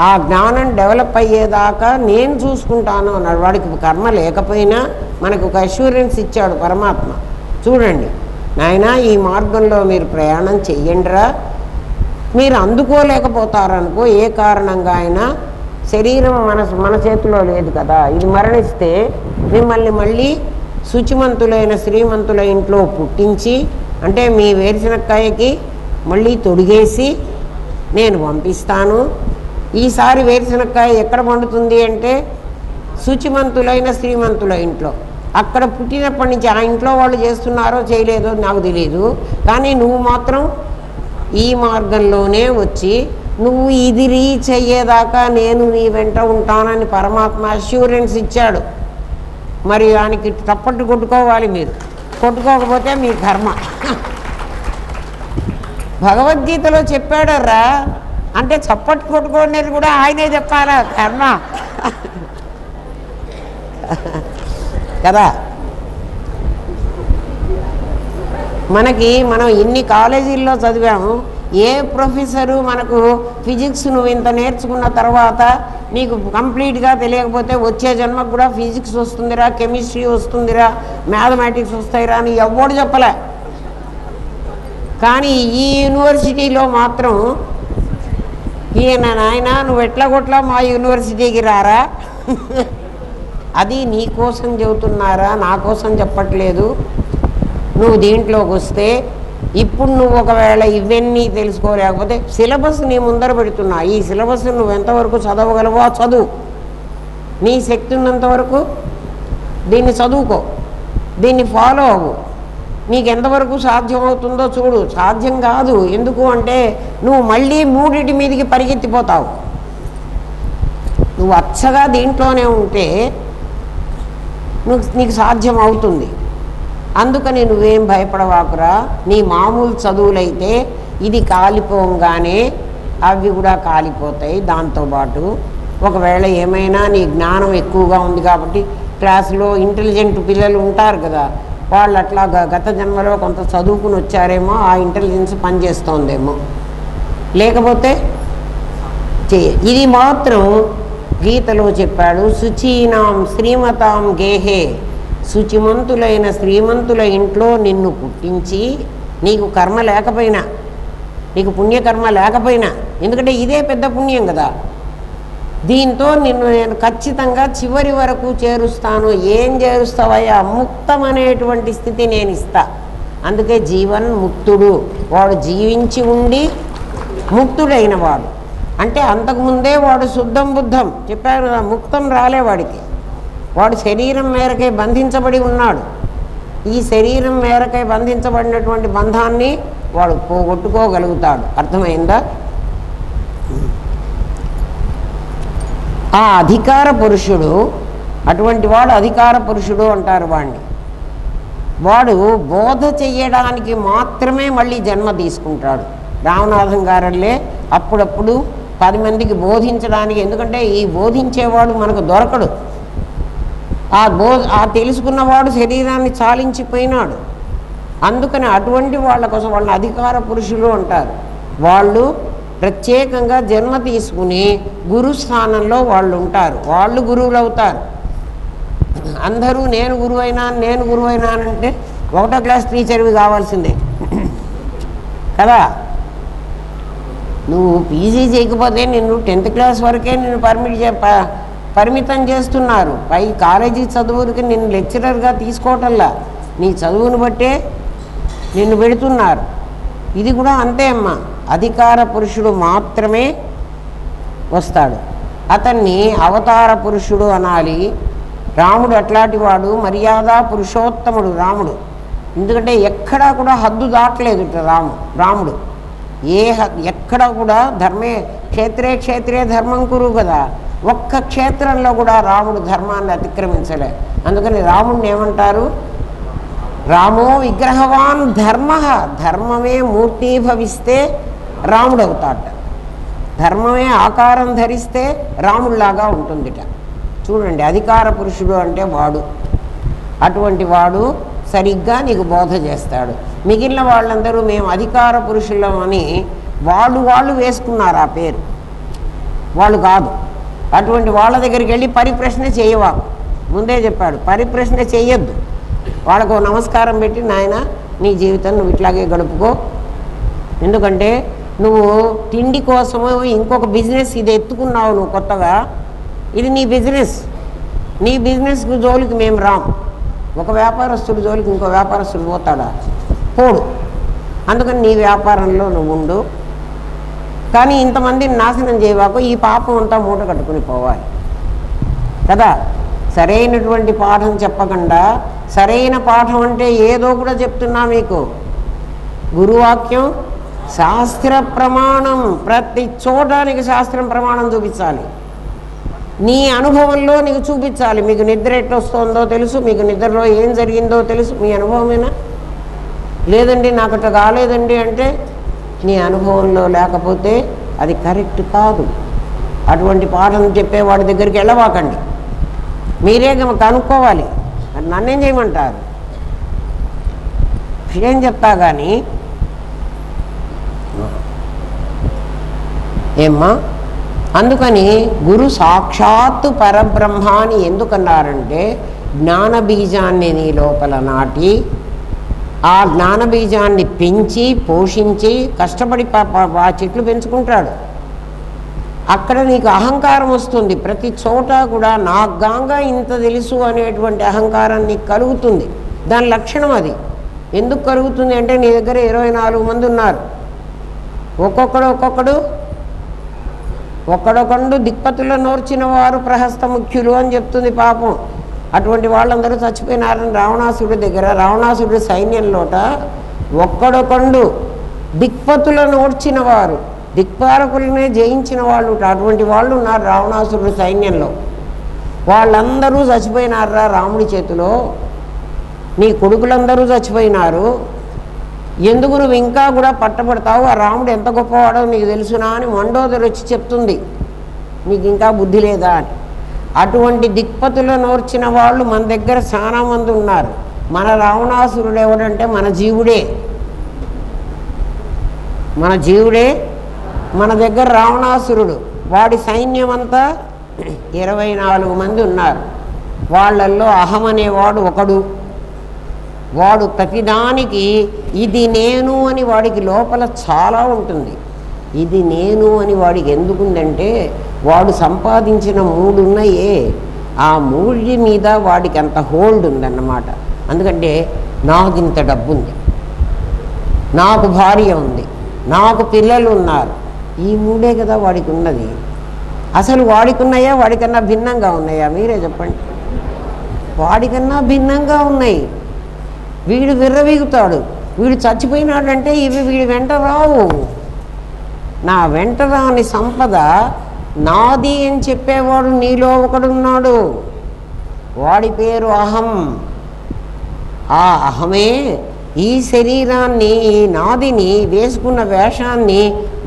ఆ జ్ఞానం డెవలప్ అయ్యేదాకా నేను చూసుకుంటాను అన్నాడు. వాడికి కర్మ లేకపోయినా మనకు ఒక అష్యూరెన్స్ ఇచ్చాడు పరమాత్మ. చూడండి నాయన, ఈ మార్గంలో మీరు ప్రయాణం చెయ్యండిరా. మీరు అందుకోలేకపోతారనుకో, ఏ కారణంగా అయినా, శరీరం మన చేతిలో లేదు కదా. ఇది మరణిస్తే మిమ్మల్ని మళ్ళీ శుచిమంతులైన శ్రీమంతుల ఇంట్లో పుట్టించి, అంటే మీ వేరుశనక్కాయకి మళ్ళీ తొడిగేసి నేను పంపిస్తాను. ఈసారి వేరుశనక్కాయ ఎక్కడ పండుతుంది అంటే శుచిమంతులైన శ్రీమంతుల ఇంట్లో. అక్కడ పుట్టినప్పటి నుంచి ఆ ఇంట్లో వాళ్ళు చేస్తున్నారో చేయలేదో నాకు తెలియదు, కానీ నువ్వు మాత్రం ఈ మార్గంలోనే వచ్చి నువ్వు ఇది రీచ్ అయ్యేదాకా నేను నీ వెంట ఉంటానని పరమాత్మ అష్యూరెన్స్ ఇచ్చాడు. మరి దానికి తప్పట్టు కొట్టుకోవాలి. మీరు కొట్టుకోకపోతే మీ కర్మ. భగవద్గీతలో చెప్పాడర్రా అంటే చప్పట్టు కొట్టుకోనేది కూడా ఆయనే చెప్పాలా? కర్మ కదా. మనం ఇన్ని కాలేజీల్లో చదివాము, ఏ ప్రొఫెసరు మనకు ఫిజిక్స్ నువ్వు ఇంత నేర్చుకున్న తర్వాత నీకు కంప్లీట్గా తెలియకపోతే వచ్చే జన్మకు కూడా ఫిజిక్స్ వస్తుందిరా, కెమిస్ట్రీ వస్తుందిరా, మ్యాథమెటిక్స్ వస్తాయిరా అని ఎవ్వడు చెప్పలే. కానీ ఈ యూనివర్సిటీలో మాత్రం ఈయన నాయన నువ్వు ఎట్లా కొట్లా మా యూనివర్సిటీకి రారా, అది నీ కోసం చెబుతున్నారా, నా కోసం చెప్పట్లేదు. నువ్వు దీంట్లోకి వస్తే ఇప్పుడు నువ్వు ఒకవేళ ఇవన్నీ తెలుసుకోలేకపోతే సిలబస్ నీ ముందర పెడుతున్నా, ఈ సిలబస్ నువ్వు ఎంతవరకు చదవగలవో చదువు, నీ శక్తి ఉన్నంతవరకు దీన్ని చదువుకో, దీన్ని ఫాలో అవ్వు. నీకు ఎంతవరకు సాధ్యమవుతుందో చూడు. సాధ్యం కాదు, ఎందుకు అంటే నువ్వు మళ్ళీ మూడిటి మీదకి పరిగెత్తిపోతావు. నువ్వు అచ్చగా దీంట్లోనే ఉంటే నీకు సాధ్యం అవుతుంది. అందుకని నువ్వేం భయపడవాకురా. నీ మామూలు చదువులైతే ఇది కాలిపోగానే అవి కూడా కాలిపోతాయి. దాంతోపాటు ఒకవేళ ఏమైనా నీ జ్ఞానం ఎక్కువగా ఉంది కాబట్టి క్లాసులో ఇంటెలిజెంట్ పిల్లలు ఉంటారు కదా, వాళ్ళు అట్లా గత జన్మలో కొంత చదువుకుని వచ్చారేమో, ఆ ఇంటెలిజెన్స్ పనిచేస్తోందేమో, లేకపోతే ఇది మాత్రం గీతలో చెప్పాడు. శుచీనాం శ్రీమతాం గేహే, శుచిమంతులైన శ్రీమంతుల ఇంట్లో నిన్ను పుట్టించి నీకు కర్మ లేకపోయినా, నీకు పుణ్యకర్మ లేకపోయినా, ఎందుకంటే ఇదే పెద్ద పుణ్యం కదా, దీంతో నిన్ను నేను ఖచ్చితంగా చివరి వరకు చేరుస్తాను. ఏం చేరుస్తావయ్యా? ముక్తం అనేటువంటి స్థితి నేను ఇస్తా. అందుకే జీవన్ ముక్తుడు, వాడు జీవించి ఉండి ముక్తుడైన వాడు. అంటే అంతకుముందే వాడు శుద్ధం బుద్ధం చెప్పారు కదా, ముక్తం రాలే వాడికి. వాడు శరీరం మేరకే బంధించబడి ఉన్నాడు. ఈ శరీరం మేరకే బంధించబడినటువంటి బంధాన్ని వాడు పోగొట్టుకోగలుగుతాడు. అర్థమైందా? ఆ అధికార పురుషుడు, అటువంటి వాడు అధికార పురుషుడు అంటారు వాడిని. వాడు బోధ చెయ్యడానికి మాత్రమే మళ్ళీ జన్మ తీసుకుంటాడు. రామనాథం గారల్లే అప్పుడప్పుడు 10 మందికి బోధించడానికి, ఎందుకంటే ఈ బోధించేవాడు మనకు దొరకడు. ఆ తెలుసుకున్నవాడు శరీరాన్ని చాలించిపోయినాడు. అందుకని అటువంటి వాళ్ళ కోసం వాళ్ళని అధికార పురుషులు అంటారు. వాళ్ళు ప్రత్యేకంగా జన్మ తీసుకుని గురుస్థానంలో వాళ్ళు ఉంటారు. వాళ్ళు గురువులు అవుతారు. అందరూ నేను గురువైనానంటే 1వ క్లాస్ టీచర్వి కావాల్సిందే కదా. నువ్వు పీజీ చేయకపోతే నిన్ను 10th క్లాస్ వరకే నిన్ను పరిమితం చేస్తున్నారు. పై కాలేజీ చదువులకి నిన్ను లెక్చరర్గా తీసుకోవటంలా, నీ చదువును బట్టే నిన్ను పెడుతున్నారు. ఇది కూడా అంతే అమ్మా. అధికార పురుషుడు మాత్రమే వస్తాడు. అతన్ని అవతార పురుషుడు అనాలి. రాముడు అట్లాంటి వాడు, మర్యాద పురుషోత్తముడు రాముడు. ఎందుకంటే ఎక్కడా కూడా హద్దు దాటలేదు రాముడు. ఎక్కడా కూడా క్షేత్రే ధర్మం కురు కదా, ఒక్క క్షేత్రంలో కూడా రాముడు ధర్మాన్ని అతిక్రమించలే. అందుకని రాముడిని ఏమంటారు? రామో విగ్రహవాన్ ధర్మ, ధర్మమే మూర్తీభవిస్తే రాముడు అవుతాడు. ధర్మమే ఆకారం ధరిస్తే రాముడిలాగా ఉంటుందిట. చూడండి, అధికార పురుషుడు అంటే వాడు. అటువంటి వాడు సరిగ్గా నీకు బోధ చేస్తాడు. మిగిలిన వాళ్ళందరూ మేము అధికార పురుషులం అని వాళ్ళు వేసుకున్నారు ఆ పేరు, వాళ్ళు కాదు. అటువంటి వాళ్ళ దగ్గరికి వెళ్ళి పరిప్రశ్న చేయవా. ముందే చెప్పాడు, పరిప్రశ్న చెయ్యొద్దు. వాళ్ళకు నమస్కారం పెట్టి, నాయన నీ జీవితం నువ్వు ఇట్లాగే గడుపుకో, ఎందుకంటే నువ్వు తిండి కోసము ఇంకొక బిజినెస్ ఇది ఎత్తుకున్నావు నువ్వు కొత్తగా, ఇది నీ బిజినెస్కి జోలికి మేము రాం. ఒక వ్యాపారస్తుడి జోలికి ఇంకో వ్యాపారస్తుడు పోతాడా? పోడు. అందుకని నీ వ్యాపారంలో నువ్వు ఉండు, కానీ ఇంతమందిని నాశనం చేయవాకు. ఈ పాపం అంతా మూట కట్టుకుని పోవాలి కదా. సరైనటువంటి పాఠం చెప్పకుండా, సరైన పాఠం అంటే ఏదో కూడా చెప్తున్నా మీకు. గురువాక్యం శాస్త్ర ప్రమాణం, ప్రతి చోటానికి శాస్త్రం ప్రమాణం చూపించాలి. నీ అనుభవంలో నీకు చూపించాలి. మీకు నిద్ర ఎట్టొస్తుందో తెలుసు, మీకు నిద్రలో ఏం జరిగిందో తెలుసు, మీ అనుభవమేనా? లేదండి నాకు అట్లా కాలేదండి అంటే నీ అనుభవంలో లేకపోతే అది కరెక్ట్ కాదు. అటువంటి పాఠం చెప్పేవాడి దగ్గరికి వెళ్ళవాకండి, మీరే కనుక్కోవాలి. నన్నేం చేయమంటారు? విషయం చెప్తా కానీ ఏమ్మా? అందుకని గురు సాక్షాత్తు పరబ్రహ్మ అని ఎందుకన్నారంటే జ్ఞాన బీజాన్ని నీ లోపల నాటి ఆ జ్ఞాన బీజాన్ని పెంచి పోషించి కష్టపడి ఆ చెట్లు పెంచుకుంటాడు. అక్కడ నీకు అహంకారం వస్తుంది. ప్రతి చోట కూడా నాకు గాంగా ఇంత తెలుసు అనేటువంటి అహంకారం నీకు కలుగుతుంది. దాని లక్షణం అది. ఎందుకు కలుగుతుంది అంటే నీ దగ్గర 24 మంది ఉన్నారు. ఒక్కడొకండు దిక్పతుల నోర్చిన వారు ప్రహస్త ముఖ్యులు అని చెప్తుంది పాపం. అటువంటి వాళ్ళందరూ చచ్చిపోయినారని రావణాసుడి దగ్గర, రావణాసుడి సైన్యంలోట ఒక్కడొకండు దిక్పతుల నోర్చిన వారు, దిక్పాలకులనే జయించిన వాళ్ళు, అటువంటి వాళ్ళు ఉన్నారు రావణాసుడి సైన్యంలో. వాళ్ళందరూ చచ్చిపోయినారా రాముడి చేతిలో. నీ కొడుకులందరూ చచ్చిపోయినారు. ఎందుకు నువ్వు ఇంకా కూడా పట్టబడతావు? ఆ రాముడు ఎంత గొప్పవాడో నీకు తెలుసునా అని మండోదరి వచ్చి చెప్తుంది. నీకు ఇంకా బుద్ధి లేదా అని. అటువంటి దిక్పతుల నోర్చిన వాళ్ళు మన దగ్గర చాలా మంది ఉన్నారు. మన రావణాసురుడు ఎవడంటే మన జీవుడే. మన దగ్గర రావణాసురుడు. వాడి సైన్యం అంతా 24 మంది ఉన్నారు. వాళ్ళల్లో అహం అనేవాడు ఒకడు. వాడు ప్రతిదానికి ఇది నేను అని వాడికి లోపల చాలా ఉంటుంది. ఇది నేను అని వాడికి ఎందుకుందంటే వాడు సంపాదించిన 3 ఉన్నాయే, ఆ 3 మీద వాడికి అంత హోల్డ్ ఉందన్నమాట. ఎందుకంటే నాకు ఇంత డబ్బు ఉంది, నాకు భార్య ఉంది, నాకు పిల్లలు ఉన్నారు. ఈ 3 కదా వాడికి ఉన్నది. అసలు వాడికి ఉన్నాయా వాడికన్నా భిన్నంగా ఉన్నాయా? మీరే చెప్పండి. వాడికన్నా భిన్నంగా ఉన్నాయి. వీడు విర్రవీగుతాడు. వీడు చచ్చిపోయినాడంటే ఇవి వీడి వెంట రావు. నా వెంట రాని సంపద నాది అని చెప్పేవాడు నీలో ఒకడున్నాడు. వాడి పేరు అహం. ఆ అహమే ఈ శరీరాన్ని, ఈ నాదిని, వేసుకున్న వేషాన్ని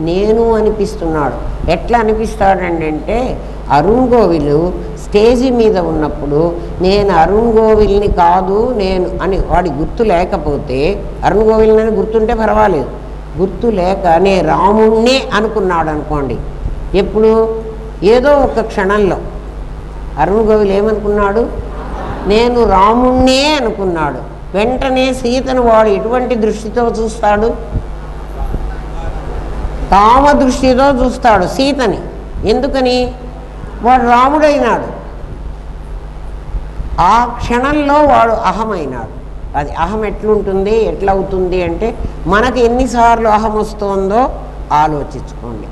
నేను అనిపిస్తున్నాడు. ఎట్లా అనిపిస్తాడంటే అరుణ్ గోవిలు స్టేజి మీద ఉన్నప్పుడు నేను అరుణ్ గోవిల్ని కాదు నేను అని వాడి గుర్తు లేకపోతే, అరుణ్ గోవిల్ని గుర్తుంటే పర్వాలేదు, గుర్తు లేక నే రాముణ్ణే అనుకున్నాడు అనుకోండి. ఎప్పుడు? ఏదో ఒక క్షణంలో అరుణ్ గోవిల్ ఏమనుకున్నాడు? నేను రాముణ్ణే అనుకున్నాడు. వెంటనే సీతను వాడు ఎటువంటి దృష్టితో చూస్తాడు? కామ దృష్టితో చూస్తాడు సీతని. ఎందుకని? వాడు రాముడైనాడు. ఆ క్షణంలో వాడు అహమైనాడు. అది అహం ఎట్లుంటుంది, ఎట్లా అవుతుంది అంటే మనకు ఎన్నిసార్లు అహం వస్తుందో ఆలోచించుకోండి.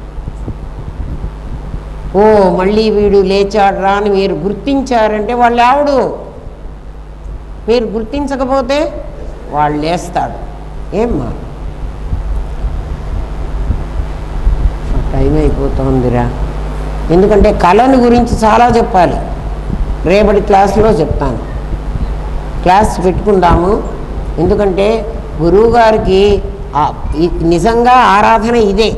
ఓ మళ్ళీ వీడు లేచాడ్రా అని మీరు గుర్తించారంటే వాళ్ళు ఆవిడు. మీరు గుర్తించకపోతే వాళ్ళు లేస్తాడు. ఏమ్మా టైం అయిపోతుందిరా. ఎందుకంటే కళను గురించి చాలా చెప్పాలి. రేపటి క్లాసులో చెప్తాను. క్లాస్ పెట్టుకుందాము. ఎందుకంటే గురువుగారికి నిజంగా ఆరాధన ఇదే.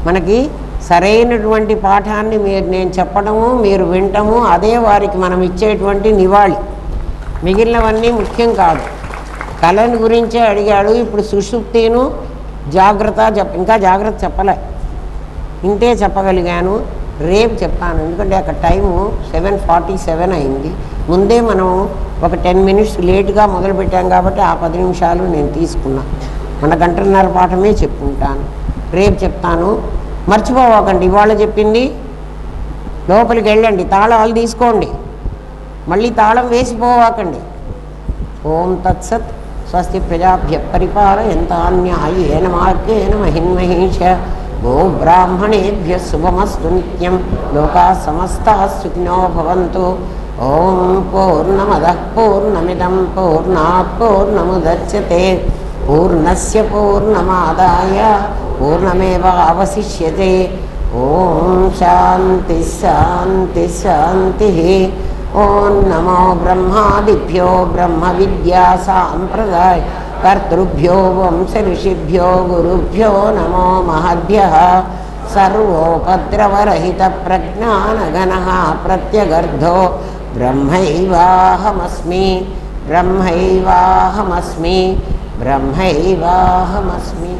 మనకి సరైనటువంటి పాఠాన్ని నేను చెప్పడము, మీరు వింటము, అదే వారికి మనం ఇచ్చేటువంటి నివాళి. మిగిలినవన్నీ ముఖ్యం కాదు. కళను గురించే అడిగాడు. ఇప్పుడు సుషుప్తిను జాగ్రత్త ఇంకా జాగ్రత్త చెప్పలే, ఇంతే చెప్పగలిగాను. రేపు చెప్తాను. ఎందుకంటే అక్కడ టైము 7:47 అయింది. ముందే మనం ఒక 10 మినిట్స్ లేటుగా మొదలుపెట్టాం కాబట్టి ఆ 10 నిమిషాలు నేను తీసుకున్నా. మన 1:30 పాఠమే చెప్పుకుంటాను. రేపు చెప్తాను. మర్చిపోవాకండి. ఇవాళ చెప్పింది లోపలికి వెళ్ళండి, తాళాలు తీసుకోండి, మళ్ళీ తాళం వేసిపోవాకండి. ఓం తత్సత్. స్వస్తి ప్రజాభ్య పరిపాలయంతాన్యాయేన మార్గేణ మహిన్మహేష గో బ్రాహ్మణేభ్య శుభమస్తు నిత్యం. లోకా సమస్తాః సుఖినో భవంతు. ఓం పూర్ణమదః పూర్ణమిదం పూర్ణాత్ పూర్ణముదచ్యతే పూర్ణస్య పూర్ణమాదాయ పూర్ణమేవావశిష్యతే. ఓం శాంతి శాంతి శాంతి. ఓం నమో బ్రహ్మాదిభ్యో బ్రహ్మ విద్యా సాంప్రదాయ కర్తృభ్యో వంశ ఋషిభ్యో గురుభ్యో నమో మహద్భ్యః. సర్వోపద్రవరహిత ప్రజ్ఞానగణః ప్రత్యగర్ధో బ్రహ్మైవాహమస్మి బ్రహ్మైవాహమస్మి బ్రహ్మైవాహమస్మి.